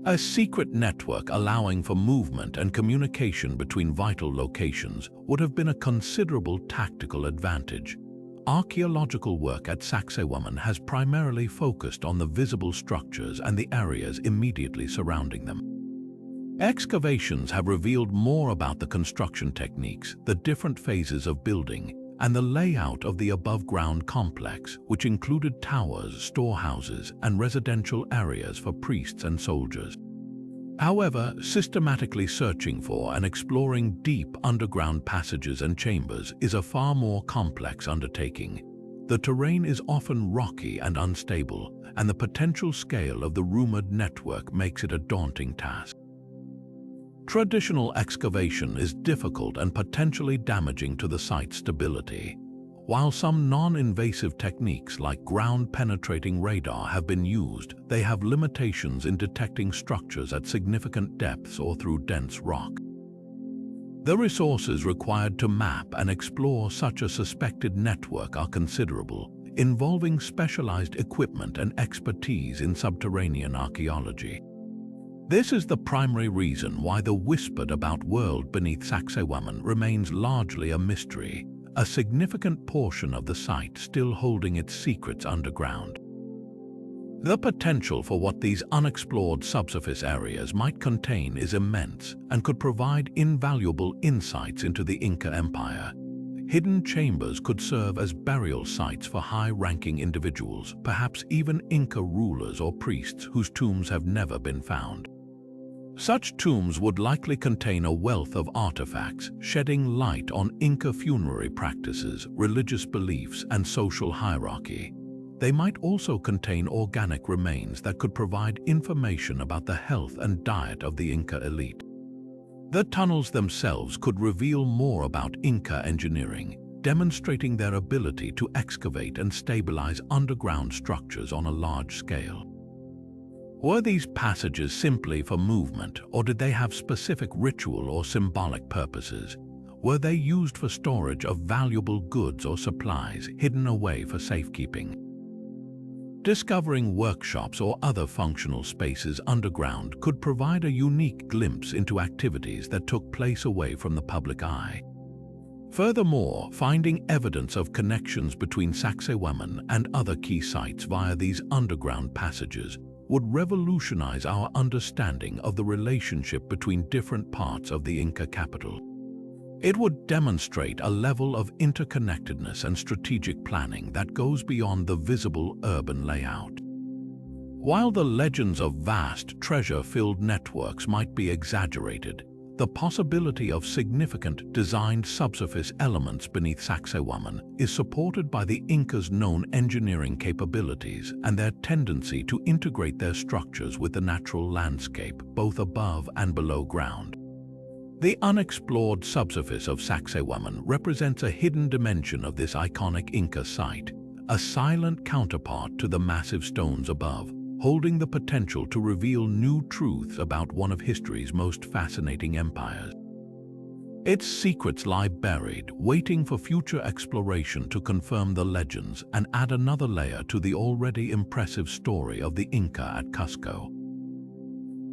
A secret network allowing for movement and communication between vital locations would have been a considerable tactical advantage. Archaeological work at Saqsaywaman has primarily focused on the visible structures and the areas immediately surrounding them. Excavations have revealed more about the construction techniques, the different phases of building, and the layout of the above-ground complex, which included towers, storehouses, and residential areas for priests and soldiers. However, systematically searching for and exploring deep underground passages and chambers is a far more complex undertaking. The terrain is often rocky and unstable, and the potential scale of the rumored network makes it a daunting task. Traditional excavation is difficult and potentially damaging to the site's stability. While some non-invasive techniques like ground-penetrating radar have been used, they have limitations in detecting structures at significant depths or through dense rock. The resources required to map and explore such a suspected network are considerable, involving specialized equipment and expertise in subterranean archaeology. This is the primary reason why the whispered about world beneath Saqsaywaman remains largely a mystery, a significant portion of the site still holding its secrets underground. The potential for what these unexplored subsurface areas might contain is immense and could provide invaluable insights into the Inca Empire. Hidden chambers could serve as burial sites for high-ranking individuals, perhaps even Inca rulers or priests whose tombs have never been found. Such tombs would likely contain a wealth of artifacts, shedding light on Inca funerary practices, religious beliefs, and social hierarchy. They might also contain organic remains that could provide information about the health and diet of the Inca elite. The tunnels themselves could reveal more about Inca engineering, demonstrating their ability to excavate and stabilize underground structures on a large scale. Were these passages simply for movement, or did they have specific ritual or symbolic purposes? Were they used for storage of valuable goods or supplies hidden away for safekeeping? Discovering workshops or other functional spaces underground could provide a unique glimpse into activities that took place away from the public eye. Furthermore, finding evidence of connections between Saqsaywaman and other key sites via these underground passages would revolutionize our understanding of the relationship between different parts of the Inca capital. It would demonstrate a level of interconnectedness and strategic planning that goes beyond the visible urban layout. While the legends of vast, treasure-filled networks might be exaggerated, the possibility of significant designed subsurface elements beneath Saqsaywaman is supported by the Incas' known engineering capabilities and their tendency to integrate their structures with the natural landscape, both above and below ground. The unexplored subsurface of Saqsaywaman represents a hidden dimension of this iconic Inca site, a silent counterpart to the massive stones above, holding the potential to reveal new truths about one of history's most fascinating empires. Its secrets lie buried, waiting for future exploration to confirm the legends and add another layer to the already impressive story of the Inca at Cusco.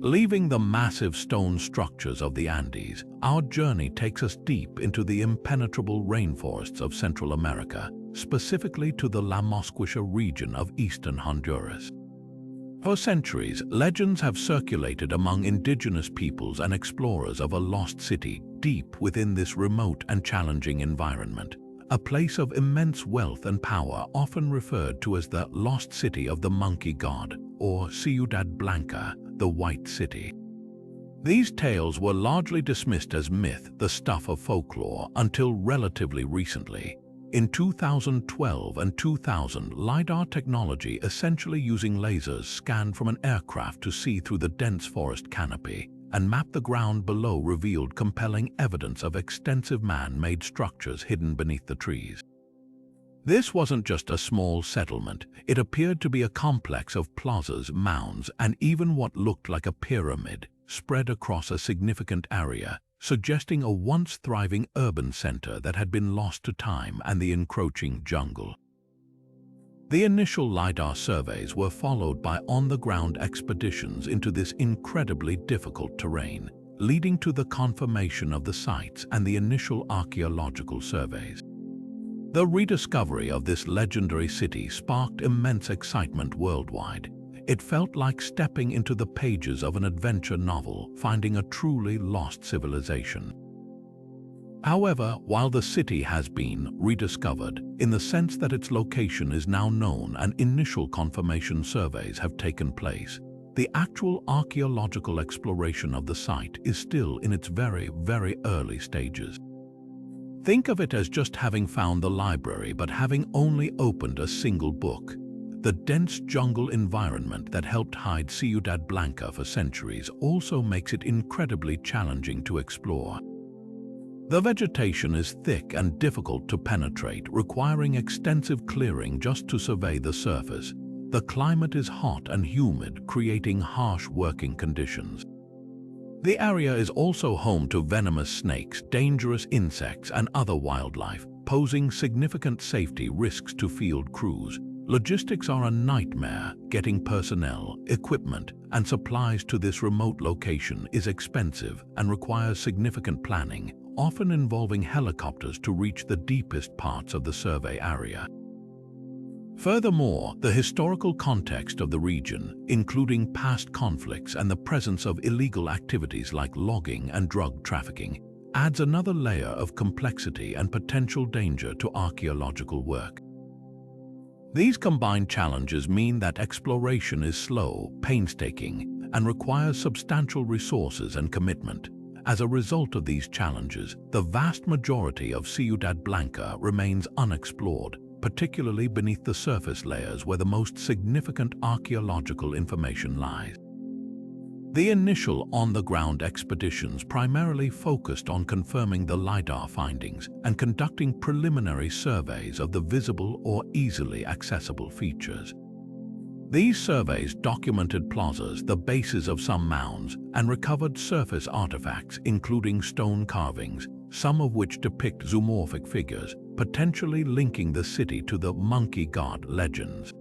Leaving the massive stone structures of the Andes, our journey takes us deep into the impenetrable rainforests of Central America, specifically to the La Mosquitia region of eastern Honduras. For centuries, legends have circulated among indigenous peoples and explorers of a lost city deep within this remote and challenging environment, a place of immense wealth and power often referred to as the Lost City of the Monkey God, or Ciudad Blanca, the White City. These tales were largely dismissed as myth, the stuff of folklore, until relatively recently. In 2012 and 2000, LiDAR technology, essentially using lasers, scanned from an aircraft to see through the dense forest canopy and map the ground below, revealed compelling evidence of extensive man-made structures hidden beneath the trees. This wasn't just a small settlement. It appeared to be a complex of plazas, mounds, and even what looked like a pyramid spread across a significant area, suggesting a once thriving urban center that had been lost to time and the encroaching jungle. The initial LiDAR surveys were followed by on-the-ground expeditions into this incredibly difficult terrain, leading to the confirmation of the sites and the initial archaeological surveys. The rediscovery of this legendary city sparked immense excitement worldwide. It felt like stepping into the pages of an adventure novel, finding a truly lost civilization. However, while the city has been rediscovered, in the sense that its location is now known and initial confirmation surveys have taken place, the actual archaeological exploration of the site is still in its very, very early stages. Think of it as just having found the library but having only opened a single book. The dense jungle environment that helped hide Ciudad Blanca for centuries also makes it incredibly challenging to explore. The vegetation is thick and difficult to penetrate, requiring extensive clearing just to survey the surface. The climate is hot and humid, creating harsh working conditions. The area is also home to venomous snakes, dangerous insects, and other wildlife, posing significant safety risks to field crews. Logistics are a nightmare. Getting personnel, equipment, and supplies to this remote location is expensive and requires significant planning, often involving helicopters to reach the deepest parts of the survey area. Furthermore, the historical context of the region, including past conflicts and the presence of illegal activities like logging and drug trafficking, adds another layer of complexity and potential danger to archaeological work. These combined challenges mean that exploration is slow, painstaking, and requires substantial resources and commitment. As a result of these challenges, the vast majority of Ciudad Blanca remains unexplored, particularly beneath the surface layers where the most significant archaeological information lies. The initial on-the-ground expeditions primarily focused on confirming the LiDAR findings and conducting preliminary surveys of the visible or easily accessible features. These surveys documented plazas, the bases of some mounds, and recovered surface artifacts including stone carvings, some of which depict zoomorphic figures, potentially linking the city to the Monkey God legends.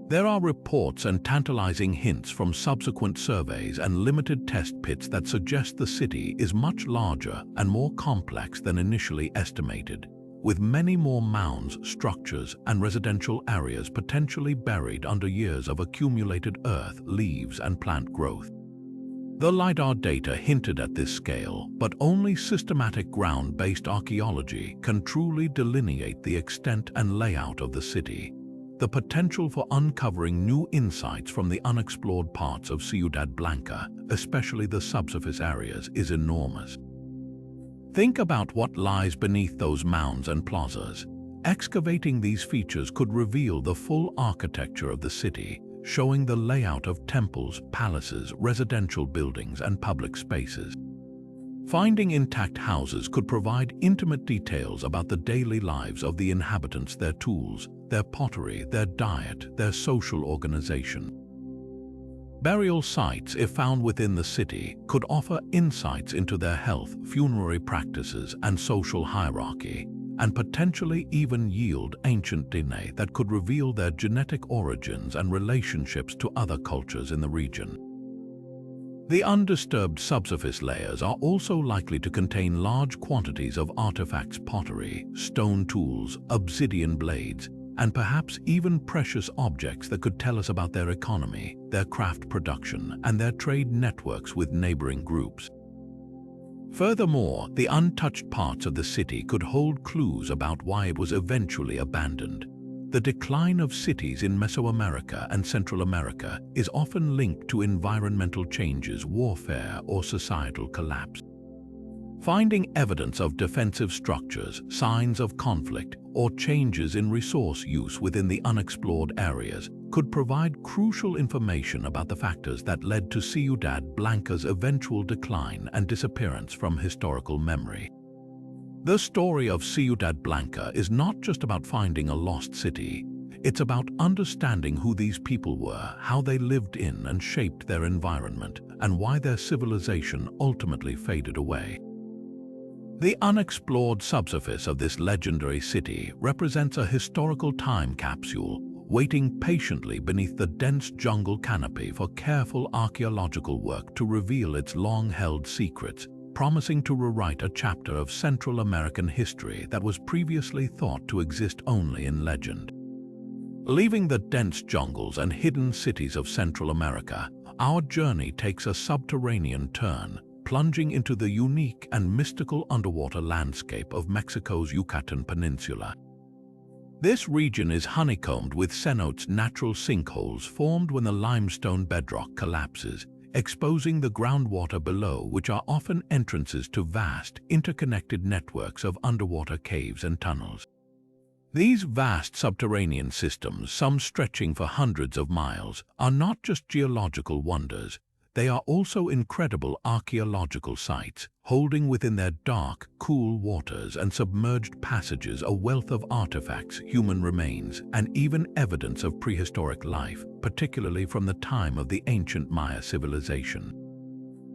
There are reports and tantalizing hints from subsequent surveys and limited test pits that suggest the city is much larger and more complex than initially estimated, with many more mounds, structures, and residential areas potentially buried under years of accumulated earth, leaves, and plant growth. The LiDAR data hinted at this scale, but only systematic ground-based archaeology can truly delineate the extent and layout of the city. The potential for uncovering new insights from the unexplored parts of Ciudad Blanca, especially the subsurface areas, is enormous. Think about what lies beneath those mounds and plazas. Excavating these features could reveal the full architecture of the city, showing the layout of temples, palaces, residential buildings, and public spaces. Finding intact houses could provide intimate details about the daily lives of the inhabitants, their tools, their pottery, their diet, their social organization. Burial sites, if found within the city, could offer insights into their health, funerary practices, and social hierarchy, and potentially even yield ancient DNA that could reveal their genetic origins and relationships to other cultures in the region. The undisturbed subsurface layers are also likely to contain large quantities of artifacts, pottery, stone tools, obsidian blades, and perhaps even precious objects that could tell us about their economy, their craft production, and their trade networks with neighboring groups. Furthermore, the untouched parts of the city could hold clues about why it was eventually abandoned. The decline of cities in Mesoamerica and Central America is often linked to environmental changes, warfare, or societal collapse. Finding evidence of defensive structures, signs of conflict, or changes in resource use within the unexplored areas could provide crucial information about the factors that led to Ciudad Blanca's eventual decline and disappearance from historical memory. The story of Ciudad Blanca is not just about finding a lost city. It's about understanding who these people were, how they lived in and shaped their environment, and why their civilization ultimately faded away. The unexplored subsurface of this legendary city represents a historical time capsule, waiting patiently beneath the dense jungle canopy for careful archaeological work to reveal its long-held secrets, promising to rewrite a chapter of Central American history that was previously thought to exist only in legend. Leaving the dense jungles and hidden cities of Central America, our journey takes a subterranean turn, plunging into the unique and mystical underwater landscape of Mexico's Yucatan Peninsula. This region is honeycombed with cenotes, natural sinkholes formed when the limestone bedrock collapses, exposing the groundwater below, which are often entrances to vast, interconnected networks of underwater caves and tunnels. These vast subterranean systems, some stretching for hundreds of miles, are not just geological wonders. They are also incredible archaeological sites, holding within their dark, cool waters and submerged passages a wealth of artifacts, human remains, and even evidence of prehistoric life, particularly from the time of the ancient Maya civilization.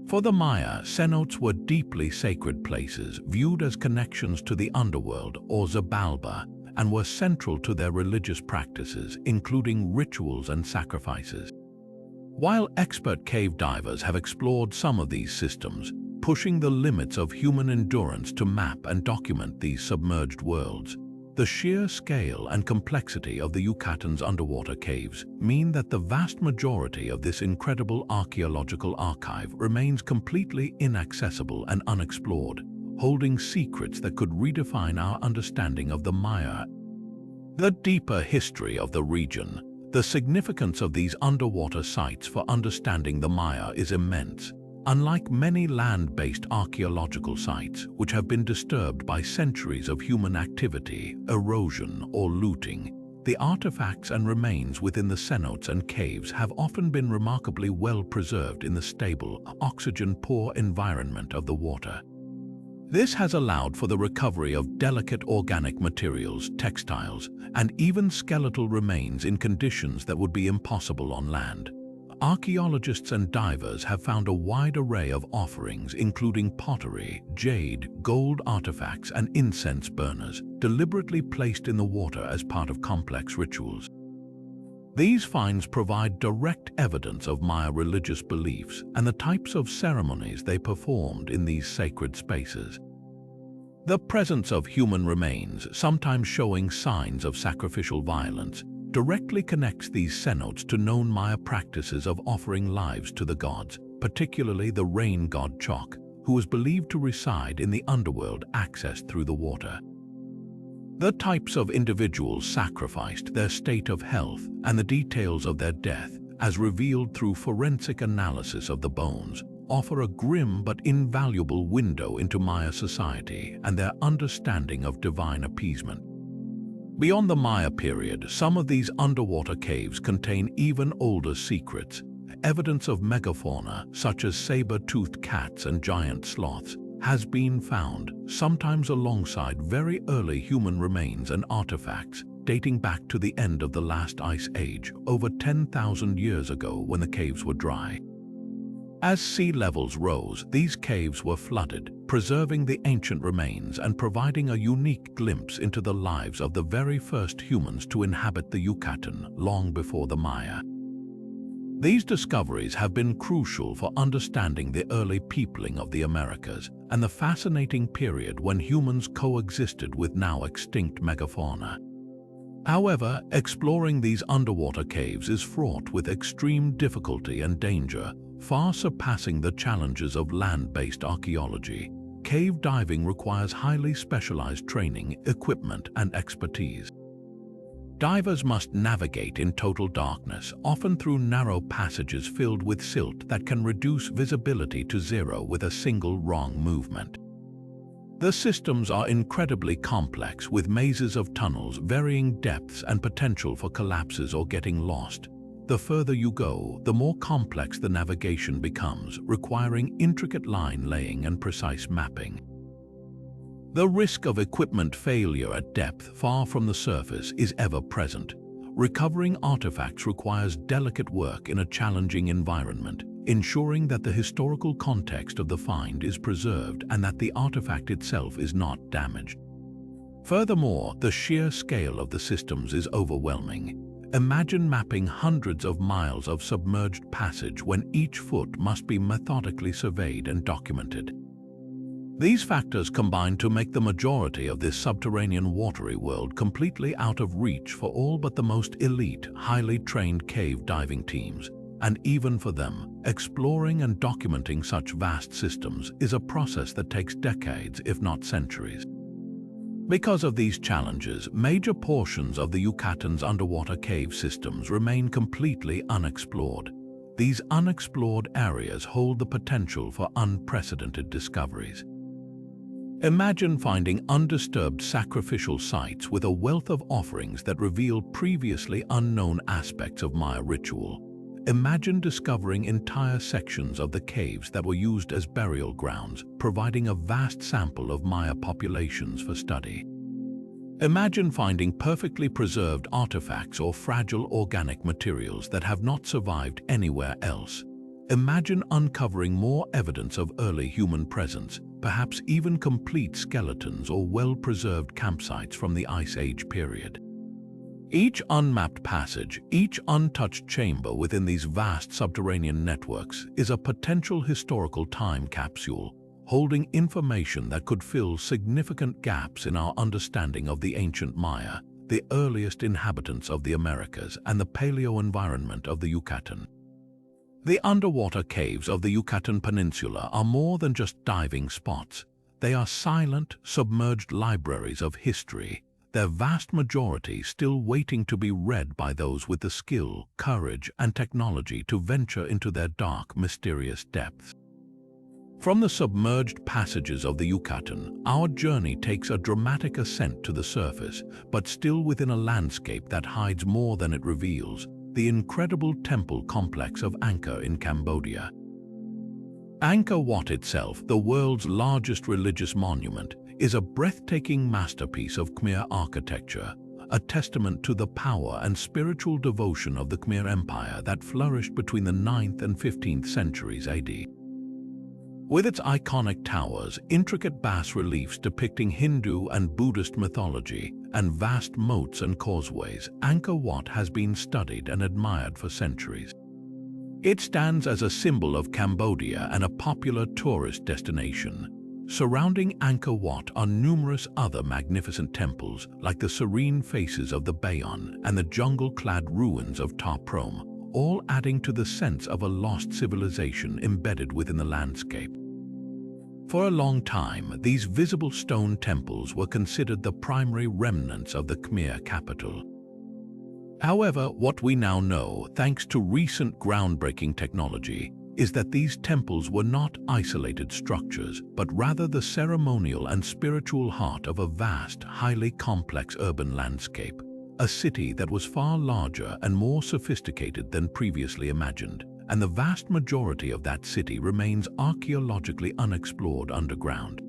For the Maya, cenotes were deeply sacred places, viewed as connections to the underworld or Xibalba, and were central to their religious practices, including rituals and sacrifices. While expert cave divers have explored some of these systems, pushing the limits of human endurance to map and document these submerged worlds, the sheer scale and complexity of the Yucatan's underwater caves mean that the vast majority of this incredible archaeological archive remains completely inaccessible and unexplored, holding secrets that could redefine our understanding of the Maya. The deeper history of the region, the significance of these underwater sites for understanding the Maya is immense. Unlike many land-based archaeological sites, which have been disturbed by centuries of human activity, erosion, or looting, the artifacts and remains within the cenotes and caves have often been remarkably well preserved in the stable, oxygen-poor environment of the water. This has allowed for the recovery of delicate organic materials, textiles, and even skeletal remains in conditions that would be impossible on land. Archaeologists and divers have found a wide array of offerings, including pottery, jade, gold artifacts, and incense burners, deliberately placed in the water as part of complex rituals. These finds provide direct evidence of Maya religious beliefs and the types of ceremonies they performed in these sacred spaces. The presence of human remains, sometimes showing signs of sacrificial violence, directly connects these cenotes to known Maya practices of offering lives to the gods, particularly the rain god Chok, who was believed to reside in the underworld accessed through the water. The types of individuals sacrificed, their state of health, and the details of their death, as revealed through forensic analysis of the bones, offer a grim but invaluable window into Maya society and their understanding of divine appeasement. Beyond the Maya period, some of these underwater caves contain even older secrets. Evidence of megafauna, such as saber-toothed cats and giant sloths, has been found, sometimes alongside very early human remains and artifacts dating back to the end of the last ice age, over 10,000 years ago when the caves were dry. As sea levels rose, these caves were flooded, preserving the ancient remains and providing a unique glimpse into the lives of the very first humans to inhabit the Yucatan long before the Maya. These discoveries have been crucial for understanding the early peopling of the Americas and the fascinating period when humans coexisted with now extinct megafauna. However, exploring these underwater caves is fraught with extreme difficulty and danger, far surpassing the challenges of land-based archaeology. Cave diving requires highly specialized training, equipment, and expertise. Divers must navigate in total darkness, often through narrow passages filled with silt that can reduce visibility to zero with a single wrong movement. The systems are incredibly complex, with mazes of tunnels, varying depths, and potential for collapses or getting lost. The further you go, the more complex the navigation becomes, requiring intricate line laying and precise mapping. The risk of equipment failure at depth far from the surface is ever present. Recovering artifacts requires delicate work in a challenging environment, ensuring that the historical context of the find is preserved and that the artifact itself is not damaged. Furthermore, the sheer scale of the systems is overwhelming. Imagine mapping hundreds of miles of submerged passage when each foot must be methodically surveyed and documented. These factors combine to make the majority of this subterranean watery world completely out of reach for all but the most elite, highly trained cave diving teams. And even for them, exploring and documenting such vast systems is a process that takes decades, if not centuries. Because of these challenges, major portions of the Yucatan's underwater cave systems remain completely unexplored. These unexplored areas hold the potential for unprecedented discoveries. Imagine finding undisturbed sacrificial sites with a wealth of offerings that reveal previously unknown aspects of Maya ritual. Imagine discovering entire sections of the caves that were used as burial grounds, providing a vast sample of Maya populations for study. Imagine finding perfectly preserved artifacts or fragile organic materials that have not survived anywhere else. Imagine uncovering more evidence of early human presence, perhaps even complete skeletons or well-preserved campsites from the Ice Age period. Each unmapped passage, each untouched chamber within these vast subterranean networks is a potential historical time capsule, holding information that could fill significant gaps in our understanding of the ancient Maya, the earliest inhabitants of the Americas, and the paleo-environment of the Yucatan. The underwater caves of the Yucatan Peninsula are more than just diving spots. They are silent, submerged libraries of history, their vast majority still waiting to be read by those with the skill, courage, and technology to venture into their dark, mysterious depths. From the submerged passages of the Yucatan, our journey takes a dramatic ascent to the surface, but still within a landscape that hides more than it reveals: the incredible temple complex of Angkor in Cambodia. Angkor Wat itself, the world's largest religious monument, is a breathtaking masterpiece of Khmer architecture, a testament to the power and spiritual devotion of the Khmer Empire that flourished between the 9th and 15th centuries AD. With its iconic towers, intricate bas-reliefs depicting Hindu and Buddhist mythology, and vast moats and causeways, Angkor Wat has been studied and admired for centuries. It stands as a symbol of Cambodia and a popular tourist destination. Surrounding Angkor Wat are numerous other magnificent temples, like the serene faces of the Bayon and the jungle-clad ruins of Ta Prohm, all adding to the sense of a lost civilization embedded within the landscape. For a long time, these visible stone temples were considered the primary remnants of the Khmer capital. However, what we now know, thanks to recent groundbreaking technology, is that these temples were not isolated structures, but rather the ceremonial and spiritual heart of a vast, highly complex urban landscape, a city that was far larger and more sophisticated than previously imagined. and the vast majority of that city remains archaeologically unexplored underground.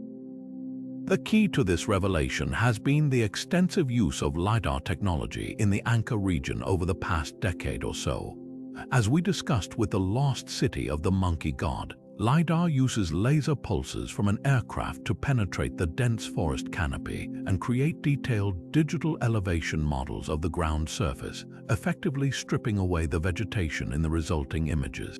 The key to this revelation has been the extensive use of LiDAR technology in the Angkor region over the past decade or so. As we discussed with the lost city of the monkey god, LiDAR uses laser pulses from an aircraft to penetrate the dense forest canopy and create detailed digital elevation models of the ground surface, effectively stripping away the vegetation in the resulting images.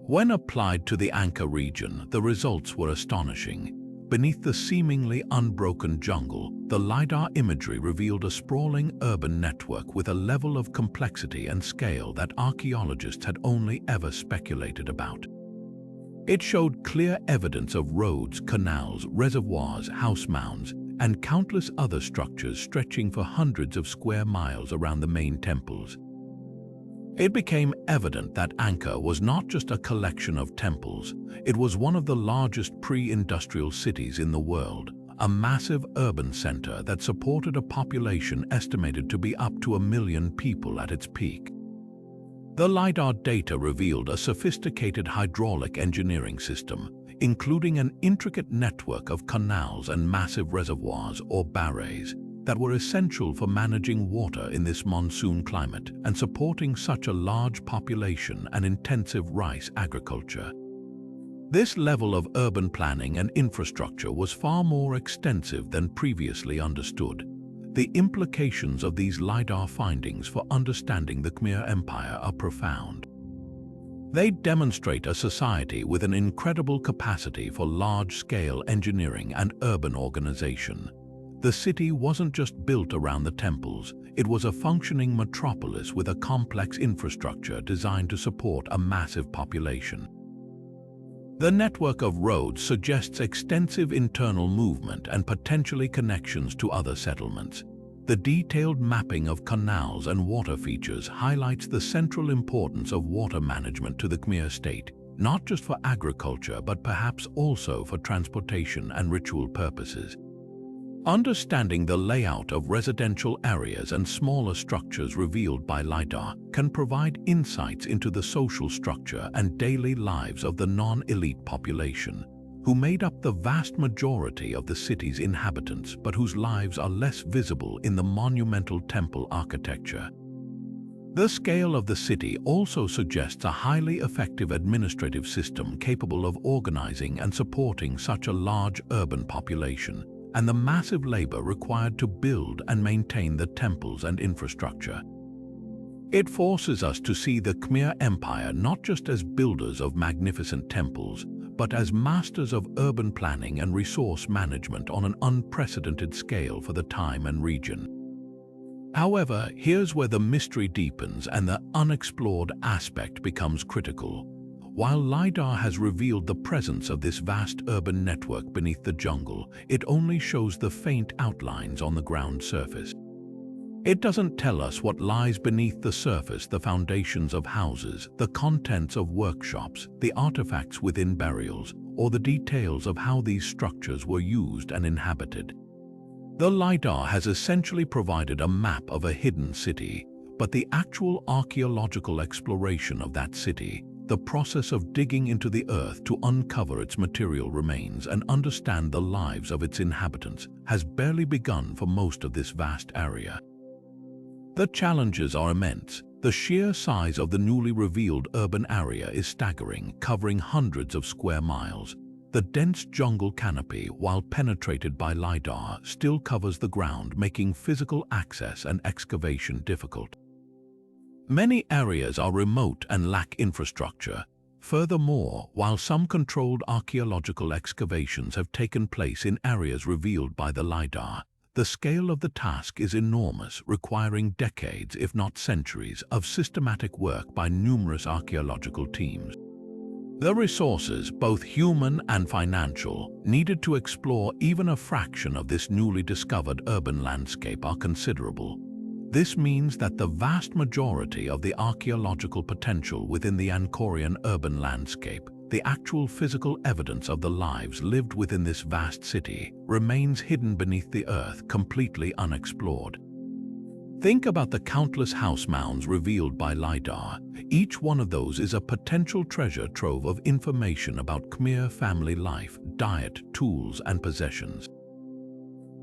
When applied to the Angkor region, the results were astonishing. Beneath the seemingly unbroken jungle, the LiDAR imagery revealed a sprawling urban network with a level of complexity and scale that archaeologists had only ever speculated about. It showed clear evidence of roads, canals, reservoirs, house mounds, and countless other structures stretching for hundreds of square miles around the main temples. It became evident that Angkor was not just a collection of temples, it was one of the largest pre-industrial cities in the world, a massive urban center that supported a population estimated to be up to 1 million people at its peak. The LiDAR data revealed a sophisticated hydraulic engineering system, including an intricate network of canals and massive reservoirs or barrays that were essential for managing water in this monsoon climate and supporting such a large population and intensive rice agriculture. This level of urban planning and infrastructure was far more extensive than previously understood. The implications of these LiDAR findings for understanding the Khmer Empire are profound. They demonstrate a society with an incredible capacity for large-scale engineering and urban organization. The city wasn't just built around the temples, it was a functioning metropolis with a complex infrastructure designed to support a massive population. The network of roads suggests extensive internal movement and potentially connections to other settlements. The detailed mapping of canals and water features highlights the central importance of water management to the Khmer state, not just for agriculture but perhaps also for transportation and ritual purposes. Understanding the layout of residential areas and smaller structures revealed by LiDAR can provide insights into the social structure and daily lives of the non-elite population, who made up the vast majority of the city's inhabitants but whose lives are less visible in the monumental temple architecture. The scale of the city also suggests a highly effective administrative system capable of organizing and supporting such a large urban population, and the massive labor required to build and maintain the temples and infrastructure. It forces us to see the Khmer Empire not just as builders of magnificent temples, but as masters of urban planning and resource management on an unprecedented scale for the time and region. However, here's where the mystery deepens and the unexplored aspect becomes critical. While LiDAR has revealed the presence of this vast urban network beneath the jungle, it only shows the faint outlines on the ground surface. It doesn't tell us what lies beneath the surface: the foundations of houses, the contents of workshops, the artifacts within burials, or the details of how these structures were used and inhabited. The LiDAR has essentially provided a map of a hidden city, but the actual archaeological exploration of that city, the process of digging into the earth to uncover its material remains and understand the lives of its inhabitants, has barely begun for most of this vast area. The challenges are immense. The sheer size of the newly revealed urban area is staggering, covering hundreds of square miles. The dense jungle canopy, while penetrated by LiDAR, still covers the ground, making physical access and excavation difficult. Many areas are remote and lack infrastructure. Furthermore, while some controlled archaeological excavations have taken place in areas revealed by the LiDAR, the scale of the task is enormous, requiring decades, if not centuries, of systematic work by numerous archaeological teams. The resources, both human and financial, needed to explore even a fraction of this newly discovered urban landscape are considerable. This means that the vast majority of the archaeological potential within the Angkorian urban landscape, the actual physical evidence of the lives lived within this vast city, remains hidden beneath the earth, completely unexplored. Think about the countless house mounds revealed by LiDAR. Each one of those is a potential treasure trove of information about Khmer family life, diet, tools, and possessions.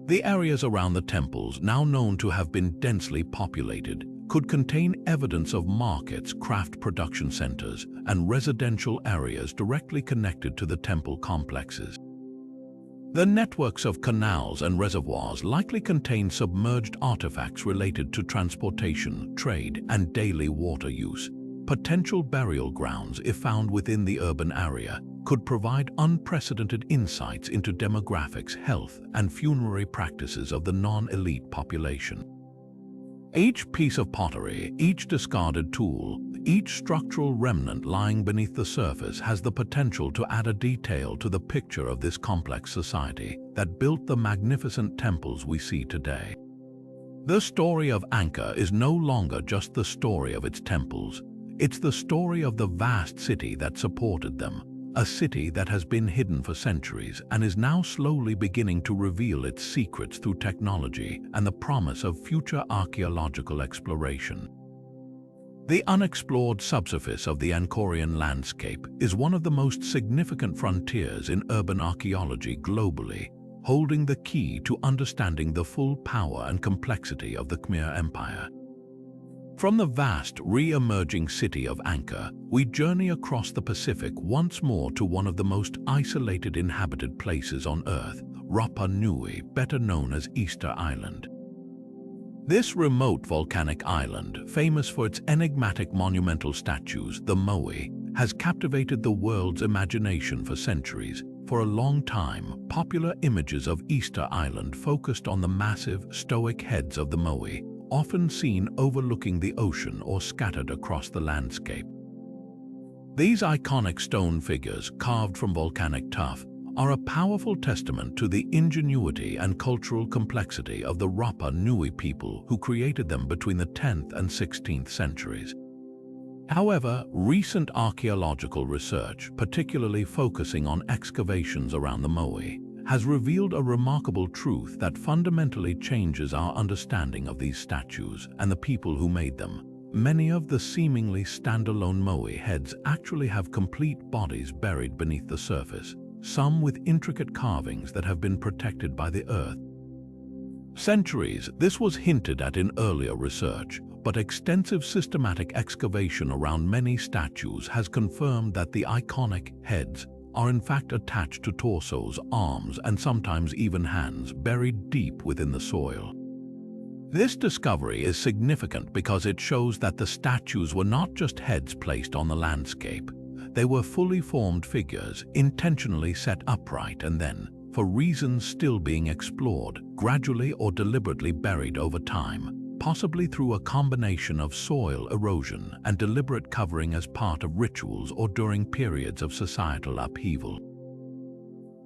The areas around the temples, now known to have been densely populated, could contain evidence of markets, craft production centers, and residential areas directly connected to the temple complexes. The networks of canals and reservoirs likely contain submerged artifacts related to transportation, trade, and daily water use. Potential burial grounds, if found within the urban area, could provide unprecedented insights into demographics, health, and funerary practices of the non-elite population. Each piece of pottery, each discarded tool, each structural remnant lying beneath the surface has the potential to add a detail to the picture of this complex society that built the magnificent temples we see today. The story of Angkor is no longer just the story of its temples. It's the story of the vast city that supported them, a city that has been hidden for centuries and is now slowly beginning to reveal its secrets through technology and the promise of future archaeological exploration. The unexplored subsurface of the Angkorian landscape is one of the most significant frontiers in urban archaeology globally, holding the key to understanding the full power and complexity of the Khmer Empire. From the vast, re-emerging city of Angkor, we journey across the Pacific once more to one of the most isolated inhabited places on Earth, Rapa Nui, better known as Easter Island. This remote volcanic island, famous for its enigmatic monumental statues, the moai, has captivated the world's imagination for centuries. For a long time, popular images of Easter Island focused on the massive, stoic heads of the moai, often seen overlooking the ocean or scattered across the landscape. These iconic stone figures, carved from volcanic tuff, are a powerful testament to the ingenuity and cultural complexity of the Rapa Nui people who created them between the 10th and 16th centuries. However, recent archaeological research, particularly focusing on excavations around the moai, has revealed a remarkable truth that fundamentally changes our understanding of these statues and the people who made them. Many of the seemingly standalone moai heads actually have complete bodies buried beneath the surface, some with intricate carvings that have been protected by the earth. Centuries, this was hinted at in earlier research, but extensive systematic excavation around many statues has confirmed that the iconic heads are in fact attached to torsos, arms, and sometimes even hands buried deep within the soil. This discovery is significant because it shows that the statues were not just heads placed on the landscape. They were fully formed figures, intentionally set upright and then, for reasons still being explored, gradually or deliberately buried over time, possibly through a combination of soil erosion and deliberate covering as part of rituals or during periods of societal upheaval.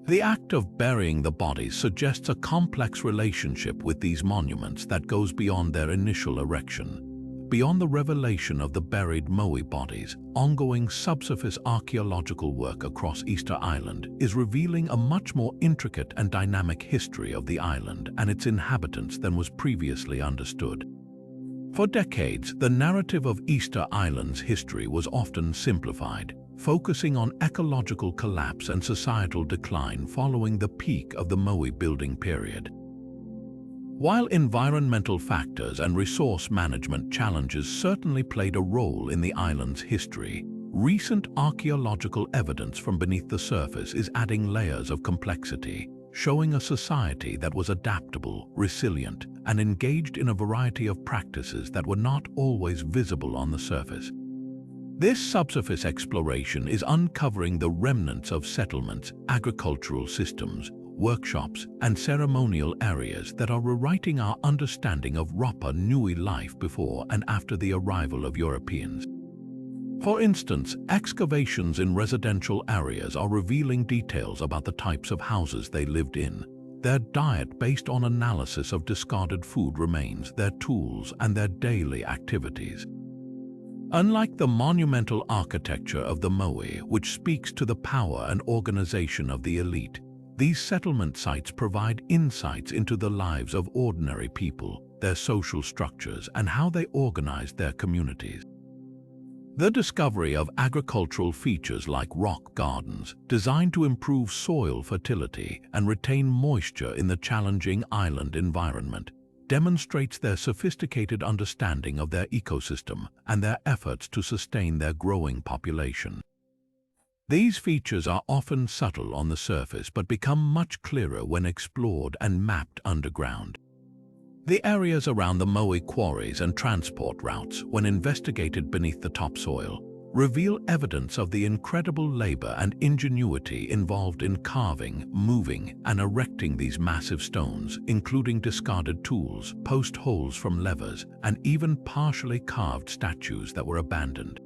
The act of burying the bodies suggests a complex relationship with these monuments that goes beyond their initial erection. Beyond the revelation of the buried moai bodies, ongoing subsurface archaeological work across Easter Island is revealing a much more intricate and dynamic history of the island and its inhabitants than was previously understood. For decades, the narrative of Easter Island's history was often simplified, focusing on ecological collapse and societal decline following the peak of the moai building period. While environmental factors and resource management challenges certainly played a role in the island's history, recent archaeological evidence from beneath the surface is adding layers of complexity, showing a society that was adaptable, resilient, and engaged in a variety of practices that were not always visible on the surface. This subsurface exploration is uncovering the remnants of settlements, agricultural systems, workshops, and ceremonial areas that are rewriting our understanding of Rapa Nui life before and after the arrival of Europeans. For instance, excavations in residential areas are revealing details about the types of houses they lived in, their diet based on analysis of discarded food remains, their tools, and their daily activities. Unlike the monumental architecture of the moai, which speaks to the power and organization of the elite, these settlement sites provide insights into the lives of ordinary people, their social structures, and how they organized their communities. The discovery of agricultural features like rock gardens, designed to improve soil fertility and retain moisture in the challenging island environment, demonstrates their sophisticated understanding of their ecosystem and their efforts to sustain their growing population. These features are often subtle on the surface but become much clearer when explored and mapped underground. The areas around the Moai quarries and transport routes, when investigated beneath the topsoil, reveal evidence of the incredible labor and ingenuity involved in carving, moving, and erecting these massive stones, including discarded tools, post holes from levers, and even partially carved statues that were abandoned.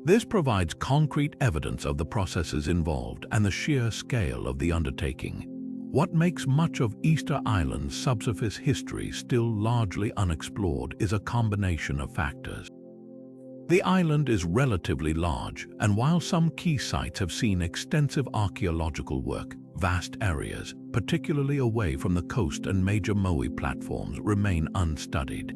This provides concrete evidence of the processes involved and the sheer scale of the undertaking. What makes much of Easter Island's subsurface history still largely unexplored is a combination of factors. The island is relatively large, and while some key sites have seen extensive archaeological work, vast areas, particularly away from the coast and major Moai platforms, remain unstudied.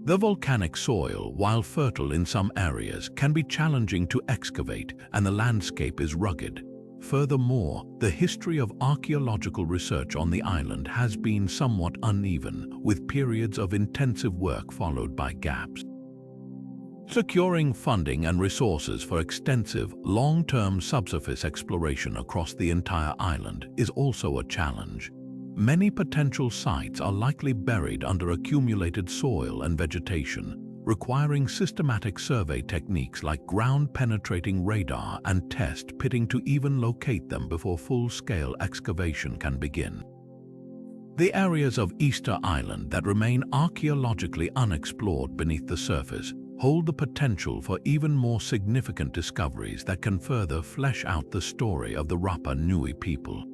The volcanic soil, while fertile in some areas, can be challenging to excavate, and the landscape is rugged. Furthermore, the history of archaeological research on the island has been somewhat uneven, with periods of intensive work followed by gaps. Securing funding and resources for extensive, long-term subsurface exploration across the entire island is also a challenge. Many potential sites are likely buried under accumulated soil and vegetation, requiring systematic survey techniques like ground-penetrating radar and test pitting to even locate them before full-scale excavation can begin. The areas of Easter Island that remain archaeologically unexplored beneath the surface hold the potential for even more significant discoveries that can further flesh out the story of the Rapa Nui people.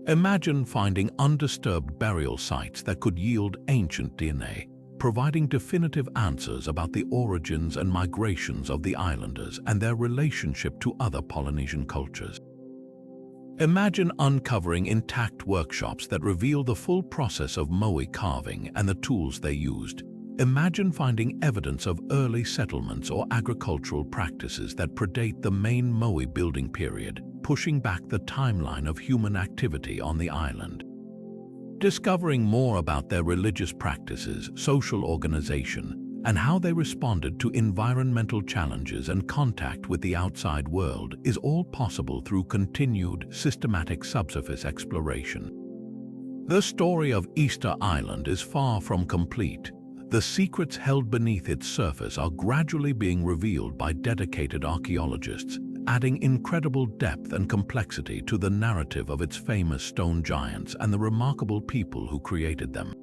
Imagine finding undisturbed burial sites that could yield ancient DNA, providing definitive answers about the origins and migrations of the islanders and their relationship to other Polynesian cultures. Imagine uncovering intact workshops that reveal the full process of Moai carving and the tools they used. Imagine finding evidence of early settlements or agricultural practices that predate the main Moai building period, pushing back the timeline of human activity on the island. Discovering more about their religious practices, social organization, and how they responded to environmental challenges and contact with the outside world is all possible through continued, systematic subsurface exploration. The story of Easter Island is far from complete. The secrets held beneath its surface are gradually being revealed by dedicated archaeologists, adding incredible depth and complexity to the narrative of its famous stone giants and the remarkable people who created them.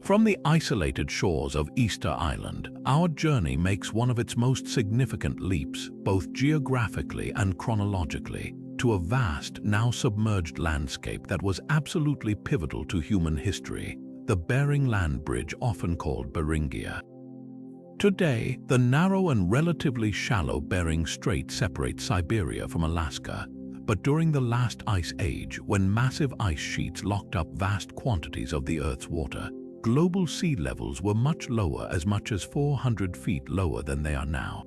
From the isolated shores of Easter Island, our journey makes one of its most significant leaps, both geographically and chronologically, to a vast, now submerged landscape that was absolutely pivotal to human history, the Bering Land Bridge, often called Beringia. Today, the narrow and relatively shallow Bering Strait separates Siberia from Alaska, but during the last ice age, when massive ice sheets locked up vast quantities of the Earth's water, global sea levels were much lower, as much as 400 feet lower than they are now.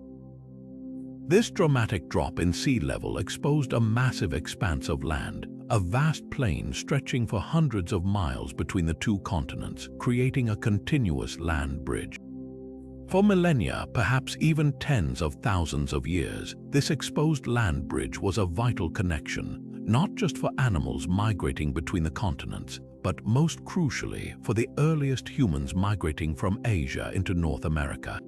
This dramatic drop in sea level exposed a massive expanse of land, a vast plain stretching for hundreds of miles between the two continents, creating a continuous land bridge. For millennia, perhaps even tens of thousands of years, this exposed land bridge was a vital connection, not just for animals migrating between the continents, but most crucially for the earliest humans migrating from Asia into North America.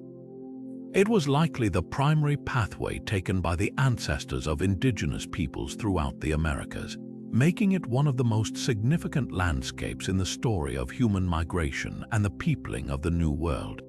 It was likely the primary pathway taken by the ancestors of indigenous peoples throughout the Americas, making it one of the most significant landscapes in the story of human migration and the peopling of the New World.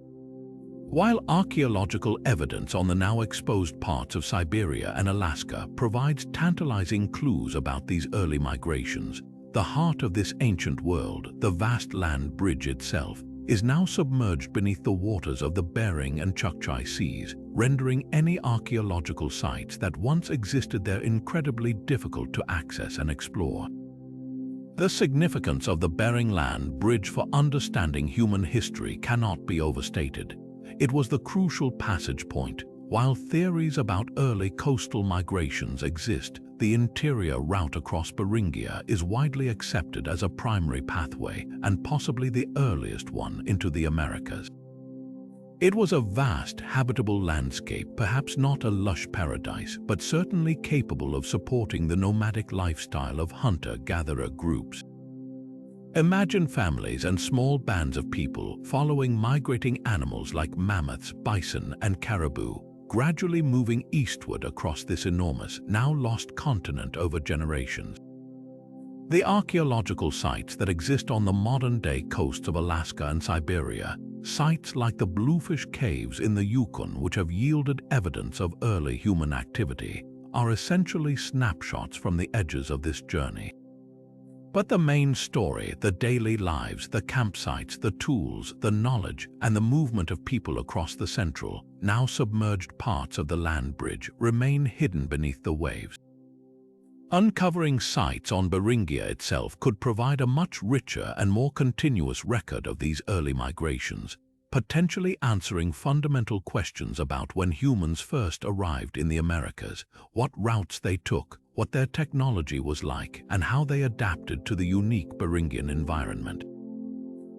While archaeological evidence on the now exposed parts of Siberia and Alaska provides tantalizing clues about these early migrations, the heart of this ancient world, the vast land bridge itself, is now submerged beneath the waters of the Bering and Chukchi Seas, rendering any archaeological sites that once existed there incredibly difficult to access and explore. The significance of the Bering Land Bridge for understanding human history cannot be overstated. It was the crucial passage point. While theories about early coastal migrations exist, the interior route across Beringia is widely accepted as a primary pathway and possibly the earliest one into the Americas. It was a vast, habitable landscape, perhaps not a lush paradise, but certainly capable of supporting the nomadic lifestyle of hunter-gatherer groups. Imagine families and small bands of people following migrating animals like mammoths, bison, and caribou, gradually moving eastward across this enormous, now lost continent over generations. The archaeological sites that exist on the modern-day coasts of Alaska and Siberia, sites like the Bluefish Caves in the Yukon, which have yielded evidence of early human activity, are essentially snapshots from the edges of this journey. But the main story, the daily lives, the campsites, the tools, the knowledge, and the movement of people across the central, now submerged parts of the land bridge remain hidden beneath the waves. Uncovering sites on Beringia itself could provide a much richer and more continuous record of these early migrations, potentially answering fundamental questions about when humans first arrived in the Americas, what routes they took, what their technology was like, and how they adapted to the unique Beringian environment.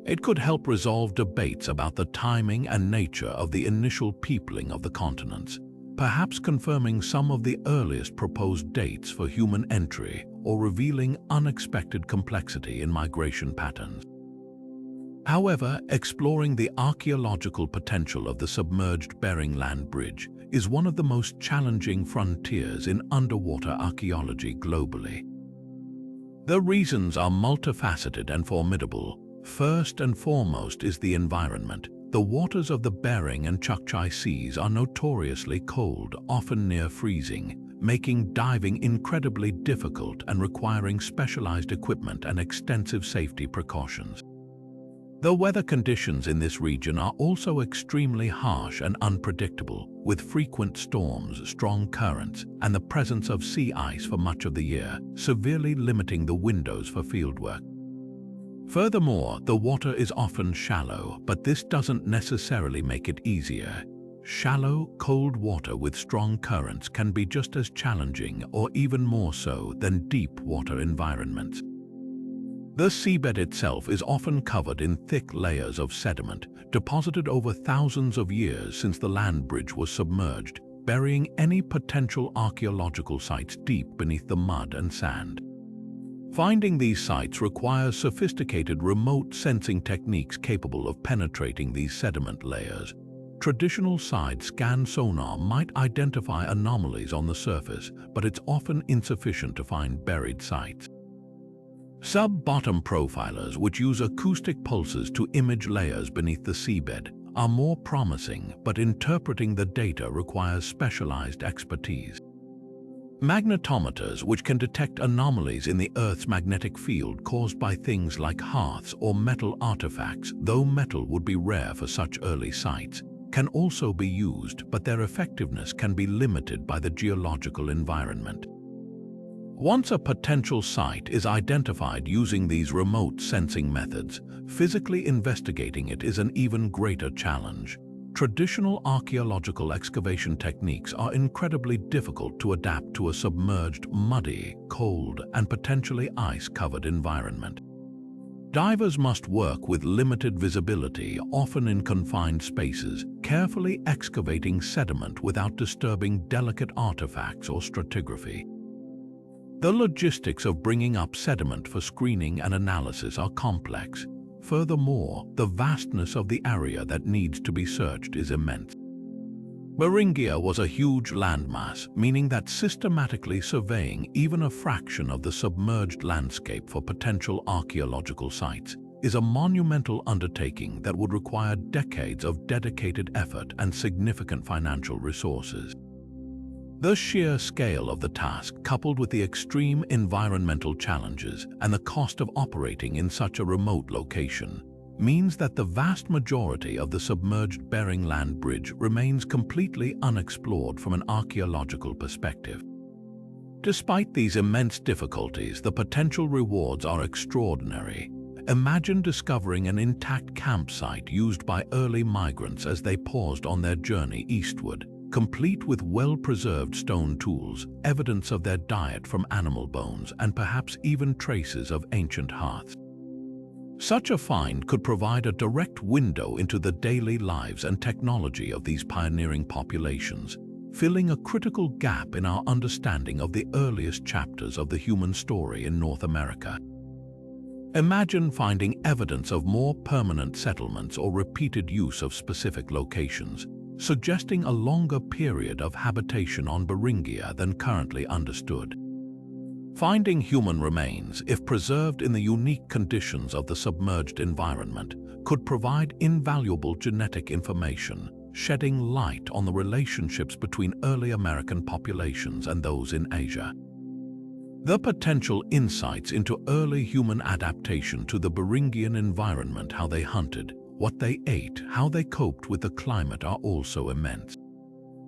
It could help resolve debates about the timing and nature of the initial peopling of the continents, perhaps confirming some of the earliest proposed dates for human entry or revealing unexpected complexity in migration patterns. However, exploring the archaeological potential of the submerged Bering Land Bridge is one of the most challenging frontiers in underwater archaeology globally. The reasons are multifaceted and formidable. First and foremost is the environment. The waters of the Bering and Chukchi Seas are notoriously cold, often near freezing, making diving incredibly difficult and requiring specialized equipment and extensive safety precautions. The weather conditions in this region are also extremely harsh and unpredictable, with frequent storms, strong currents, and the presence of sea ice for much of the year, severely limiting the windows for fieldwork. Furthermore, the water is often shallow, but this doesn't necessarily make it easier. Shallow, cold water with strong currents can be just as challenging or even more so than deep water environments. The seabed itself is often covered in thick layers of sediment, deposited over thousands of years since the land bridge was submerged, burying any potential archaeological sites deep beneath the mud and sand. Finding these sites requires sophisticated remote sensing techniques capable of penetrating these sediment layers. Traditional side-scan sonar might identify anomalies on the surface, but it's often insufficient to find buried sites. Sub-bottom profilers, which use acoustic pulses to image layers beneath the seabed, are more promising, but interpreting the data requires specialized expertise. Magnetometers, which can detect anomalies in the Earth's magnetic field caused by things like hearths or metal artifacts, though metal would be rare for such early sites, can also be used, but their effectiveness can be limited by the geological environment. Once a potential site is identified using these remote sensing methods, physically investigating it is an even greater challenge. Traditional archaeological excavation techniques are incredibly difficult to adapt to a submerged, muddy, cold, and potentially ice-covered environment. Divers must work with limited visibility, often in confined spaces, carefully excavating sediment without disturbing delicate artifacts or stratigraphy. The logistics of bringing up sediment for screening and analysis are complex. Furthermore, the vastness of the area that needs to be searched is immense. Beringia was a huge landmass, meaning that systematically surveying even a fraction of the submerged landscape for potential archaeological sites is a monumental undertaking that would require decades of dedicated effort and significant financial resources. The sheer scale of the task, coupled with the extreme environmental challenges and the cost of operating in such a remote location, means that the vast majority of the submerged Bering Land Bridge remains completely unexplored from an archaeological perspective. Despite these immense difficulties, the potential rewards are extraordinary. Imagine discovering an intact campsite used by early migrants as they paused on their journey eastward, complete with well-preserved stone tools, evidence of their diet from animal bones, and perhaps even traces of ancient hearths. Such a find could provide a direct window into the daily lives and technology of these pioneering populations, filling a critical gap in our understanding of the earliest chapters of the human story in North America. Imagine finding evidence of more permanent settlements or repeated use of specific locations, suggesting a longer period of habitation on Beringia than currently understood. Finding human remains, if preserved in the unique conditions of the submerged environment, could provide invaluable genetic information, shedding light on the relationships between early American populations and those in Asia. The potential insights into early human adaptation to the Beringian environment, how they hunted, what they ate, how they coped with the climate, are also immense.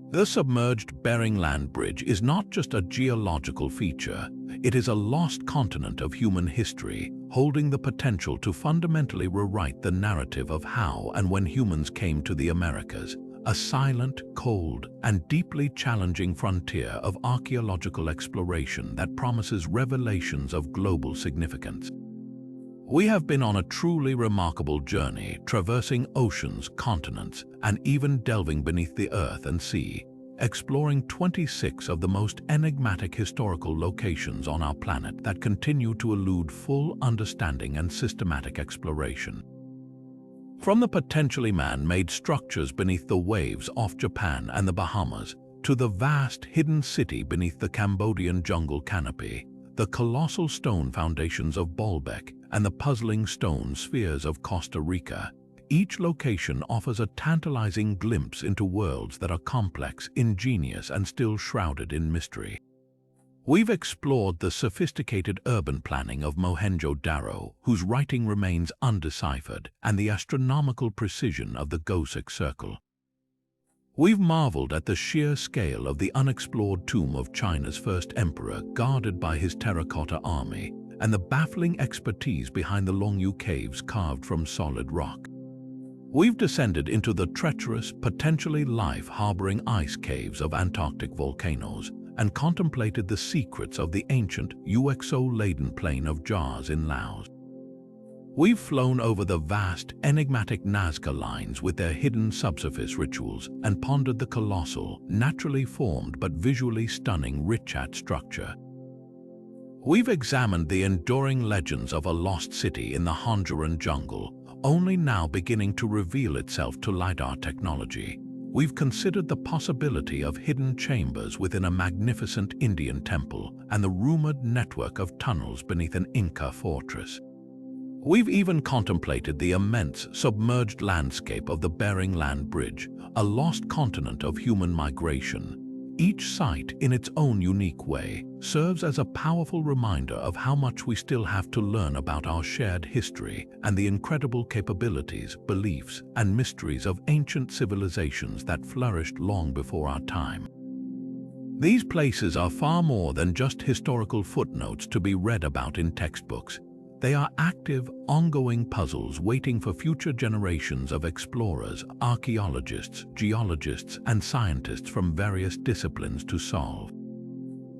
The submerged Bering Land Bridge is not just a geological feature, it is a lost continent of human history, holding the potential to fundamentally rewrite the narrative of how and when humans came to the Americas, a silent, cold, and deeply challenging frontier of archaeological exploration that promises revelations of global significance. We have been on a truly remarkable journey, traversing oceans, continents, and even delving beneath the earth and sea, exploring 26 of the most enigmatic historical locations on our planet that continue to elude full understanding and systematic exploration. From the potentially man-made structures beneath the waves off Japan and the Bahamas, to the vast hidden city beneath the Cambodian jungle canopy, the colossal stone foundations of Baalbek, and the puzzling stone spheres of Costa Rica, each location offers a tantalizing glimpse into worlds that are complex, ingenious, and still shrouded in mystery. We've explored the sophisticated urban planning of Mohenjo-Daro, whose writing remains undeciphered, and the astronomical precision of the Gosek Circle. We've marveled at the sheer scale of the unexplored tomb of China's first emperor, guarded by his terracotta army, and the baffling expertise behind the Longyu caves carved from solid rock. We've descended into the treacherous, potentially life-harboring ice caves of Antarctic volcanoes and contemplated the secrets of the ancient UXO-laden plain of Jars in Laos. We've flown over the vast, enigmatic Nazca lines with their hidden subsurface rituals and pondered the colossal, naturally formed but visually stunning Richat structure. We've examined the enduring legends of a lost city in the Honduran jungle, only now beginning to reveal itself to LiDAR technology. We've considered the possibility of hidden chambers within a magnificent Indian temple and the rumored network of tunnels beneath an Inca fortress. We've even contemplated the immense submerged landscape of the Bering Land Bridge, a lost continent of human migration. Each site, in its own unique way, serves as a powerful reminder of how much we still have to learn about our shared history and the incredible capabilities, beliefs, and mysteries of ancient civilizations that flourished long before our time. These places are far more than just historical footnotes to be read about in textbooks. They are active, ongoing puzzles waiting for future generations of explorers, archaeologists, geologists, and scientists from various disciplines to solve.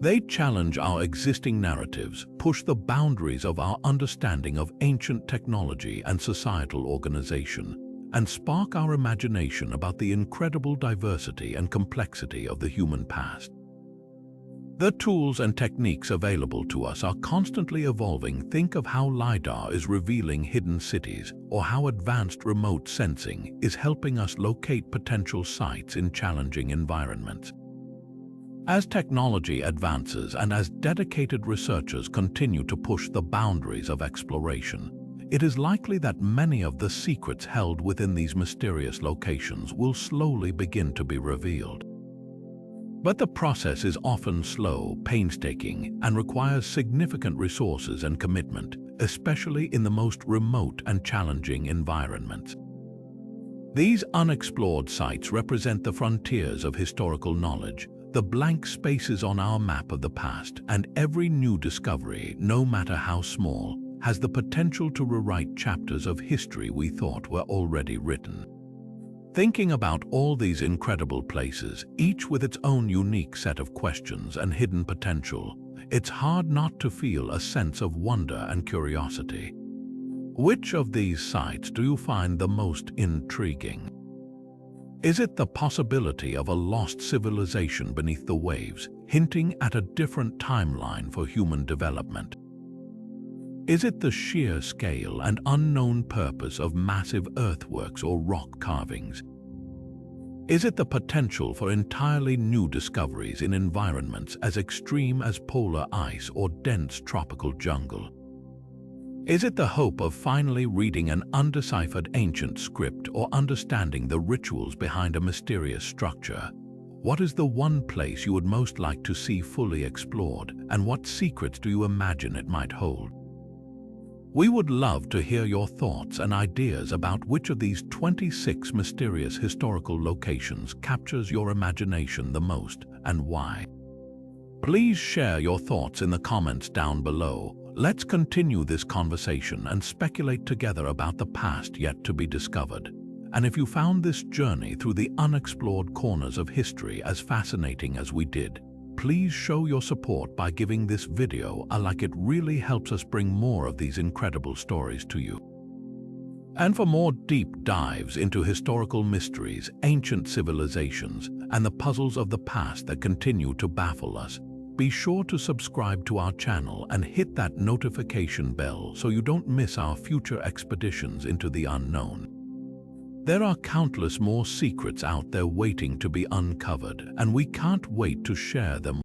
They challenge our existing narratives, push the boundaries of our understanding of ancient technology and societal organization, and spark our imagination about the incredible diversity and complexity of the human past. The tools and techniques available to us are constantly evolving. Think of how LiDAR is revealing hidden cities, or how advanced remote sensing is helping us locate potential sites in challenging environments. As technology advances and as dedicated researchers continue to push the boundaries of exploration, it is likely that many of the secrets held within these mysterious locations will slowly begin to be revealed. But the process is often slow, painstaking, and requires significant resources and commitment, especially in the most remote and challenging environments. These unexplored sites represent the frontiers of historical knowledge, the blank spaces on our map of the past, and every new discovery, no matter how small, has the potential to rewrite chapters of history we thought were already written. Thinking about all these incredible places, each with its own unique set of questions and hidden potential, it's hard not to feel a sense of wonder and curiosity. Which of these sites do you find the most intriguing? Is it the possibility of a lost civilization beneath the waves, hinting at a different timeline for human development? Is it the sheer scale and unknown purpose of massive earthworks or rock carvings? Is it the potential for entirely new discoveries in environments as extreme as polar ice or dense tropical jungle? Is it the hope of finally reading an undeciphered ancient script or understanding the rituals behind a mysterious structure? What is the one place you would most like to see fully explored, and what secrets do you imagine it might hold? We would love to hear your thoughts and ideas about which of these 26 mysterious historical locations captures your imagination the most and why. Please share your thoughts in the comments down below. Let's continue this conversation and speculate together about the past yet to be discovered. And if you found this journey through the unexplored corners of history as fascinating as we did, please show your support by giving this video a like. It really helps us bring more of these incredible stories to you. And for more deep dives into historical mysteries, ancient civilizations, and the puzzles of the past that continue to baffle us, be sure to subscribe to our channel and hit that notification bell so you don't miss our future expeditions into the unknown. There are countless more secrets out there waiting to be uncovered, and we can't wait to share them